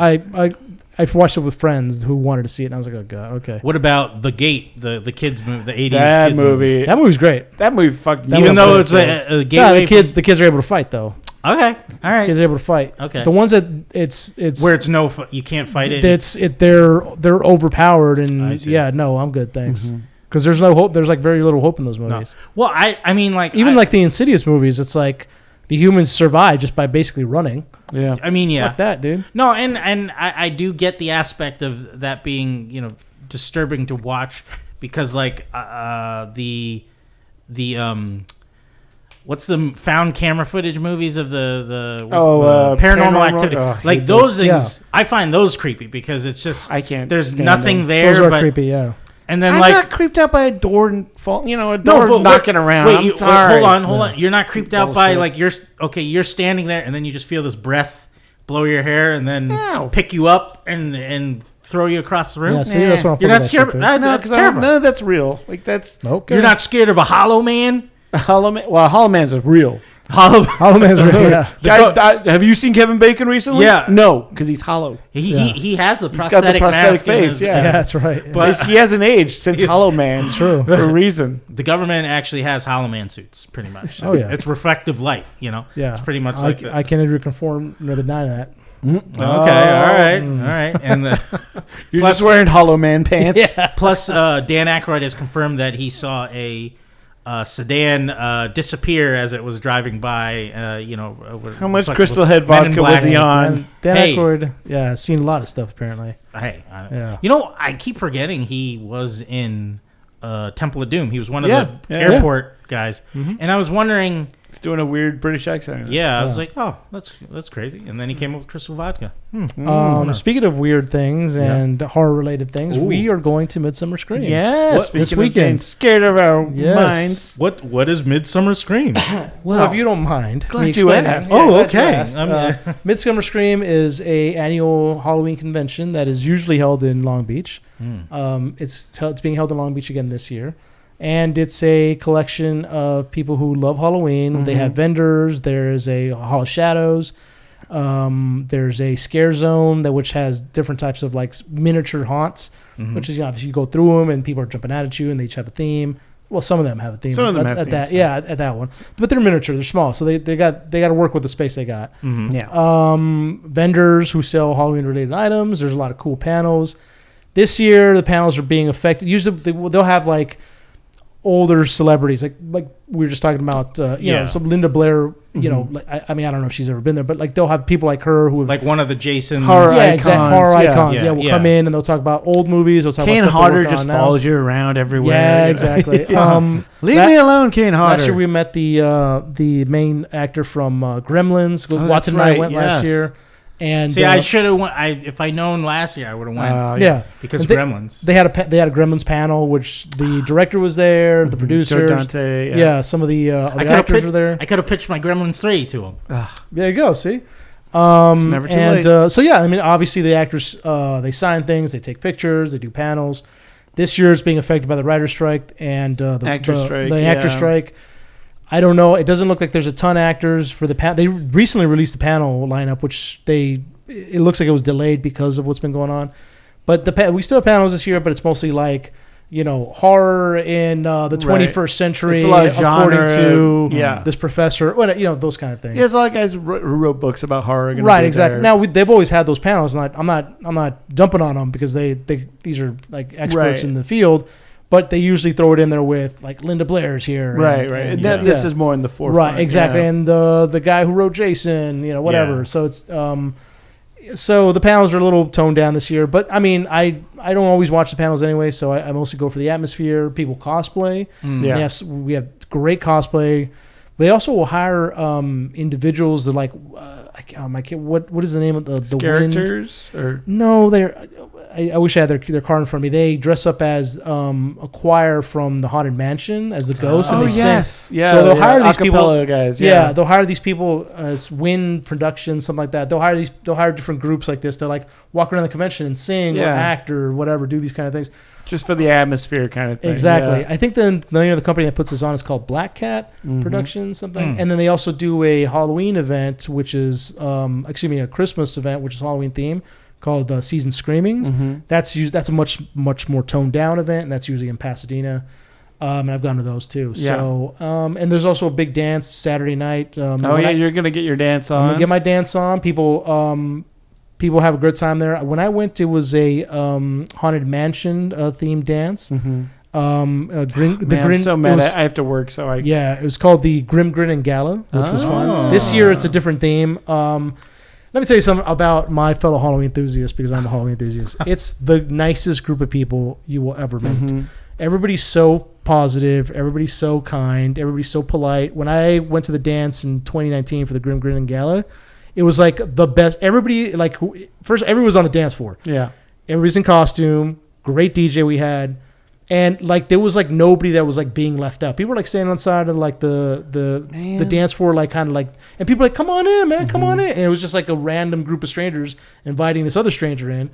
I watched it with friends who wanted to see it, and I was like, oh god, okay.
What about The Gate, the kids movie, the 80s
That
kids
movie.
That movie's great.
That movie fucked.
That
Even
was
though
really
it's
good.
a gateway.
Yeah, the kids are able to fight though.
Okay, all right.
Kids are able to fight.
Okay.
The ones that it's
Where it's you can't fight it.
they're overpowered
I
and
see.
yeah, no, I'm good, thanks.
Mhm.
because there's no hope. There's like very little hope in those
No.
movies.
Well, I mean, like
Even like the Insidious movies, it's like the humans survive just by basically running.
Yeah.
I mean, yeah.
Fuck that, dude.
No, and I do get the aspect of that being, disturbing to watch because like the what's the found camera footage movies of the paranormal activity,
oh, I
like
hate
those things.
Yeah.
I find those creepy because it's just
I can't
there's
stand
nothing
them.
there.
Those are
but,
creepy, yeah.
And then
I'm
like
not creeped out by a door and fall. A door
but
knocking around.
Wait,
I'm sorry.
hold on. You're not creeped out by
Bullshit.
like you're standing there and then you just feel this breath blow your hair and then
Ow.
pick you up and throw you across the room.
Yeah, see, that's what I'm
You're not
that
scared.
shit, dude.
That's
No, 'cause
terrifying.
no, that's real. Like that's
Okay.
You're not scared of a Hollow Man.
Hollow Man. Well, Hollow Man's a real.
Hollow.
Hollow Man's real, yeah.
Have you seen Kevin Bacon recently?
Yeah.
No, because he's hollow.
He has the
He's got the
prosthetic
prosthetic
mask in
face,
his-
yeah.
Yeah, that's right.
But
He hasn't aged since Hollow Man.
true.
For a reason.
the government actually has Hollow Man suits, pretty much.
Oh, yeah.
It's reflective light.
Yeah,
It's pretty much
I,
like that.
I can't either conform nor deny that.
Okay, all right. And
You're
Plus-
just wearing Hollow Man pants.
plus, Dan Aykroyd has confirmed that he saw a sedan disappear as it was driving by.
How much Crystal Head vodka was he on?
Dan
Hey.
Aykroyd, yeah, has seen a lot of stuff apparently.
Hey,
Yeah.
I keep forgetting he was in Temple of Doom. He was one of
Yeah,
the
yeah.
airport guys, and I was wondering.
He's doing a weird British accent.
Yeah, I was
Yeah.
like, oh, that's crazy. And then he came up with Crystal Vodka.
Speaking of weird things and horror-related things, we are going to Midsummer Scream.
Yeah,
What-
speaking
this
of
weekend.
being scared of our
Yes.
minds.
What is Midsummer Scream?
Well, if you don't mind,
Glad
me
you
explaining.
asked.
Oh,
glad you
okay.
asked. Midsummer Scream is a annual Halloween convention that is usually held in Long Beach. It's being held in Long Beach again this year. And it's a collection of people who love Halloween. They have vendors. There's a Hall of Shadows. There's a scare zone which has different types of like miniature haunts, which is obviously you go through them and people are jumping out at you and they each have a theme. Well, some of them have a theme.
Some of them
at,
have
at that,
themes,
yeah, at that one. But they're miniature. They're small, so they got to work with the space they got.
Yeah.
Vendors who sell Halloween related items. There's a lot of cool panels. This year, the panels are being affected. Usually, they'll have like older celebrities, like we were just talking about, some Linda Blair. You know, like, I mean, I don't know if she's ever been there, but like they'll have people like her who have
Like one of the Jason
Horror
yeah,
icons,
exactly, horror
yeah.
icons.
Yeah,
Will
yeah.
come in and they'll talk about old movies. They'll talk
Kane
about stuff
Hodder
they're working
just
on now.
follows you around everywhere.
Yeah, exactly.
Leave
that-
me alone, Kane Hodder.
Last year we met the main actor from Gremlins.
Oh,
Watson
that's
and I
right,
went last
yes.
year, and
See, I should have went. If I known last year, I would have went.
yeah.
Because
And they-
Gremlins.
They had a Gremlins panel, which the director was there, the
Joe
producers,
Dante.
yeah, some of the other actors were there.
I could have pitched my Gremlins 3 to him.
There you go. See,
never too
and
late.
so yeah, I mean, obviously the actors they sign things, they take pictures, they do panels. This year it's being affected by the writer's strike and the
Actor strike,
The actor
yeah.
strike. I don't know. It doesn't look like there's a ton of actors for the panel. They recently released the panel lineup, which it looks like it was delayed because of what's been going on. But we still have panels this year, but it's mostly like, horror in the 21st century,
It's a lot of
according
genre,
to
yeah.
this professor. Those kind of things.
Yeah, there's a lot of guys who wrote books about horror. gonna
Right,
be
exactly.
there.
Now they've always had those panels. I'm not dumping on them because these are like experts
Right.
in the field, but they usually throw it in there with like Linda Blair's here.
Right.
and
This is more in the forefront.
right, exactly.
yeah.
And the guy who wrote Jason, whatever.
Yeah.
So it's so the panels are a little toned down this year. But I mean, I don't always watch the panels anyway, so I mostly go for the atmosphere. People cosplay.
Yeah.
We have great cosplay. They also will hire individuals that like I can't, what is the name of the Wind?
characters or
No, I wish I had their card in front of me. They dress up as a choir from the Haunted Mansion as the ghost, and they sing.
yeah.
So they'll hire these people.
acapella guys.
Yeah, they'll hire these people. It's Wind Production, something like that. They'll hire different groups like this. They'll like walk around the convention and sing or
Yeah.
act or whatever, do these kind of things.
just for the atmosphere kind of thing.
Exactly.
Yeah.
I think the name of the company that puts this on is called Black Cat Productions, something. And then they also do a Halloween event, which is a Christmas event, which is Halloween theme, called Season Screamings. That's a much more toned down event, and that's usually in Pasadena. And I've gone to those too.
Yeah.
So and there's also a big dance Saturday night.
You're gonna get your dance on.
I'm gonna get my dance on. People have a good time there. When I went, it was a Haunted Mansion themed dance.
I'm so mad. I have to work, so I.
Yeah, it was called the Grim Grin and Gala, which was fun. This year, it's a different theme. Let me tell you something about my fellow Halloween enthusiasts, because I'm a Halloween enthusiast. It's the nicest group of people you will ever meet. Mm-hmm. Everybody's so positive. Everybody's so kind. Everybody's so polite. When I went to the dance in 2019 for the Grim Grin and Gala, it was like the best. Everybody, like, first, everyone was on the dance floor. Yeah. Everybody's in costume. Great DJ we had. And like there was like nobody that was like being left out. People were like standing on the side of like the dance floor, like kind of like, and people were like, come on in, man, come on in. And it was just like a random group of strangers inviting this other stranger in.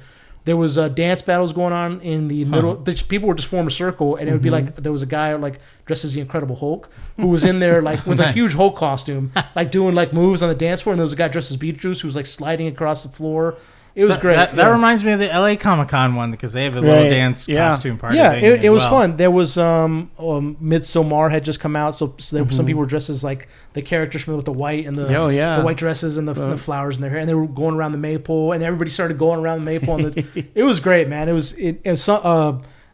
There was dance battles going on in the middle. People would just form a circle, and it would be like there was a guy like dressed as the Incredible Hulk who was in there like with a huge Hulk costume, like doing like moves on the dance floor. And there was a guy dressed as Beetlejuice who was like sliding across the floor. It was great.
That reminds me of the LA Comic-Con one, because they have a little dance costume party.
Yeah, it was fun. There was Midsummer had just come out, so there some people were dressed as like the characters from with the white and the white dresses and the flowers in their hair, and they were going around the maypole, and everybody started going around the maypole. And it was great, man.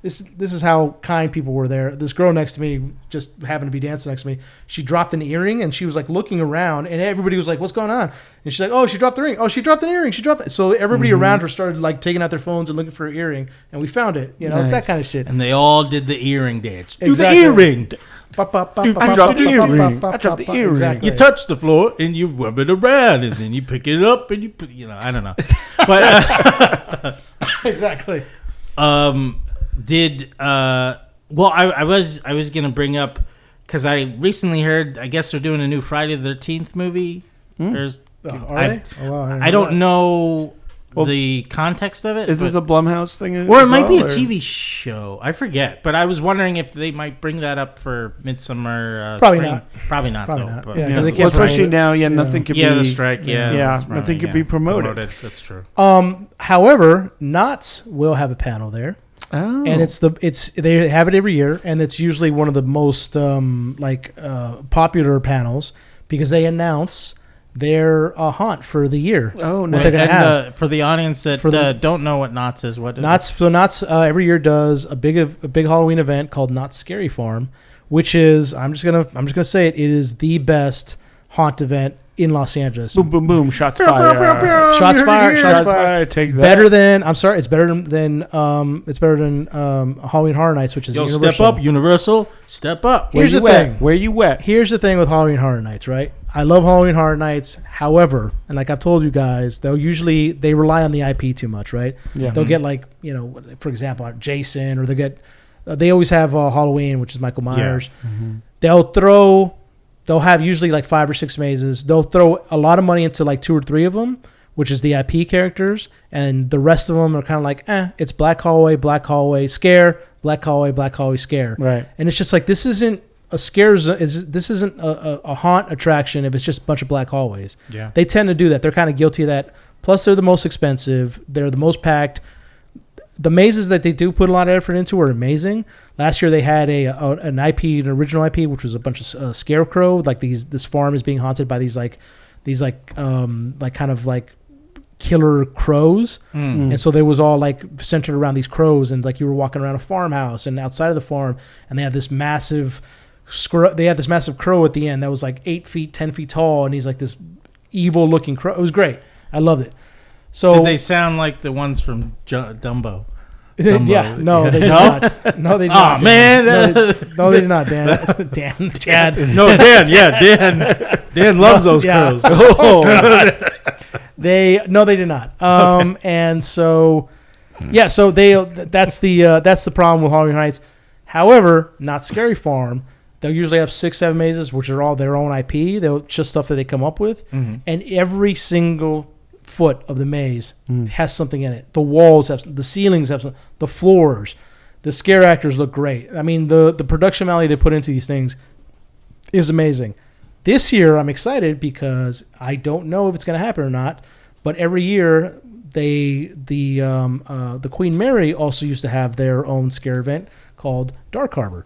This is how kind people were there. This girl next to me just happened to be dancing next to me. She dropped an earring, and she was like looking around, and everybody was like, "What's going on?" And she's like, "Oh, she dropped the ring. Oh, she dropped an earring. She dropped it." So everybody around her started like taking out their phones and looking for her earring, and we found it. You know, It's that kind of shit.
And they all did the earring dance. Do the earring.
I dropped the earring. I dropped the earring.
Exactly. You touch the floor and you rub it around, and then you pick it up and you put. I don't know, but
exactly.
I was gonna bring up, because I recently heard, I guess they're doing a new Friday the 13th movie. I don't know the context of it.
Is this a Blumhouse thing?
Or it might be a TV show. I forget. But I was wondering if they might bring that up for Midsummer
Probably
Scream.
not.
Probably not,
Probably
though.
not.
But,
especially now, nothing could be...
Yeah, the strike,
nothing could be promoted.
That's true.
However, Knott's will have a panel there. Oh. And they have it every year, and it's usually one of the most popular panels, because they announce their haunt for the year.
Oh,
what
nice.
they're gonna have.
For the audience that don't know what Knott's is, what is
Knott's? So Knott's every year does a big Halloween event called Knott's Scary Farm, which is I'm just gonna say it is the best haunt event in Los Angeles.
Boom, boom, boom. Shots fired.
Shots fired.
Take that.
Better than, I'm sorry, it's better than Halloween Horror Nights, which is Universal.
Step up, Universal. Step up.
Here's the thing.
Where you at?
Here's the thing with Halloween Horror Nights, right? I love Halloween Horror Nights. However, and like I've told you guys, they rely on the IP too much, right? Yeah. They'll get like, for example, Jason, or they always have Halloween, which is Michael Myers. Yeah. Mm-hmm. They'll have usually like 5 or 6 mazes. They'll throw a lot of money into like 2 or 3 of them, which is the IP characters, and the rest of them are kind of like, it's black hallway, scare, black hallway, scare.
Right.
And it's just like, this isn't a scare. This isn't a haunt attraction if it's just a bunch of black hallways.
Yeah.
They tend to do that. They're kind of guilty of that. Plus, they're the most expensive. They're the most packed. The mazes that they do put a lot of effort into are amazing. Last year they had an original IP, which was a bunch of scarecrow. Like this farm is being haunted by these kind of like killer crows, and so they was all like centered around these crows, and like you were walking around a farmhouse, and outside of the farm, and they had this massive crow at the end that was like 8 feet, 10 feet tall, and he's like this evil looking crow. It was great. I loved it. So
did they sound like the ones from Dumbo?
Yeah, no, they did not. No, they did not.
Oh, man.
No, they did not, Dan. Dad.
No, Dan. Yeah, Dan loves those crows.
Oh, God. They did not. And so, yeah, so that's the problem with Halloween Nights. However, Knott's Scary Farm, they'll usually have 6, 7 mazes, which are all their own IP. They'll just stuff that they come up with, and every single foot of the maze has something in it. The walls have, the ceilings have, the floors, the scare actors look great. I mean, the production value they put into these things is amazing. This year, I'm excited because I don't know if it's going to happen or not. But every year, the Queen Mary also used to have their own scare event called Dark Harbor.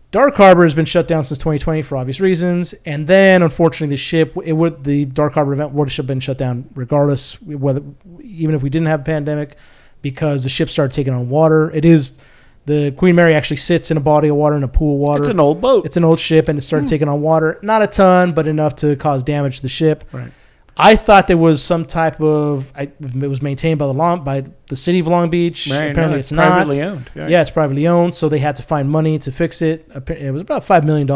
Dark Harbor has been shut down since 2020 for obvious reasons, and then unfortunately the Dark Harbor event would have been shut down regardless, even if we didn't have a pandemic, because the ship started taking on water. It is The Queen Mary actually sits in a body of water, in a pool of water.
It's an old boat.
It's an old ship, and it started taking on water. Not a ton, but enough to cause damage to the ship.
Right.
I thought there was some type of. It was maintained by the city of Long Beach.
Right,
Apparently,
no,
it's not.
privately owned.
Yeah, it's privately owned, so they had to find money to fix it. It was about $5 million.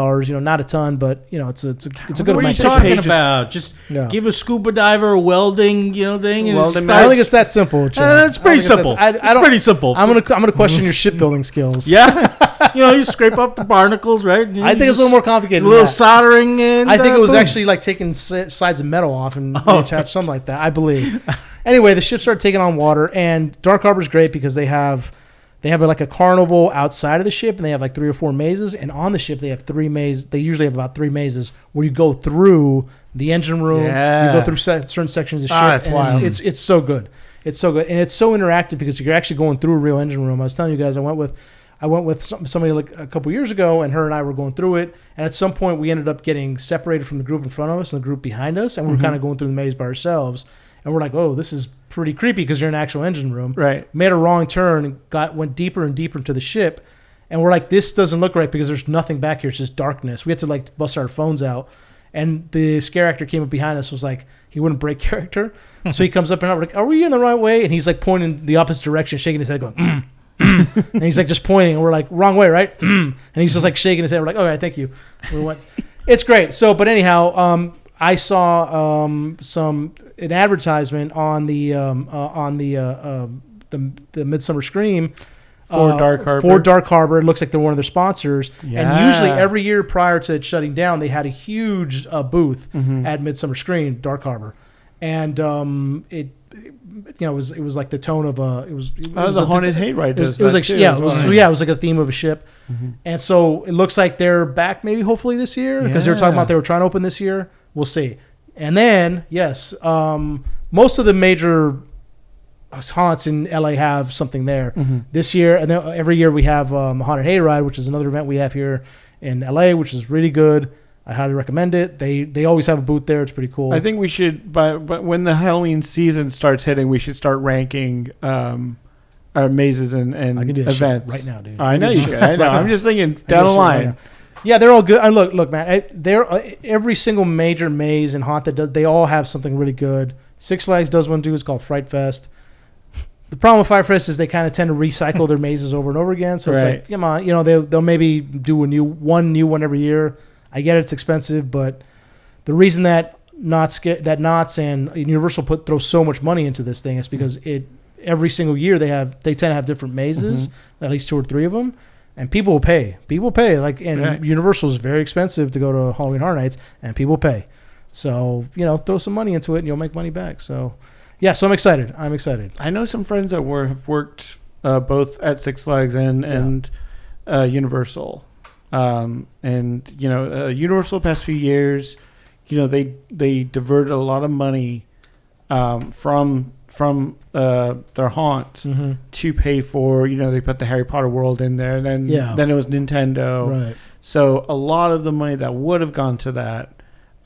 Not a ton, but it's a good
What are you
amount.
talking about? Just give a scuba diver a welding, thing. And
Welding
I don't think it's that simple. Chad.
It's pretty simple. It's pretty simple.
I'm gonna question your shipbuilding skills.
Yeah. You scrape up the barnacles, right?
I think it's a little more complicated.
A little soldering in.
I think it was actually like taking sides of metal off and reattach something like that. I believe. Anyway, the ship started taking on water, and Dark Harbor's great because they have like a carnival outside of the ship, and they have like 3 or 4 mazes, and on the ship they have 3 mazes. They usually have about 3 mazes where you go through the engine room, you go through certain sections of the ship, and
wild.
it's so good. It's so good, and it's so interactive because you're actually going through a real engine room. I was telling you guys, I went with somebody like a couple years ago, and her and I were going through it. And at some point, we ended up getting separated from the group in front of us and the group behind us, and we were kind of going through the maze by ourselves. And we're like, "Oh, this is pretty creepy," because you're in an actual engine room.
Right.
Made a wrong turn and went deeper and deeper into the ship, and we're like, "This doesn't look right because there's nothing back here. It's just darkness." We had to like bust our phones out, and the scare actor came up behind us. Was like, he wouldn't break character, so he comes up and we're like, "Are we in the right way?" And he's like pointing the opposite direction, shaking his head, going, and he's like just pointing, and we're like, wrong way, right? And he's just like shaking his head. We're like, all right, thank you. We went. It's great. So, but anyhow, I saw an advertisement on the Midsummer Scream
for Dark Harbor.
For Dark Harbor. It looks like they're one of their sponsors.
Yeah.
And usually every year prior to it shutting down, they had a huge booth at Midsummer Scream, Dark Harbor, and it was like the tone of it was
the Haunted Hayride.
It was like it was like a theme of a ship, and so it looks like they're back maybe hopefully this year because they were talking about they were trying to open this year. We'll see. And then most of the major haunts in LA have something there this year, and then every year we have Haunted Hayride, which is another event we have here in LA, which is really good. I highly recommend it. They always have a booth there. It's pretty cool.
I think we should, but when the Halloween season starts hitting, we should start ranking our mazes and
I can do that
events
shit right now, dude.
I know you can. I know. I'm just thinking
I
down the
do
line.
right yeah, they're all good. Look, man. Every single major maze and haunt they all have something really good. Six Flags does one too. It's called Fright Fest. The problem with Fright Fest is they kind of tend to recycle their mazes over and over again. So it's like, come on, they'll maybe do a new one every year. I get it, it's expensive, but the reason that Knott's and Universal throw so much money into this thing is because every single year they tend to have different mazes, at least 2 or 3 of them, and people will pay. Universal is very expensive to go to Halloween Horror Nights, and people pay. So throw some money into it, and you'll make money back. So yeah, so I'm excited. I know
some friends that have worked both at Six Flags and Universal. Universal the past few years, they diverted a lot of money from their haunts to pay for, they put the Harry Potter world in there, and then it was Nintendo.
Right.
So a lot of the money that would have gone to that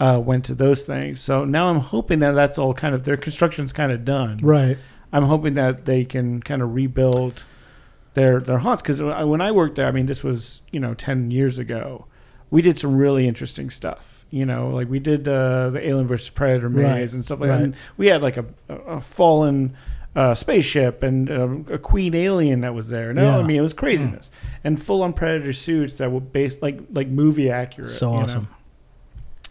went to those things. So now I'm hoping that that's all kind of, their construction's kind of done.
Right.
I'm hoping that they can kind of rebuild their haunts, because when I worked there, I mean, this was 10 years ago. We did some really interesting stuff. Like we did the Alien vs Predator maze and stuff like that. And we had like a fallen spaceship and a queen alien that was there. I mean, it was craziness and full on Predator suits that were based like movie accurate.
So awesome.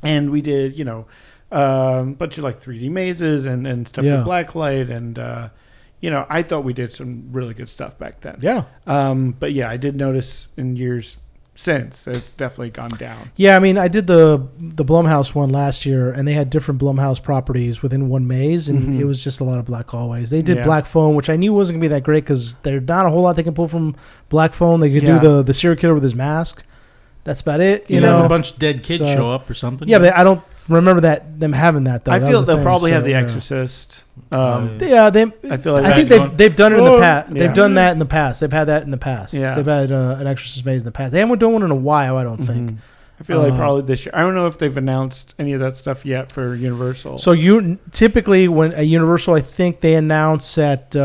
And we did bunch of like 3D mazes and stuff with blacklight and. I thought we did some really good stuff back then.
Yeah.
But yeah, I did notice in years since it's definitely gone down.
Yeah, I mean, I did the Blumhouse one last year, and they had different Blumhouse properties within one maze, and it was just a lot of black hallways. They did Black Phone, which I knew wasn't going to be that great because there's not a whole lot they can pull from Black Phone. They could do the serial killer with his mask. That's about it. You know,
a bunch of dead kids show up or something.
Yeah, but I don't remember them having that though.
I feel they'll probably have The Exorcist.
I
feel like
I think they've done it in the past.
Yeah.
They've done that in the past. They've had that in the past.
Yeah.
They've had an Exorcist maze in the past. They haven't done one in a while, I don't think.
I feel like probably this year. I don't know if they've announced any of that stuff yet for Universal.
So typically when a Universal, I think they announce at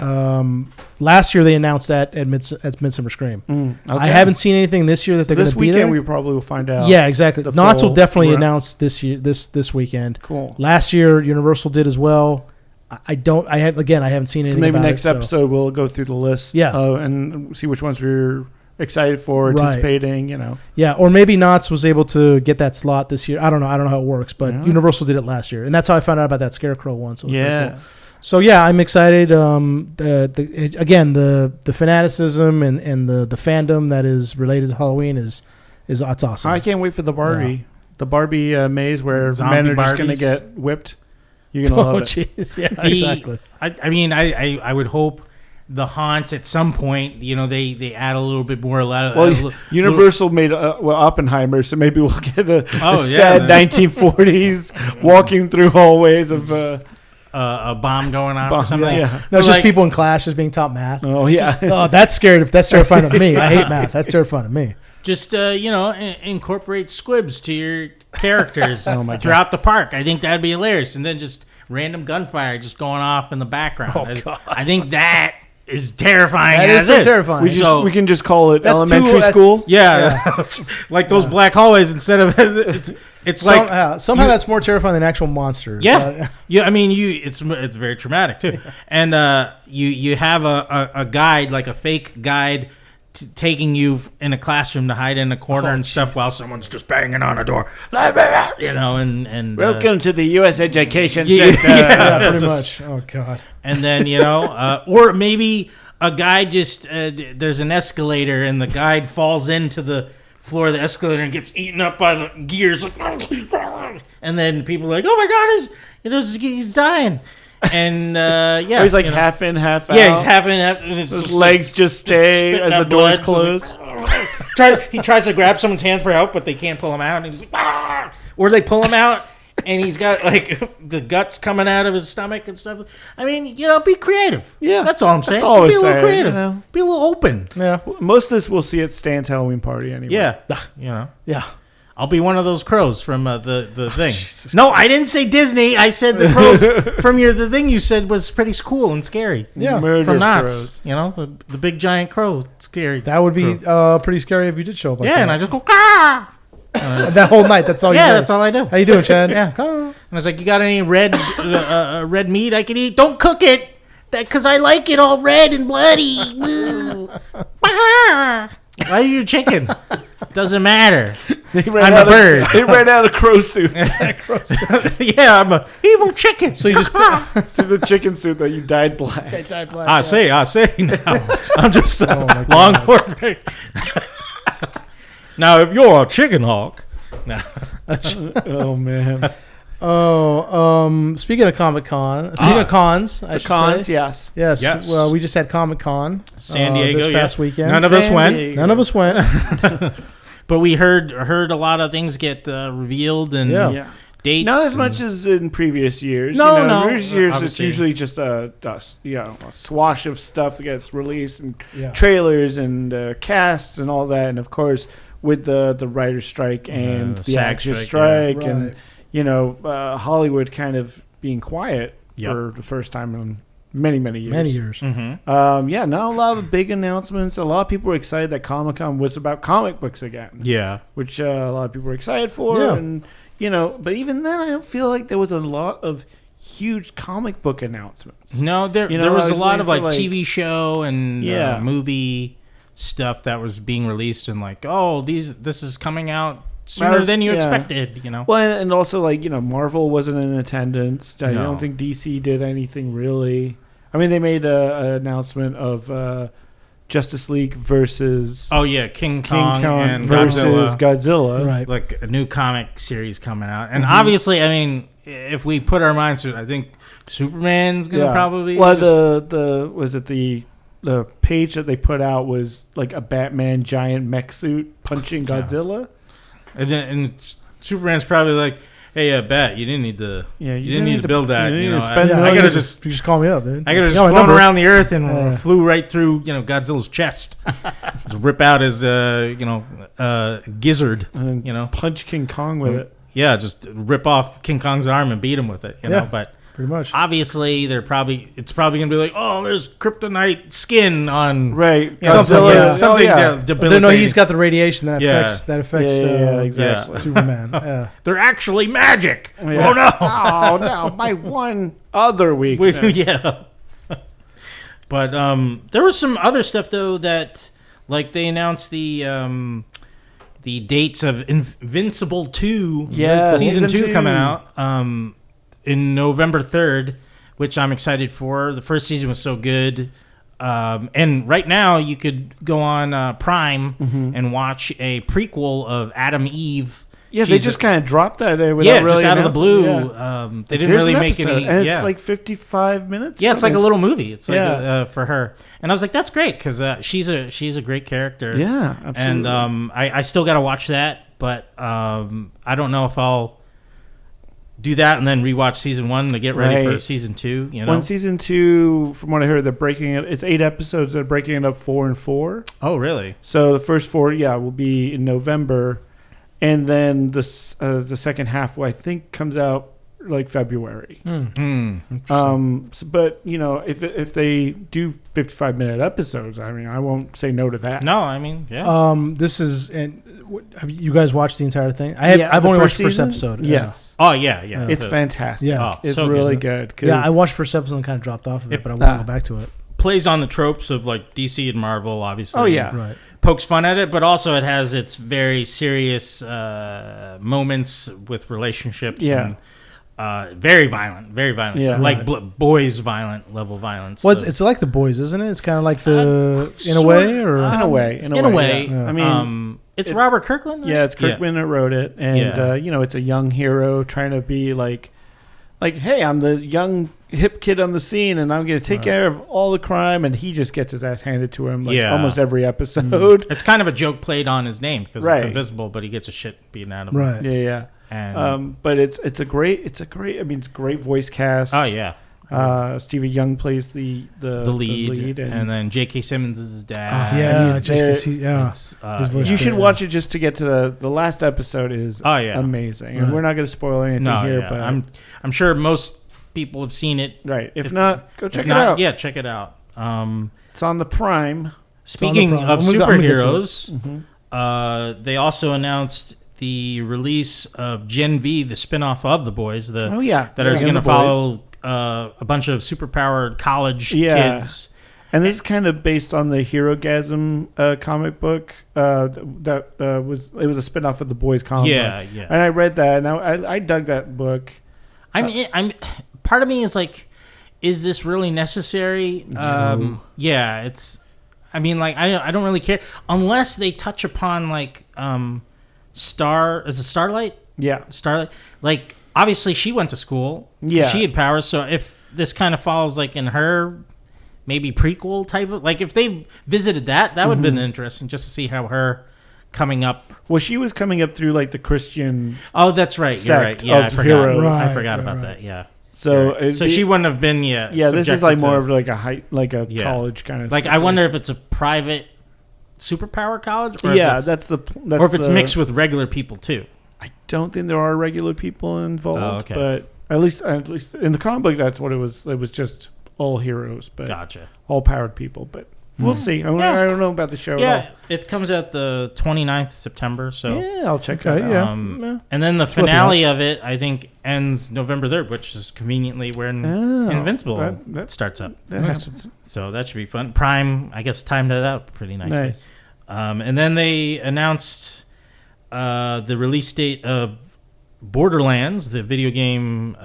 Last year they announced that at Midsummer Scream.
Okay.
I haven't seen anything this year that they're going to be there.
This weekend we probably will find out.
Yeah, exactly.
the
Knott's will
full
definitely
run.
announce this year, this weekend.
Cool.
Last year Universal did as well. I haven't seen anything.
So maybe
about
next
it,
episode we'll go through the list.
Yeah.
And see which ones we're excited for,
Right.
anticipating. You know.
Yeah, or maybe Knott's was able to get that slot this year. I don't know how it works, but
Yeah.
Universal did it last year, and that's how I found out about that Scarecrow one. So it was pretty
Yeah.
cool. So yeah, I'm excited. The fanaticism and the fandom that is related to Halloween is it's awesome.
I can't wait for the Barbie.
Yeah.
The Barbie maze where
Zombie
men are just going to
Barbies.
get whipped. You're going to love it.
jeez, yeah,
The-
exactly.
I would hope the haunts at some point, they add a little bit more.
Well, Universal made Oppenheimer, so maybe we'll get a
Oh, yeah,
sad
man.
1940s walking through hallways of
a bomb going off or
bomb.
something.
Yeah.
No, it's just
like-
people in classes being taught math.
Oh yeah.
Oh, that's terrifying to me. I hate math. That's terrifying to me.
Just incorporate squibs to your characters
Oh, my God.
throughout the park. I think that'd be hilarious, and then just random gunfire just going off in the background.
Oh, God.
I think that is terrifying.
That
as
is
is.
terrifying.
We can just call it
That's
elementary
that's-
school.
Yeah, like those black hallways instead of it's like
somehow that's more terrifying than actual monsters.
yeah, yeah. I mean, it's very traumatic too, and you have a guide, like a fake guide, taking you in a classroom to hide in a corner and stuff while someone's just banging on a door, and
Welcome to the U.S. education
Yeah.
system.
yeah,
It's
pretty
just-
much. Oh god.
and then or maybe a guy just there's an escalator and the guide falls into the floor of the escalator and gets eaten up by the gears, and then people are like, oh my god, he's dying, and
Or he's like half in, half out.
yeah, he's having his
His legs just stay
spitting
as the
out
doors
blood.
close.
He tries to grab someone's hand for help, but they can't pull him out, and he's like, ah! Or they pull him out and he's got like the guts coming out of his stomach and stuff. I mean, be creative.
Yeah,
that's all I'm saying.
that's all
Be a
we're
little
saying,
creative. Be a little open.
Yeah.
Most of this we'll see at Stan's Halloween party anyway.
Yeah,
Yeah.
I'll be one of those crows from the thing. No, I didn't say Disney. I said the crows from the thing you said was pretty cool and scary.
Yeah.
Murder
From
crows.
Knott's, the big giant crow, scary.
That would be pretty scary if you did show up like
yeah,
that.
and I just go, ah!
that whole night. That's all you
Yeah,
did.
that's all I do.
How you doing, Chad?
Yeah.
Oh.
And I was like, you got any red meat I could eat? Don't cook it, because I like it all red and bloody. Boo. Why are you chicken? Doesn't matter. I'm a bird.
They ran out of crow suits.
Yeah, I'm a evil chicken.
So you just
Just a chicken suit that you dyed black.
I say now. I'm just a
my God.
longhorn. Now, if you're a chicken hawk, no.
Oh man.
Speaking of Comic Con, speaking of cons, I
The
should
cons,
say.
yes.
Yes.
Yes.
Well, we just had Comic Con
San Diego
this past weekend.
None of us
San
went,
Diego.
None of us went.
but we heard a lot of things get revealed and
Yeah.
Yeah.
dates.
Not as
and-
much as in previous years.
No, no,
Previous years it's
obviously.
usually just a swash of stuff that gets released and
Yeah.
trailers and casts and all that, and of course with the writer's strike and
the
the
SAG
actors
strike,
strike,
yeah.
and Hollywood kind of being quiet
Yep.
for the first time in many years.
Many years.
Mhm.
Not a lot of big announcements. A lot of people were excited that Comic-Con was about comic books again,
Yeah.
which a lot of people were excited for.
Yeah.
And, but even then, I don't feel like there was a lot of huge comic book announcements.
No, there
You know,
was
I
a
was
lot
waiting
of like
for, like-
TV show and
Yeah.
movie stuff that was being released and like, oh, this is coming out sooner
was-
than you
yeah.
expected.
Well, and also, Marvel wasn't in attendance. I
No.
don't think DC did anything really. I mean, they made an announcement of Justice League versus
Oh yeah, King
King
Kong,
Kong
and
versus
Godzilla.
Godzilla.
Right.
Like a new comic series coming out, and obviously, I mean, if we put our minds to it, I think Superman's gonna probably.
Well,
just-
the page that they put out was like a Batman giant mech suit punching
Yeah.
Godzilla.
and Superman's probably like, hey, Bat, you didn't need to.
Yeah,
You didn't need to build that.
You
You
didn't
know,
spend
I
millions.
gotta
you
just.
you just call me up, dude.
I could have
You
just
got my
flown
number.
around the earth and
Yeah.
flew right through, Godzilla's chest, just rip out his, gizzard,
and punch King Kong with it.
Yeah, just rip off King Kong's arm and beat him with it,
Yeah.
But
Pretty much.
obviously it's probably gonna be like, oh, there's kryptonite skin on
Right.
you know,
Something, yeah.
something
Oh,
debilitating.
No, he's got the radiation that
Yeah.
affects
exactly.
Superman. Yeah.
They're actually magic.
Yeah.
Oh no.
Oh no! My one other weakness.
Yeah. But there was some other stuff though that, like, they announced the dates of Invincible 2, season 2 coming out in November 3rd, which I'm excited for. The first season was so good. And right now you could go on Prime and watch a prequel of Adam Eve.
Yeah, they just kind of dropped that there without really
just out of the
announcing-
blue.
Yeah.
They didn't really make
episode,
any.
and it's like 55 minutes.
Yeah, it's like a little movie. It's like
Yeah.
for her, and I was like, "That's great," because she's a great character.
Yeah, absolutely.
And I still got to watch that, but I don't know if I'll do that and then rewatch season 1 to get ready for
Right.
season 2. You know,
When season 2, from what I heard, they're breaking it. It's 8 episodes. They're breaking it up 4 and 4.
oh really?
So the first 4, will be in November, and then the second half, I think, comes out like February. But if they do 55-minute episodes, I mean, I won't say no to that.
No, I mean, yeah.
This is have you guys watched the entire thing? I've
the
only watched
first
the first
season?
episode.
Yes.
Oh yeah.
It's fantastic.
Yeah.
Oh,
It's
so
really
good.
good.
Yeah, I watched first episode and kind of dropped off of it, but I want to go back to it.
Plays on the tropes of like DC and Marvel, obviously.
Oh, yeah.
Right.
Pokes fun at it, but also it has its very serious moments with relationships.
Yeah.
And, very violent,
Yeah.
like boys violent level violence.
Well,
So-
it's like The Boys, isn't it? It's kind of like in a way, or
In a way.
yeah.
I mean,
it's Robert Kirkland. Right?
yeah, it's Kirkman that wrote it, and
Yeah.
it's a young hero trying to be like, hey, I'm the young hip kid on the scene, and I'm going to take care of all the crime, and he just gets his ass handed to him almost every episode.
It's kind of a joke played on his name because
Right.
it's invisible, but he gets a shit beaten out of him.
right.
Yeah.
And
But it's a great. I mean, it's a great voice cast.
oh yeah,
Stevie Young plays the
lead, and then J.K. Simmons is his dad.
Yeah,
he's
just
there.
'cause yeah.
It's,
His voice
you
is
should
great.
watch it just to get to the last episode. Is amazing, and
Right.
we're not going to spoil anything here.
yeah.
But
I'm sure most people have seen it.
right, if
if-
not, go check
If
it
not,
out.
Yeah, check it out.
It's on the Prime.
Speaking
Prime.
of
I'm gonna get to it.
superheroes, they also announced the release of Gen V, the spinoff of The Boys. That is
Yeah,
going
The
to follow a bunch of superpowered college kids.
And this is kind of based on the Herogasm comic book that was a spinoff of the Boys comic book.
Yeah.
And I read that, and I dug that book.
I'm part of me is like, is this really necessary? Yeah, it's. I mean, like, I don't really care unless they touch upon like Starlight.
Yeah.
Starlight, like, obviously she went to school.
Yeah.
She had powers. So if this kind of follows like in her maybe prequel type of, like, if they visited that would have been interesting just to see how her coming up.
Well, she was coming up through like the Christian.
Oh, that's right. You're right.
Sect
Yeah, I
of
forgot.
heroes.
I forgot
Right,
about
right.
that. Yeah.
So
Right. So she wouldn't have been
Yeah, this is
subjected
like
to-
more of like a
Yeah.
college kind of.
like, I wonder if it's a private superpower college, or
Yeah,
if it's,
that's
or if it's
the-
mixed with regular people too.
I don't think there are regular people involved.
Oh, okay.
But at least in the comic book, that's what it was. It was just all heroes, but
Gotcha.
all powered people. But we'll see. I don't know about the show.
Yeah,
At all.
it comes out the 29th of September. So.
Yeah, I'll check
Okay,
that out.
yeah.
And then the
worth the
finale of it, I think, ends November 3rd, which is conveniently when
Oh,
Invincible
that-
starts up.
That
Nice.
happens.
So that should be fun. Prime, I guess, timed it out pretty nicely.
Nice.
And then they announced the release date of Borderlands, the video game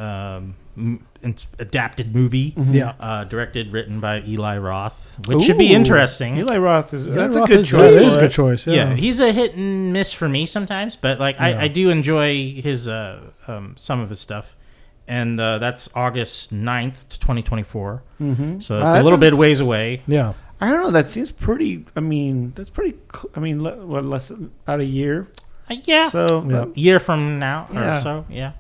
adapted movie,
Yeah.
directed, written by Eli Roth, which should be
Ooh,
interesting.
Eli Roth is that's
Roth
a good
is-
choice.
That is
for
a
it.
good choice.
Yeah,
Yeah.
he's a hit and miss for me sometimes, but like
Yeah.
I do enjoy his some of his stuff, and that's August 9th to 2024.
Mm-hmm.
So it's a little bit ways away.
Yeah.
I don't know. That seems pretty. I mean, that's pretty. I mean, what, less than about a year?
Yeah,
So
Yeah.
year from now
Yeah.
or so. Yeah,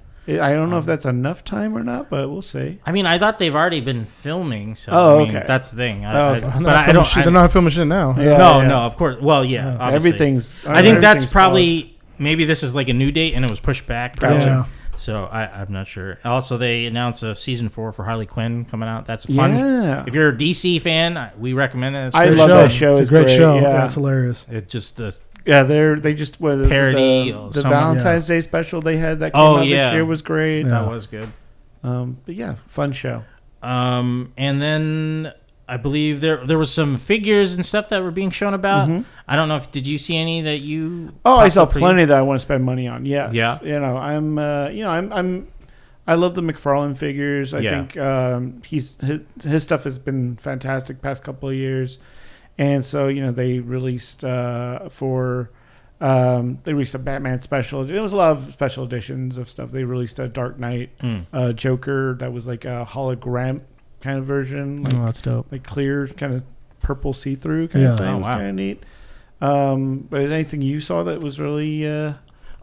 I don't know if that's enough time or not, but we'll see.
I mean, I thought they've already been filming, so
Oh,
I mean,
okay.
that's the thing.
Oh, okay.
But I don't.
They're not filming shit now.
Yeah.
No, of course. Well, yeah, obviously.
Everything's.
I think that's
everything's
probably maybe this is like a new date and it was pushed back.
Gotcha.
Yeah.
So I'm not sure. Also, they announced a season 4 for Harley Quinn coming out. That's fun.
Yeah.
If you're a DC fan, we recommend it.
I love that show.
It's a great show.
Yeah.
That's hilarious.
It just
they just
parody
the Valentine's Day special they had that came out this year was great.
Yeah.
That was good.
But yeah, fun show.
And then I believe there was some figures and stuff that were being shown about.
Mhm.
I don't know if did you see any that you?
Oh, I saw plenty that I want to spend money on. Yes.
Yeah.
I love the McFarlane figures. I
Yeah.
think his stuff has been fantastic past couple of years, and so they released they released a Batman special. There was a lot of special editions of stuff. They released a Dark Knight Joker that was like a hologram kind of version. Like,
that's dope.
like clear, kind of purple see-through kind of thing.
Oh,
It was
wow.
kind of neat. But anything you saw that was really
Yeah.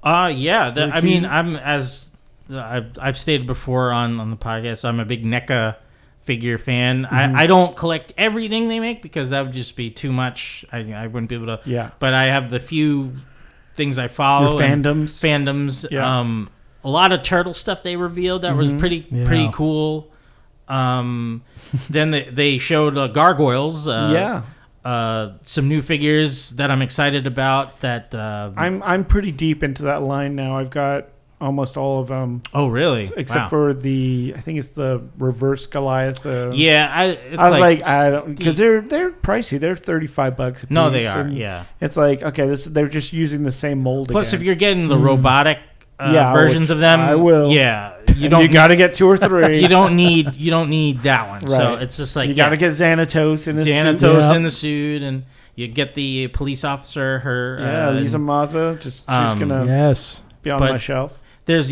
Really
I mean,
cute?
I've stated before on the podcast, I'm a big NECA figure fan. I don't collect everything they make because that would just be too much. I wouldn't be able to.
Yeah.
But I have the few things I follow.
Your fandoms.
Fandoms.
Yeah.
A lot of turtle stuff they revealed that was pretty cool. Then they showed gargoyles. Some new figures that I'm excited about. That
I'm pretty deep into that line now. I've got almost all of them.
Oh, really?
Except
Wow.
for I think it's the reverse Goliath.
Yeah,
I was like, I don't, because they're pricey. They're $35 a piece.
No, they are.
and
Yeah.
It's like, okay, they're just using the same mold.
Plus,
again.
if you're getting the robotic
Yeah,
versions of them,
I will.
Yeah,
you got to get 2 or 3.
you don't need that one. So
Right.
it's just like
you got to get Xanatos in
Xanatos in the suit, and you get the police officer. Her
Lisa Mazza. She's gonna be on
but
my shelf.
There's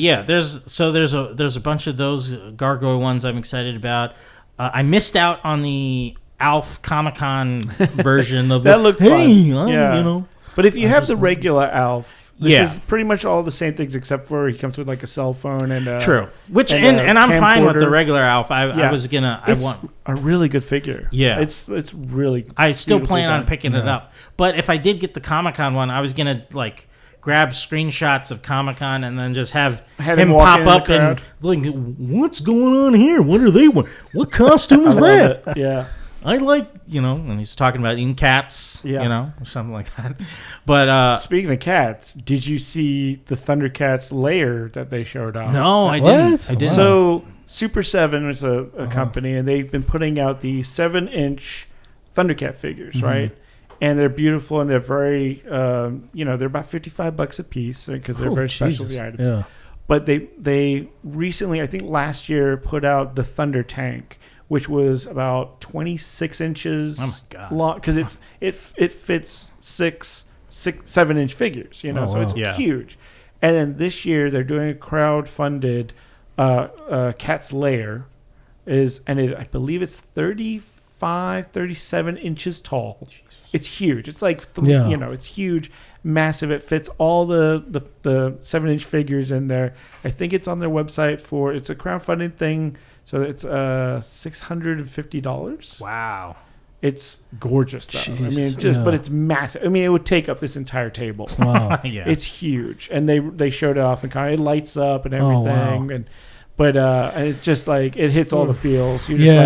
a bunch of those gargoyle ones I'm excited about. I missed out on the Alf Comic-Con version of
That looked fun.
Yeah.
But if you have the regular Alf, this
is
pretty much all the same things except for he comes with like a cell phone and
true. Which
and
and I'm fine with the
camcorder.
regular Alf. I was gonna.
It's
I want
a really good figure.
Yeah.
it's really.
I still
beautifully
plan on
done.
picking it up. But if I did get the Comic-Con one, I was going to grab screenshots of Comic-Con and then just have him
walk
pop
into
up
the
and
crowd.
what's going on here? What are they? What costume is
I love
that?
it. Yeah.
I and he's talking about eating cats,
Yeah.
or something like that. But
Speaking of cats, did you see the Thundercats layer that they showed off?
no, I
What?
didn't. I didn't.
So Super 7 is a company, and they've been putting out the 7-inch Thundercat figures, right? And they're beautiful, and they're very, they're about $55 a piece because they're very specialty items.
Yeah.
But they recently, I think last year, put out the Thunder Tank, which was about 26 inches
Oh my God.
long, because it fits 7-inch figures, so
wow.
it's
Yeah.
huge. And then this year they're doing a crowd-funded Cat's Lair, I believe it's 37 inches tall. Jesus. It's huge. It's like it's huge, massive. It fits all the 7-inch figures in there. I think it's on their website it's a crowdfunding thing. So it's $650.
Wow.
It's gorgeous though.
Jesus,
but it's massive. I mean, it would take up this entire table.
Wow.
Yeah.
It's huge, and they showed it off and it lights up and
Oh,
everything,
wow.
but it's just like it hits all the feels. You're just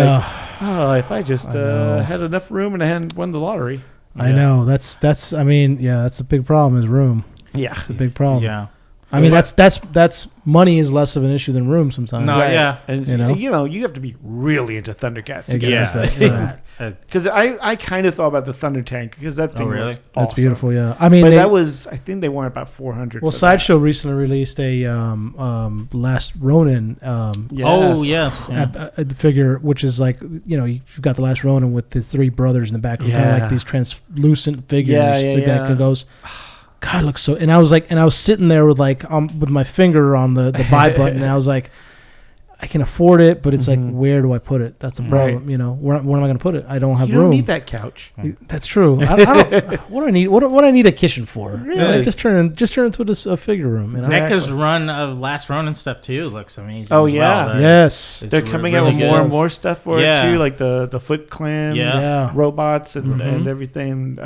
like, if I just had enough room and I hadn't won the lottery.
I know. That's that's a big problem is room.
Yeah,
It's a big problem.
Yeah.
I mean, that's money is less of an issue than room sometimes.
No, yeah.
and you have to be really into Thundercats to get
Exactly.
that. Because I kind of thought about the Thunder Tank because that thing
really?
looks
That's
awesome.
beautiful. Yeah. I mean,
But I think they wanted about 400.
well,
for
Sideshow recently released a Last Ronin.
that.
Oh,
Yes.
yeah.
The figure, which is like you've got the Last Ronin with the 3 brothers in the back, kind of
Yeah.
like these translucent figures.
Yeah,
the guy that goes, God, it looks so. And I was sitting there with with my finger on the buy button, and I was like, I can afford it, but it's like, where do I put it? That's the problem. Where am I going to put it? I don't have
You
room.
don't need that couch.
That's true. I don't. What do I need? What do I need a kitchen for?
Really?
Just turn into a figure room.
NECA's run of Last Ronin stuff too looks amazing.
Oh,
as
yeah.
well.
Yes.
It's
They're coming
really
out with
good.
more and more stuff for
Yeah.
it too, like the Foot Clan
Yeah.
Yeah.
robots and
Mhm.
everything.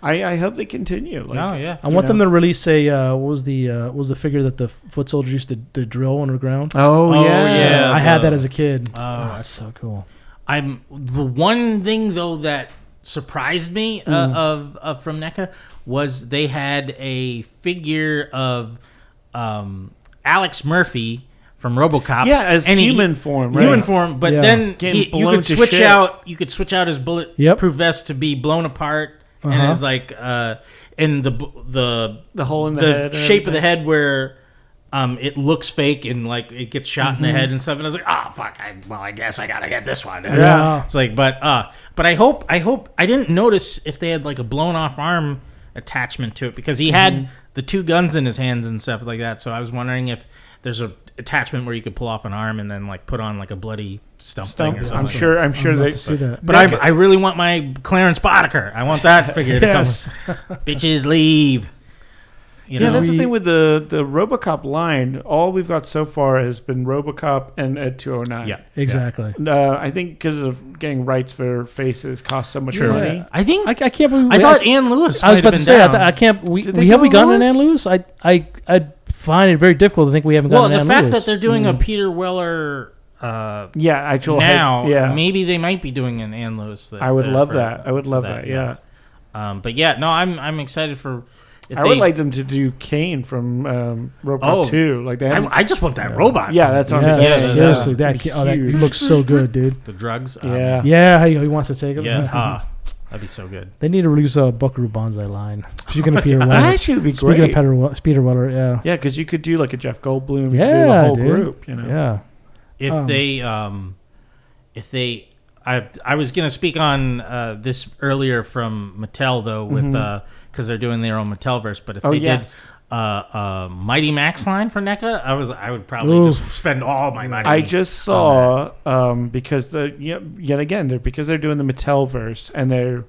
I hope they continue. Like,
No, yeah.
I want them to release a what was the figure that the foot soldier used to drill underground?
Oh
yeah.
I had that as a kid.
Oh,
That's so cool.
I'm the one thing though that surprised me of from NECA was they had a figure of Alex Murphy from RoboCop.
Yeah, as human form, right?
Human form, but then you could switch out. You could switch out his bulletproof vest to be blown apart, and it's like in the
hole in the head,
shape of the head where. It looks fake and like it gets shot in the head and stuff, and I was like, oh fuck! I guess I gotta get this one.
Yeah,
it's like, but I hope I didn't notice if they had like a blown off arm attachment to it because he had the two guns in his hands and stuff like that. So I was wondering if there's a attachment where you could pull off an arm and then like put on like a bloody stump thing or something.
I'm sure they
see that.
But I really want my Clarence Boddicker. I want that figure to come. Bitches leave. You know?
That's the thing with the RoboCop line. All we've got so far has been RoboCop and Ed 209.
Yeah,
exactly.
I think because of getting rights for faces costs so much money.
I think
I can't believe.
I thought Ann Lewis.
I was about to say I can't. Have we gotten an Ann
Lewis?
Lewis? I find it very difficult to think we haven't gotten an Ann Lewis.
Well, the fact that they're doing a Peter Weller.
Actual
now.
Heads,
maybe they might be doing an Ann Lewis.
I would love that. I would love that. Yeah.
But yeah, no, I'm excited for.
I would like them to do Kane from RoboCop 2. Like they
I just want that robot.
Yeah, that's what I'm saying.
Seriously, that looks so good, dude.
The drugs.
Yeah, he wants to take it.
Yeah, that'd be so good.
They need to release a Buckaroo Banzai line. Speaking of Peter Weller,
actually would be great.
Speaking of Peter Weller, yeah,
because you could do like a Jeff Goldblum.
Yeah,
you could do the whole
dude.
group. You know,
if they. I was going to speak on this earlier from Mattel though with because they're doing their own Mattelverse. But if they did Mighty Max line for NECA, I would probably just spend all my money.
I just saw because yet again because they're doing the Mattelverse and they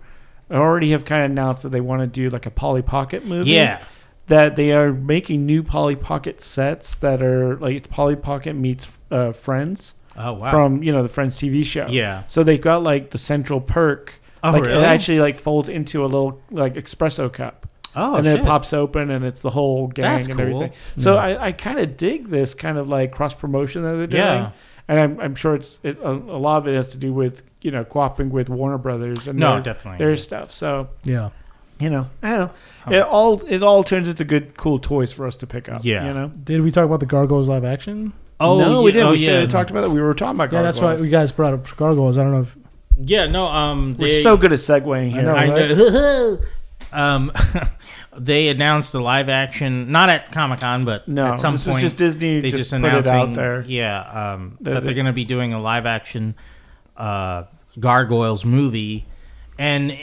already have kind of announced that they want to do like a Polly Pocket movie.
Yeah.
That they are making new Polly Pocket sets that are like Polly Pocket meets Friends.
Oh wow!
From the Friends TV show.
Yeah.
So they've got like the central perk.
Oh
like,
really?
It actually like folds into a little like espresso cup.
Oh,
and then it pops open and it's the whole gang
That's
and
cool.
everything. So I kind of dig this kind of like cross promotion that they're doing.
Yeah.
And I'm sure a lot of it has to do with cooperating with Warner Brothers and
definitely
their stuff. So
yeah.
I don't know. It all turns into good, cool toys for us to pick up.
Yeah.
Did we talk about the Gargoyles live action?
Oh, no, we didn't. We should have talked about that. We were talking about Gargoyles.
Yeah, that's why you guys brought up Gargoyles. I don't know if...
Yeah, no,
we're so good at segueing here.
I know. They announced the live action, not at Comic-Con, but at some point.
Was just Disney
they
just
announced
put it out there.
Yeah, that they're going to be doing a live action Gargoyles movie. And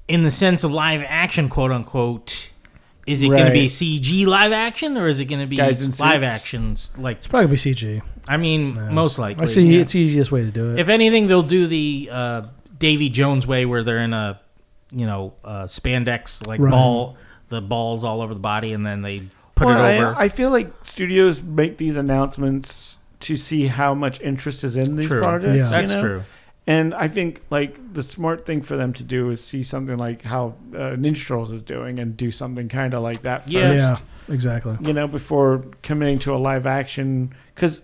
in the sense of live action, quote unquote, is it going to be CG live action or is it going to be live actions? Like
it's probably going to be CG.
I mean, most likely.
I see. It's the easiest way to do it.
If anything, they'll do the Davy Jones way, where they're in a spandex ball, the balls all over the body, and then they put it over.
I feel like studios make these announcements to see how much interest is in these projects.
Yeah.
That's true.
And I think like the smart thing for them to do is see something like how Ninja Turtles is doing and do something kind of like that first.
Yeah, exactly.
Before committing to a live action. Because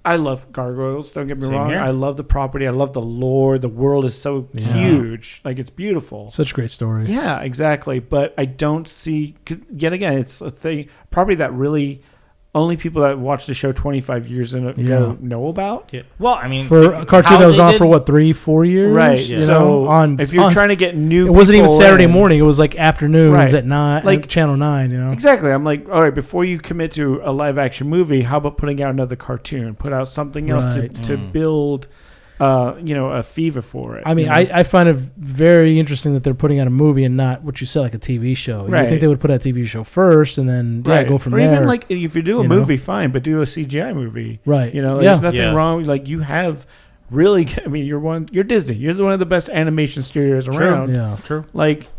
I love Gargoyles, don't get me wrong.
Here.
I love the property. I love the lore. The world is so huge. Like, it's beautiful.
Such a great story.
Yeah, exactly. But I don't see... Yet again, it's a thing... Probably that really... Only people that watch the show 25 years ago know about.
Yeah. Well, I mean,
for a cartoon that was on for 3-4 years,
right? Yeah. So if you're trying to get new,
it wasn't even Saturday morning. It was like afternoons at 9,
like
Channel 9.
Exactly. I'm like, all right, before you commit to a live action movie, how about putting out another cartoon? Put out something else to build. A fever for it.
I mean, I find it very interesting that they're putting out a movie and not what you said, like a TV show. You would think they would put out a TV show first and then go from there.
Or even like if you do a movie, fine, but do a CGI movie.
Right.
There's nothing wrong. Like you have really, I mean, you're Disney. You're one of the best animation studios around.
Yeah.
True.
Like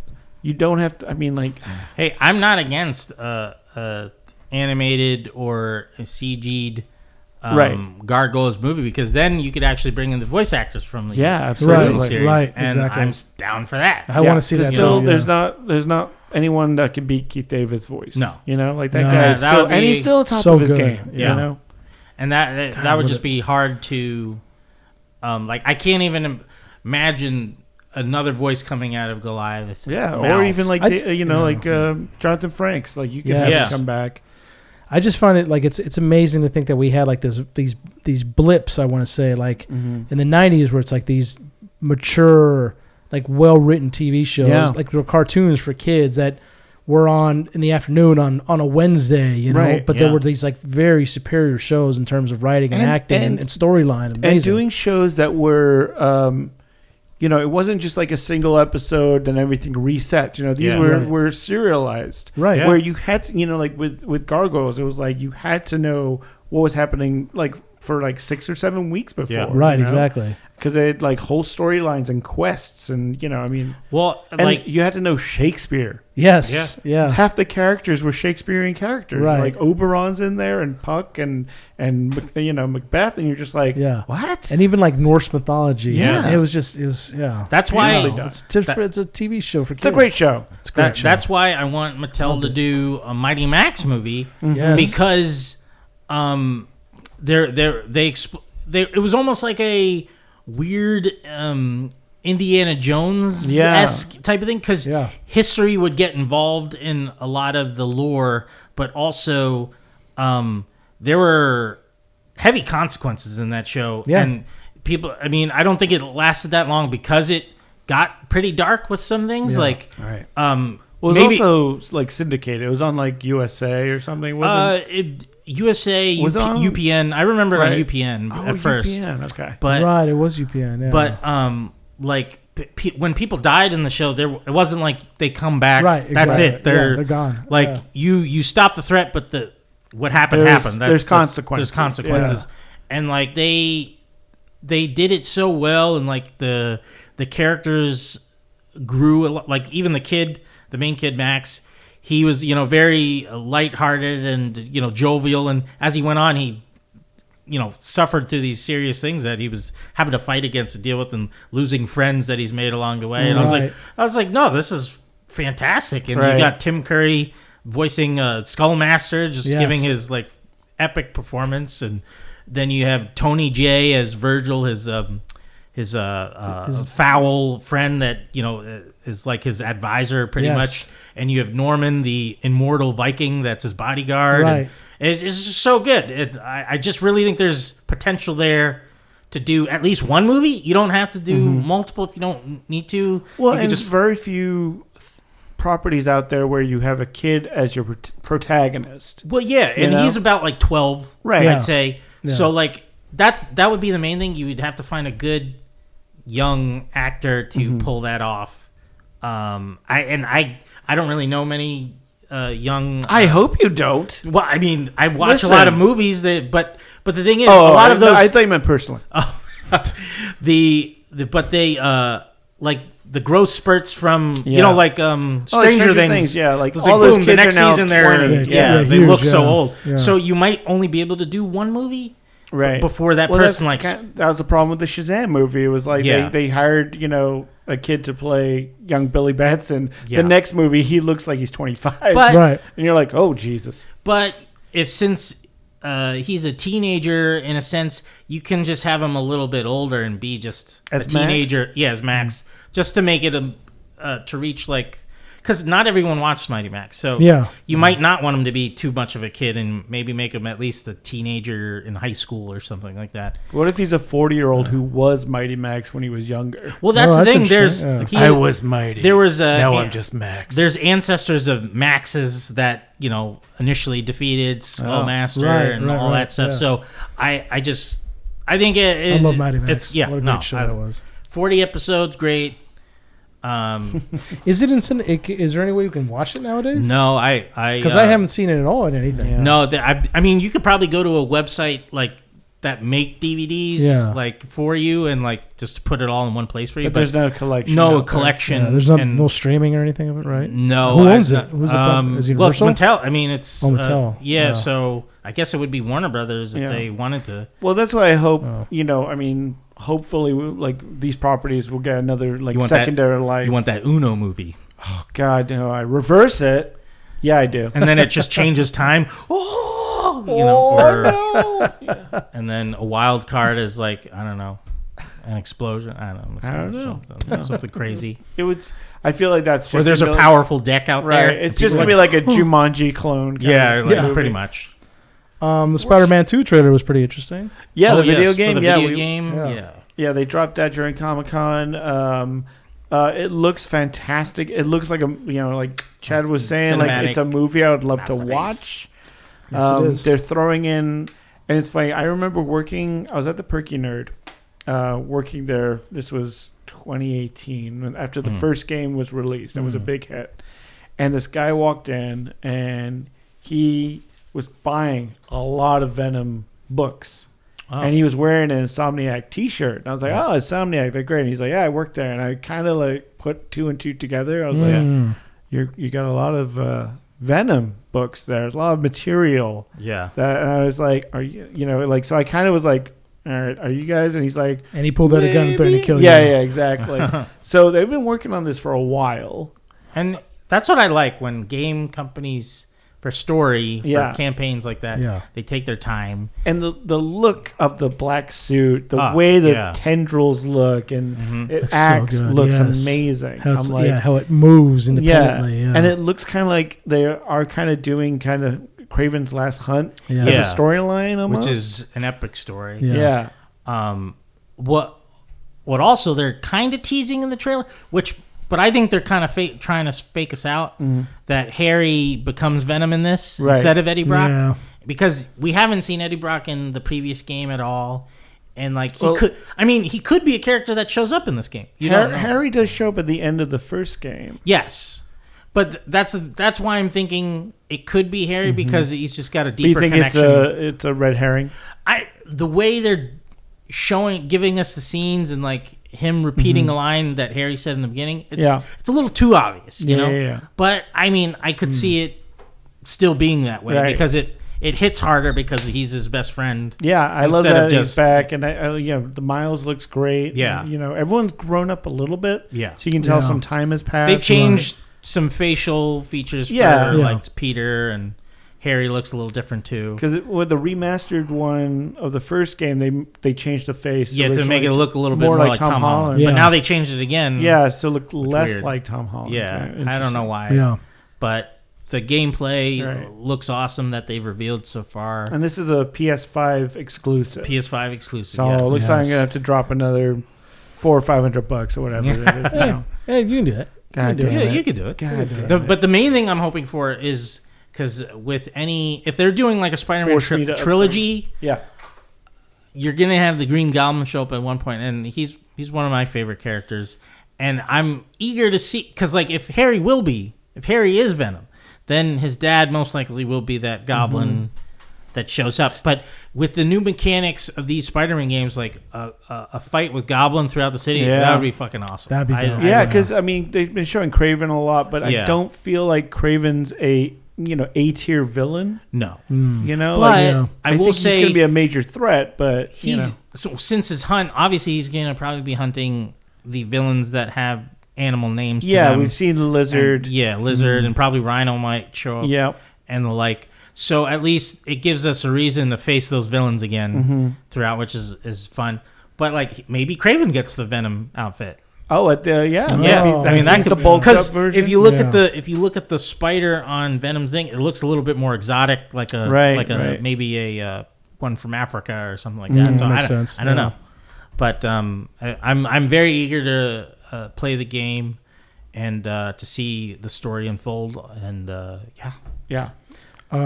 you don't have to. I mean, like,
hey, I'm not against animated or CG'd Gargoyles movie, because then you could actually bring in the voice actors from the
absolutely
original series,
right,
and
exactly.
I'm down for that.
I want to see that.
Still,
too,
there's not anyone that can beat Keith David's voice.
No.
Like that
No.
guy.
Yeah,
Is
that
still,
would be
and he's still top
so
of his
good.
game.
Yeah.
You know,
And that would just be hard to, like, I can't even imagine another voice coming out of Goliath's mouth.
or even like
I-
Jonathan Frakes. Like you can
Yes.
have
Yeah.
him come back.
I just find it like it's amazing to think that we had like these blips. I want to say like in the '90s where it's like these mature, like well written TV shows,
Yeah.
like they were cartoons for kids that were on in the afternoon on a Wednesday, you know.
Right,
But there were these like very superior shows in terms of writing and acting and storyline. Amazing.
And doing shows that were, it wasn't just like a single episode and everything reset. These were serialized.
right.
Yeah.
Where you had to, like with Gargoyles, it was like you had to know what was happening like for like 6 or 7 weeks before.
Yeah.
Right, exactly.
Because they had like whole storylines and quests and,
Well,
and
like,
you had to know Shakespeare.
Yes. Yeah.
Half the characters were Shakespearean characters.
Right.
Like Oberon's in there and Puck and Macbeth, and you're just like,
Yeah.
what?
And even like Norse mythology.
Yeah.
It was yeah.
that's why
Beautifully done.
It's a TV show for kids.
It's a great show.
It's a great show.
that's why I want Mattel to do a Mighty Max movie,
Yes.
because it was almost like a weird Indiana Jones esque type of thing, because
Yeah.
history would get involved in a lot of the lore, but also there were heavy consequences in that show.
Yeah.
And people, I mean, I don't think it lasted that long because it got pretty dark with some things.
Yeah.
Like,
Right.
um,
Well, it was
maybe
also like syndicated. It was on like USA or something. Wasn't
USA,
Was it on-
UPN. I remember it on
Right.
UPN at first,
UPN, okay.
but
right, it was UPN. Yeah.
but like when people died in the show, it wasn't like they come back.
Right,
That's
exactly.
it. They're
Yeah, they're gone.
Like
Yeah.
you stop the threat, but what happened happened.
There's consequences.
There's consequences, and like they did it so well, and like the characters grew a lot. Like even the main kid Max, he was very lighthearted and jovial, and as he went on, he suffered through these serious things that he was having to fight against and deal with, and losing friends that he's made along the way. And
Right.
I was like, no, this is fantastic. And
Right.
you got Tim Curry voicing Skullmaster, just
Yes.
giving his like epic performance, and then you have Tony Jay as Virgil, his foul friend that is like his advisor pretty
Yes.
much, and you have Norman, the immortal Viking, that's his bodyguard.
Right.
And it's just so good. I just really think there's potential there to do at least one movie. You don't have to do multiple if you don't need to.
Well,
you
and
could
just very few properties out there where you have a kid as your protagonist.
Well, yeah, and
know?
he's about like 12,
Right.
Yeah.
I'd say.
Yeah.
So like that would be the main thing. You would have to find a good young actor to pull that off. I don't really know many young.
I hope you don't.
Well, I mean, I watch
Listen.
a lot of movies but the thing is, a lot of those
I thought you meant personally.
like the growth spurts from
Yeah.
like Stranger Things.
Yeah, like
It's
all
like,
those
boom,
kids
the next
are now
season they're
20.
Yeah,
they
huge,
look so
yeah.
old.
Yeah.
So you might only be able to do one movie
Right.
before that
Well,
person
that was the problem with the Shazam movie. It was like
Yeah.
they hired a kid to play young Billy Batson.
Yeah.
The next movie he looks like he's 25,
But-
Right.
and you're like, oh Jesus.
But since he's a teenager, in a sense, you can just have him a little bit older and be just
As
a teenager. Yeah, as Max, just to make it to reach like, because not everyone watched Mighty Max, so
Yeah.
you might not want him to be too much of a kid, and maybe make him at least a teenager in high school or something like that.
What if he's a 40-year-old who was Mighty Max when he was younger?
Well, that's
Oh,
the
that's
thing. There's
interesting,
I was Mighty.
there was
Max.
There's ancestors of Maxes that initially defeated Skullmaster and
right,
all
right,
that stuff.
yeah.
So I think
I love Mighty Max.
It's
what a great show that was.
40 episodes, great.
Is it in? Is there any way you can watch it nowadays?
No, I
Because I haven't seen it at all in anything.
Yeah.
No, I mean, you could probably go to a website like that make DVDs
Yeah.
like for you, and like just put it all in one place for you.
But there's no collection.
no
out there.
collection.
Yeah, there's no streaming or anything of it, right?
No.
Who owns it? Who's it by? Is
Well,
Universal?
it's Mattel. I mean, it's
Oh, Mattel.
yeah,
Yeah.
so I guess it would be Warner Brothers if they wanted to.
Well, that's why I hope, hopefully, like, these properties will get another, like, secondary life.
You want that Uno movie.
Oh, God, no. I reverse it. Yeah, I do.
And then it just changes time. And then a wild card is like, I don't know, an explosion. I don't know. Something crazy.
It would. I feel like that's just.
Or there's a powerful deck out there.
It's just going to be like a Jumanji clone.
Pretty much.
The Spider-Man 2 trailer was pretty interesting.
Yeah, the video game.
Yeah,
they dropped that during Comic-Con. It looks fantastic. It looks like like Chad was saying, like it's a movie I would love to watch.
Yes, it is.
They're throwing in, and it's funny. I remember I was at the Perky Nerd, working there. This was 2018 after the first game was released. It was a big hit, and this guy walked in and he was buying a lot of Venom books. Oh. And he was wearing an Insomniac T-shirt. And I was like, "Oh, Insomniac, they're great." And he's like, "Yeah, I worked there." And I kind of like put 2 and 2 together. I was like, "You got a lot of Venom books there. There's a lot of material."
Yeah.
And I was like, "Are you So I kind of was like, "All right, are you guys?" And he's like,
and he pulled out a gun and threatened to kill you.
Yeah, exactly. So they've been working on this for a while,
and that's what I like when game companies. For story, for campaigns like that, they take their time.
And the look of the black suit, the way the tendrils look, and it looks amazing.
How it moves independently.
Yeah. And it looks kind of like they are kind of doing kind of Kraven's Last Hunt as a storyline almost.
Which is an epic story.
Yeah.
What also they're kind of teasing in the trailer, but I think they're kind of trying to fake us out that Harry becomes Venom in this instead of Eddie Brock because we haven't seen Eddie Brock in the previous game at all, and like he could be a character that shows up in this game.
Harry does show up at the end of the first game.
Yes, but that's why I'm thinking it could be Harry because he's just got a deeper connection.
It's a red herring?
The way they're giving us the scenes and like him repeating a line that Harry said in the beginning, it's a little too obvious, you know?
Yeah.
But I mean, I could see it still being that way because it hits harder because he's his best friend.
Yeah, I love that he's back, and the Miles looks great.
Yeah,
and,
everyone's
grown up a little bit.
Yeah,
so you can tell some time has passed.
They've changed some facial features for like Peter, and Harry looks a little different too.
Because with the remastered one of the first game, they changed the face.
Yeah, to make it look a little bit more like Tom Holland. Yeah. But now they changed it again.
Yeah, so look less like Tom Holland.
Yeah, I don't know why.
Yeah,
but the gameplay looks awesome that they've revealed so far.
And this is a PS5 exclusive.
So
it looks like I'm gonna have to drop another $400 or $500 or whatever it is now.
Hey, you can do it.
You can do it. But the main thing I'm hoping for is. Because if they're doing like a Spider-Man trilogy, you're gonna have the Green Goblin show up at one point, and he's one of my favorite characters, and I'm eager to see because like if Harry is Venom, then his dad most likely will be that Goblin that shows up. But with the new mechanics of these Spider-Man games, like a fight with Goblin throughout the city, that would be fucking awesome.
That'd be dope.
Because I mean they've been showing Kraven a lot, but I don't feel like Kraven's a A-tier villain.
No.
But I will say he's going to be a major threat, but
so since his hunt, obviously he's going to probably be hunting the villains that have animal names to them.
We've seen the Lizard.
And, Lizard, and probably Rhino might show up.
Yeah.
And the like. So at least it gives us a reason to face those villains again throughout, which is fun. But like maybe Kraven gets the Venom outfit.
Oh, I mean
that could because if you look at the spider on Venom's thing, it looks a little bit more exotic, like maybe a one from Africa or something like that. So
makes sense.
I don't know, but I'm very eager to play the game and to see the story unfold. And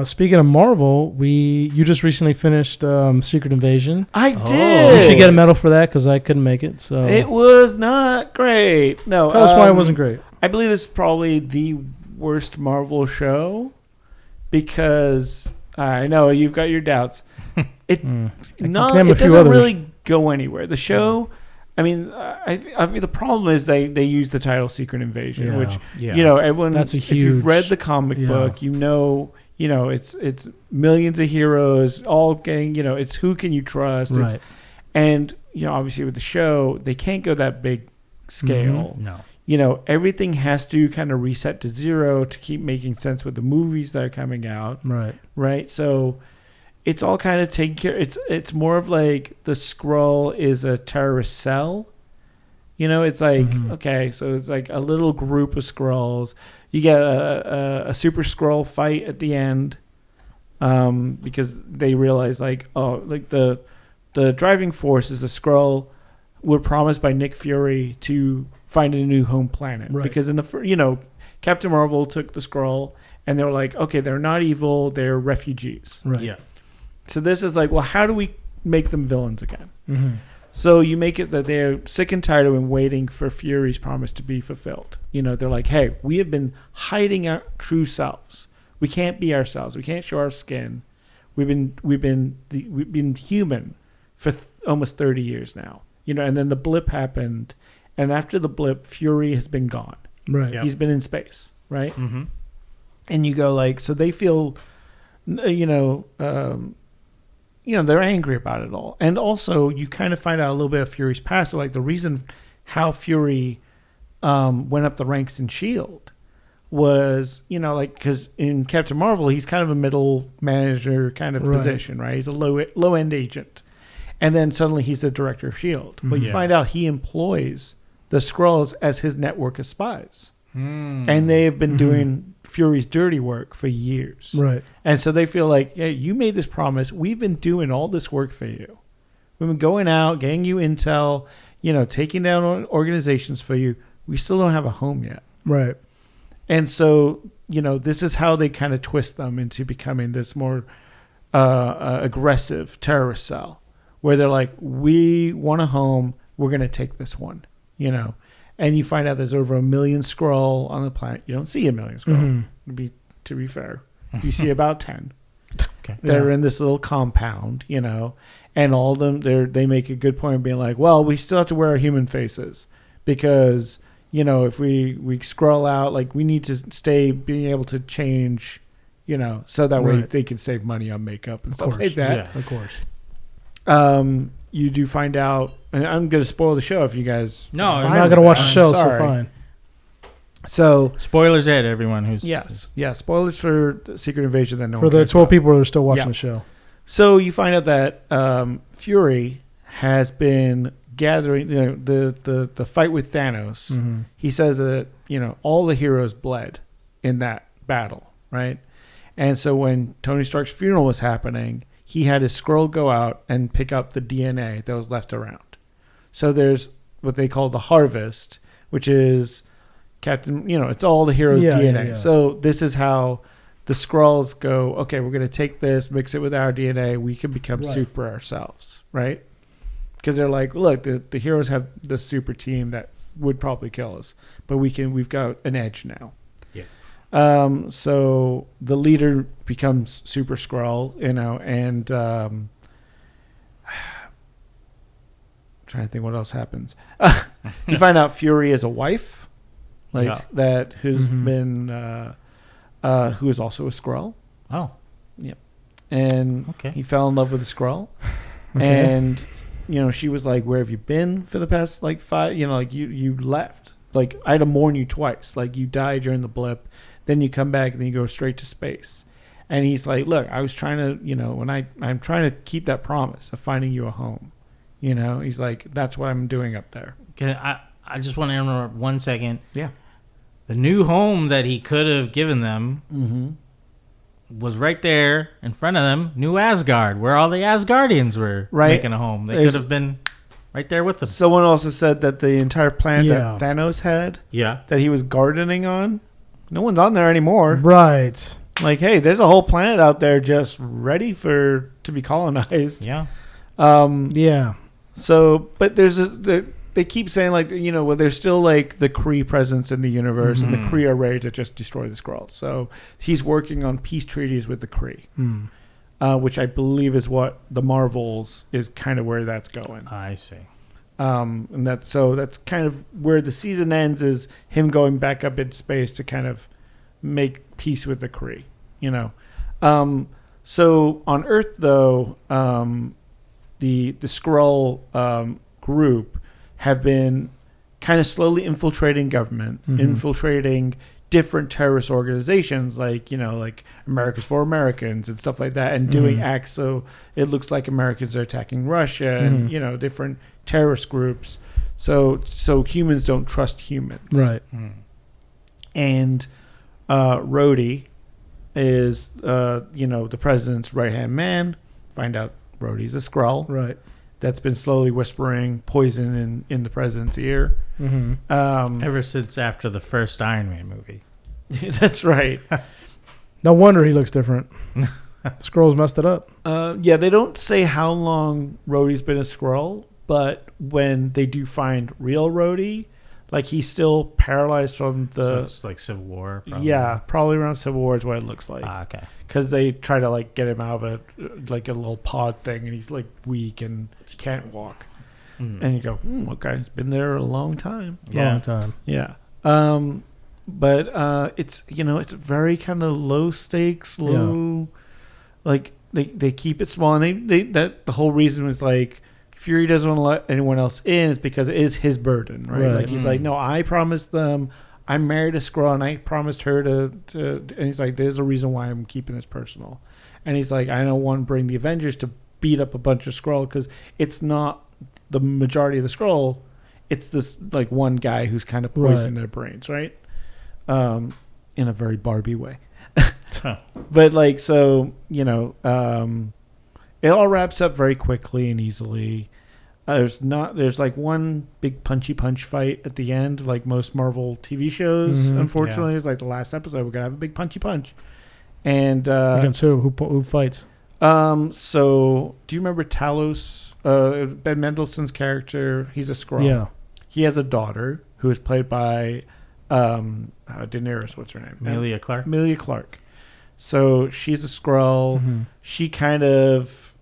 speaking of Marvel, you just recently finished Secret Invasion.
I did.
You should get a medal for that because I couldn't make it. So
it was not great. No,
tell us why it wasn't great.
I believe this is probably the worst Marvel show because I know you've got your doubts. It doesn't really go anywhere. The show. I mean, the problem is they use the title Secret Invasion, which everyone.
That's a huge.
If you've read the comic book, it's millions of heroes all getting, it's who can you trust.
Right.
And obviously with the show, they can't go that big scale.
No.
Everything has to kind of reset to zero to keep making sense with the movies that are coming out. Right. So it's all kind of taken care. It's more of like the Skrull is a terrorist cell. It's like, okay, so it's like a little group of Skrulls. You get a super Skrull fight at the end, because they realize like, oh, like the driving force is a Skrull were promised by Nick Fury to find a new home planet.
Right.
Because in the Captain Marvel took the Skrull and they were like, okay, they're not evil, they're refugees.
Right.
Yeah.
So this is like, well, how do we make them villains again?
Mm-hmm.
So you make it that they're sick and tired of waiting for Fury's promise to be fulfilled. They're like, hey, we have been hiding our true selves. We can't be ourselves. We can't show our skin. We've been human for almost 30 years now. And then the blip happened, and after the blip, Fury has been gone.
Right.
Yep.
He's been in space, right?
Mm-hmm.
And you go like, so they feel, they're angry about it all. And also, you kind of find out a little bit of Fury's past. So like the reason how Fury went up the ranks in S.H.I.E.L.D. was, because in Captain Marvel, he's kind of a middle manager kind of position, right? He's a low-end agent. And then suddenly he's the director of S.H.I.E.L.D. But you find out he employs the Skrulls as his network of spies. And they have been doing Fury's dirty work for years.
Right.
And so they feel like, hey, you made this promise. We've been doing all this work for you. We've been going out, getting you intel, taking down organizations for you. We still don't have a home yet.
Right.
And so, this is how they kind of twist them into becoming this more aggressive terrorist cell, where they're like, we want a home. We're going to take this one, And you find out there's over 1 million Skrull on the planet. You don't see 1 million Skrull, to be fair. You see about 10.
Okay.
They're in this little compound, and all of them, they make a good point of being like, well, we still have to wear our human faces because, if we scroll out, like we need to stay being able to change, so that way they can save money on makeup and stuff like that.
Yeah.
Of course.
You do find out, and I'm going to spoil the show if you guys.
No,
I'm not going to watch the show, so fine.
So
spoilers ahead, everyone who's
spoilers for the Secret Invasion that no
for
one
the
cares
12
about.
people who are still watching the show.
So you find out that Fury has been gathering the fight with Thanos.
Mm-hmm.
He says that all the heroes bled in that battle, right? And so when Tony Stark's funeral was happening, he had his Skrull go out and pick up the DNA that was left around. So there's what they call the harvest, which is Captain, it's all the heroes' DNA.
Yeah.
So this is how the Skrulls go, okay, we're going to take this, mix it with our DNA. We can become super ourselves, right? Because they're like, look, the heroes have this super team that would probably kill us, but we've got an edge now.
Yeah.
So the leader becomes Super Skrull, and trying to think what else happens. You find out Fury is a wife, that who's been, who is also a Skrull.
Oh.
Yep. And he fell in love with a Skrull.
Okay.
And, she was like, where have you been for the past, 5, you left. Like, I had to mourn you twice. Like, you died during the blip. Then you come back and then you go straight to space. And he's like, look, I was trying to, I'm trying to keep that promise of finding you a home. He's like, that's what I'm doing up there.
I just want to interrupt 1 second.
Yeah.
The new home that he could have given them was right there in front of them, New Asgard, where all the Asgardians were making a home. They could have been right there with them.
Someone also said that the entire planet that Thanos had, that he was gardening on, no one's on there anymore.
Right.
Like, hey, there's a whole planet out there just ready to be colonized.
Yeah.
Yeah.
So, but they keep saying there's still like the Kree presence in the universe, and the Kree are ready to just destroy the Skrulls. So he's working on peace treaties with the Kree, which I believe is what the Marvels is kind of where that's going.
I see.
And that's kind of where the season ends, is him going back up in space to kind of make peace with the Kree. So on Earth, though, the Skrull group have been kind of slowly infiltrating government, infiltrating different terrorist organizations, like like America's for Americans and stuff like that, and doing acts so it looks like Americans are attacking Russia and different terrorist groups. So humans don't trust humans,
Right.
And Rhodey is the president's right hand man. Find out Rhodey's a Skrull,
Right.
that's been slowly whispering poison in the president's ear.
Ever since after the first Iron Man movie.
That's right.
No wonder he looks different. Skrulls messed it up.
Yeah, they don't say how long Rhodey's been a Skrull, but when they do find real Rhodey, like he's still paralyzed from the...
So it's like Civil War? Probably.
Yeah, probably around Civil War is what it looks like.
Okay.
Because they try to get him out of a little pod thing, and he's weak and he can't walk. And you go, okay, he's been there a long time.
Long time.
Yeah. But it's it's very kind of low stakes, like they keep it small, and they that the whole reason was Fury doesn't want to let anyone else in is because it is his burden, right? Like he's like, no, I promised them. I married a Skrull and I promised her to and he's like, there's a reason why I'm keeping this personal. And he's like, I don't want to bring the Avengers to beat up a bunch of Skrull because it's not the majority of the Skrull. It's this one guy who's kind of poisoning their brains, right? In a very Barbie way. But it all wraps up very quickly and easily. There's one big punchy punch fight at the end, like most Marvel TV shows. Unfortunately, it's like the last episode we're gonna have a big punchy punch. And
Against who fights?
So do you remember Talos? Ben Mendelsohn's character. He's a Skrull.
Yeah.
He has a daughter who is played by Daenerys. What's her name?
Emilia Clarke.
Emilia Clarke. So she's a Skrull. She kind of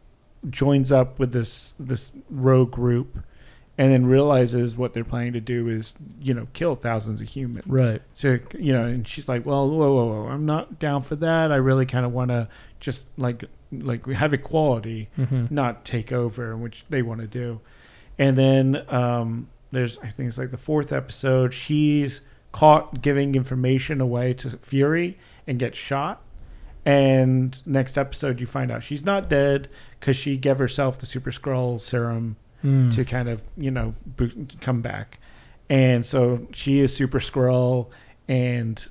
joins up with this rogue group, and then realizes what they're planning to do is kill thousands of humans.
Right.
So and she's like, well, whoa, I'm not down for that. I really kind of want to just like have equality, not take over, which they want to do. And then there's, I think it's the fourth episode, she's caught giving information away to Fury and gets shot. And next episode, you find out she's not dead because she gave herself the Super Skrull serum to kind of, come back. And so she is Super Skrull, and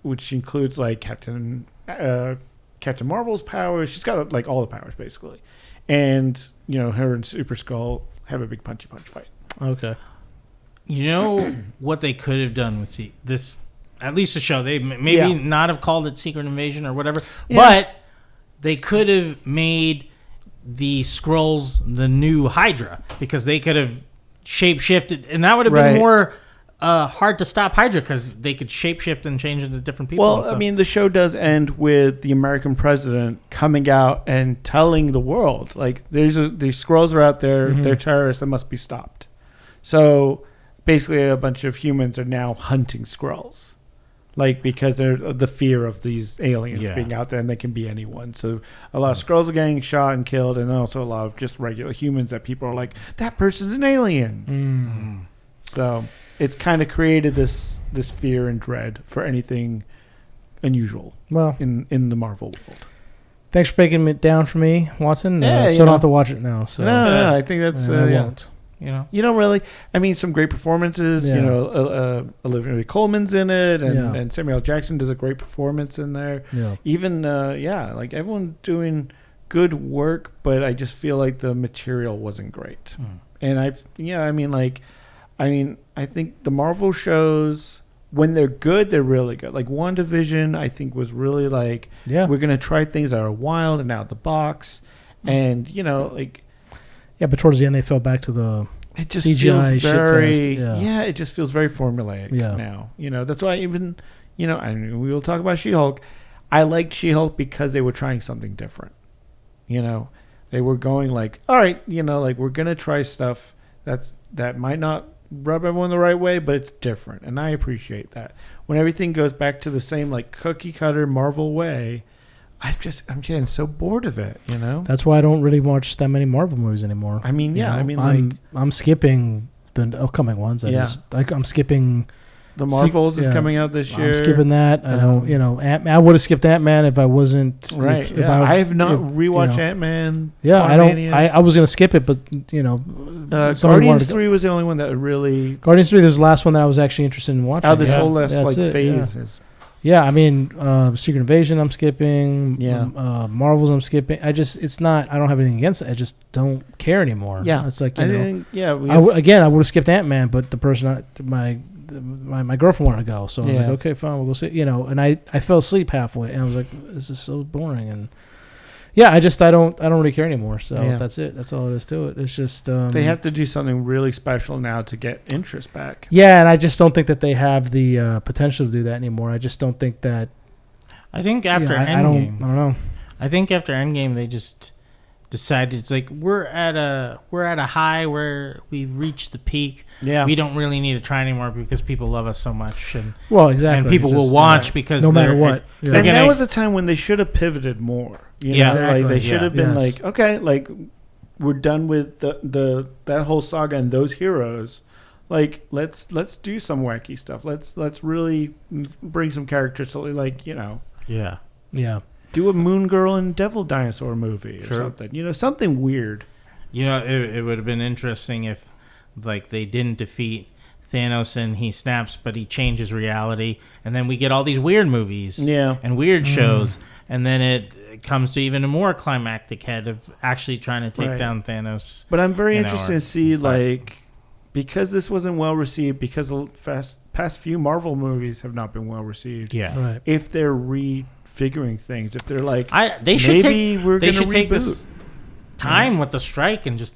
which includes Captain Marvel's powers. She's got all the powers basically. And her and Super Skrull have a big punchy punch fight.
Okay.
What they could have done with this. At least the show, they maybe not have called it Secret Invasion or whatever, but they could have made the Skrulls the new Hydra, because they could have shape-shifted, and that would have been more hard to stop Hydra because they could shape-shift and change into different people.
Well, I mean, the show does end with the American president coming out and telling the world, these Skrulls are out there, they're terrorists, that must be stopped. So basically a bunch of humans are now hunting Skrulls. Because they're the fear of these aliens being out there, and they can be anyone. So a lot of Skrulls are getting shot and killed, and also a lot of just regular humans that people are like, that person's an alien. So it's kind of created this fear and dread for anything unusual in the Marvel world.
Thanks for breaking it down for me, Watson.
Yeah,
so I don't have to watch it now. So
no, I think that's
I won't.
You don't really. I mean, some great performances. Olivia Colman's in it, and Samuel L. Jackson does a great performance in there.
Yeah.
Even everyone doing good work, but I just feel like the material wasn't great. And I think the Marvel shows, when they're good, they're really good. WandaVision, I think, was really we're gonna try things that are wild and out of the box, and
Yeah, but towards the end, they fell back to the
it just
CGI
feels very,
shit fest.
it just feels very formulaic now. That's why even, we will talk about She-Hulk. I liked She-Hulk because they were trying something different. They were going all right, we're going to try stuff that might not rub everyone the right way, but it's different. And I appreciate that. When everything goes back to the same cookie cutter Marvel way, I'm getting so bored of it. You know.
That's why I don't really watch that many Marvel movies anymore.
I mean, yeah.
You know?
I mean,
I'm skipping the upcoming ones. I'm skipping.
The Marvels is coming out this year.
I'm skipping that. I don't. You know, I would have skipped Ant-Man if I wasn't.
Right. I have not rewatched Ant-Man.
Yeah, I don't. I was gonna skip it, but you know,
Guardians 3 was the only one that really.
Guardians 3 was the last one that I was actually interested in watching.
This whole last phase is.
Yeah, I mean, Secret Invasion I'm skipping.
Yeah.
Marvels I'm skipping. It's not. I don't have anything against it. I just don't care anymore.
Yeah.
It's like
I would
have skipped Ant-Man, but the person my girlfriend wanted to go, so I was like, okay, fine, we'll go see. You know, and I fell asleep halfway, and I was like, this is so boring. And I don't really care anymore. So that's it. That's all it is to it. It's just
they have to do something really special now to get interest back.
Yeah, and I just don't think that they have the potential to do that anymore. I just don't think that.
I think after Endgame,
I don't know.
I think after Endgame, they just decided it's like we're at a high where we've reached the peak.
Yeah,
we don't really need to try anymore because people love us so much, and
exactly,
and people will watch because
no matter what.
And that was a time when they should have pivoted more. You know?
Exactly.
Like they should have been like, okay, like we're done with that whole saga and those heroes. Like let's do some wacky stuff. Let's really bring some characters to
yeah.
Do a Moon Girl and Devil Dinosaur movie or something. You know, something weird.
You know, it would have been interesting if, like, they didn't defeat Thanos and he snaps, but he changes reality, and then we get all these weird movies, and weird shows, and then it comes to even a more climactic head of actually trying to take down Thanos.
But I'm very interested to see, like, because this wasn't well received, because the past few Marvel movies have not been well received.
Yeah, right.
If they're figuring things, if they're like,
they should
take
take this time with the strike and just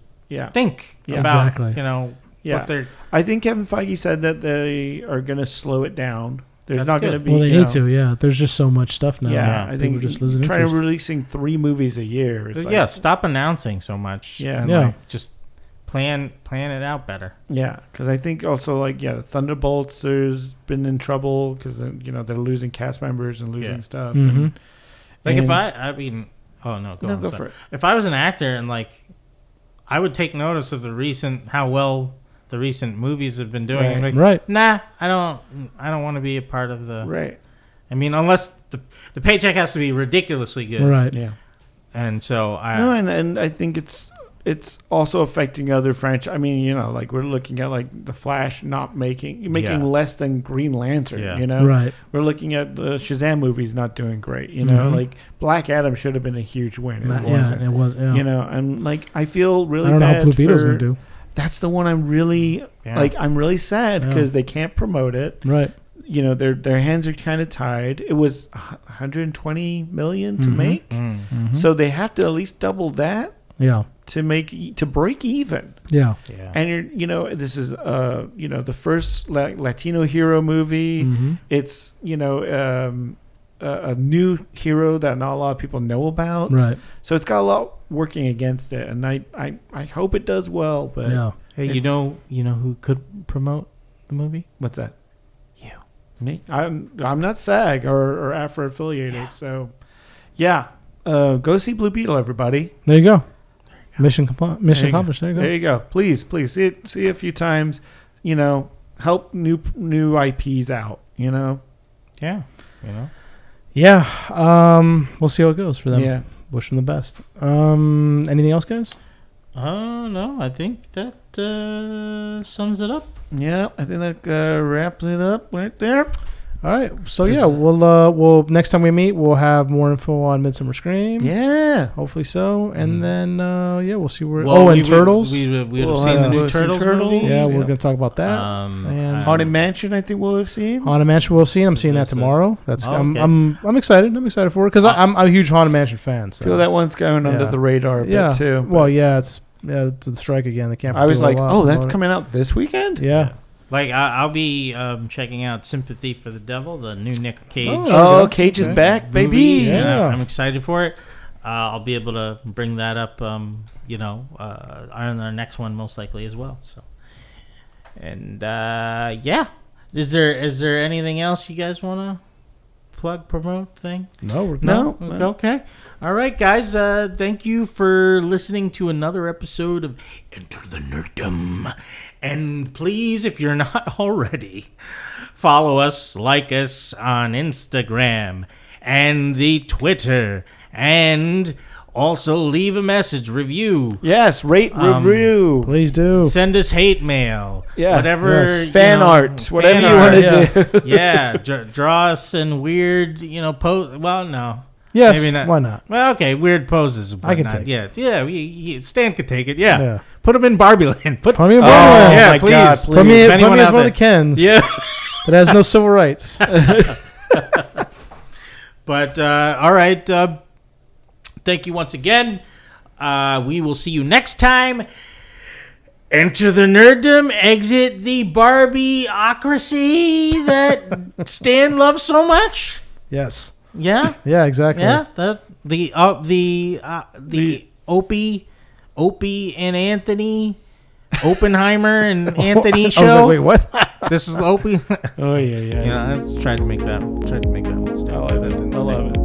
think about what they're.
I think Kevin Feige said that they are going to slow it down. There's not going to be.
Well, they need to. Yeah, there's just so much stuff now.
Yeah, I think
just losing
trying
interest.
releasing 3 movies a year.
It's stop announcing so much.
Yeah,
and just plan it out better.
Yeah, because I think also Thunderbolts has been in trouble because they're losing cast members and losing stuff.
Mm-hmm.
Go for it.
If I was an actor and I would take notice of how well the recent movies have been doing.
Right.
Nah, I don't want to be a part of the.
Right.
I mean, unless the paycheck has to be ridiculously good.
Right.
Yeah.
And so
and I think it's also affecting other franchises. I mean, we're looking at the Flash not making less than Green Lantern.
Yeah.
Right.
We're looking at the Shazam movies not doing great. Black Adam should have been a huge win. It wasn't.
It was. Yeah.
And I feel really.
I don't know
bad
how Blue Beetle's gonna do.
That's the one I'm really I'm really sad because they can't promote it.
Right.
Their hands are kind of tied. It was 120 million to make, so they have to at least double that.
Yeah.
To break even.
Yeah.
Yeah. And this is the first Latino hero movie.
Mm-hmm.
It's a new hero that not a lot of people know about.
Right.
So it's got a lot working against it, and I hope it does well. But
hey, you know who could promote the movie?
What's that?
You.
Me? I'm not SAG or AFRA affiliated, so go see Blue Beetle, everybody.
There you go. Mission accomplished. There you go.
There you go. Please see it a few times. Help new IPs out.
Yeah.
Yeah. We'll see how it goes for them.
Yeah.
Wish them the best. Anything else, guys?
No. I think that sums it up.
Yeah, I think that wraps it up right there.
All right. So we'll next time we meet, we'll have more info on Midsummer Scream.
Yeah,
hopefully so. And then we'll see where. Turtles.
We would have seen the new Turtles movie.
Yeah, we're gonna talk about that.
And Haunted Mansion, I think we'll have seen.
Haunted Mansion, we'll have seen. I'm seeing that tomorrow. That's I'm excited. I'm excited for it because I'm a huge Haunted Mansion fan. So.
I feel that one's going under the radar a bit too.
Well, it's the strike again. They can't.
I was like, that's coming out this weekend.
Yeah.
I'll be checking out Sympathy for the Devil, the new Nick Cage.
Cage is back, baby!
Yeah.
I'm excited for it. I'll be able to bring that up, on our next one most likely as well. So, and is there anything else you guys want to plug promote thing?
No, we're
No.
Okay. All right, guys. Thank you for listening to another episode of Enter the Nerdom. And please, if you're not already, follow us, like us on Instagram and the Twitter, and also leave a message, review.
Yes, rate, review.
Please do.
Send us hate mail.
Yeah.
Whatever.
Yes.
Fan art, whatever you want to do.
Yeah. Draw us in weird, pose. Well, no.
Yes.
Maybe not.
Why not?
Well, okay. Weird poses.
I can
whatnot.
take it.
Yeah. Stan could take it. Yeah.
Yeah.
Put them in Barbie Land.
Put me in
Oh,
Borderlands.
yeah,
my
please.
God,
Put me,
If
put
anyone
me as
out
one of the
there-
Kens
Yeah.
that has no civil rights.
But, all right. Thank you once again. We will see you next time. Enter the Nerddom, exit the Barbie-ocracy that Stan loves so much.
Yes.
Yeah?
Yeah, exactly.
Yeah? The Opie and Anthony, Oppenheimer and Anthony show.
I was like, wait, what?
This is the Opie.
Oh, yeah.
Yeah, I tried to make that one.
I love it.
That didn't
I love
stick.
it.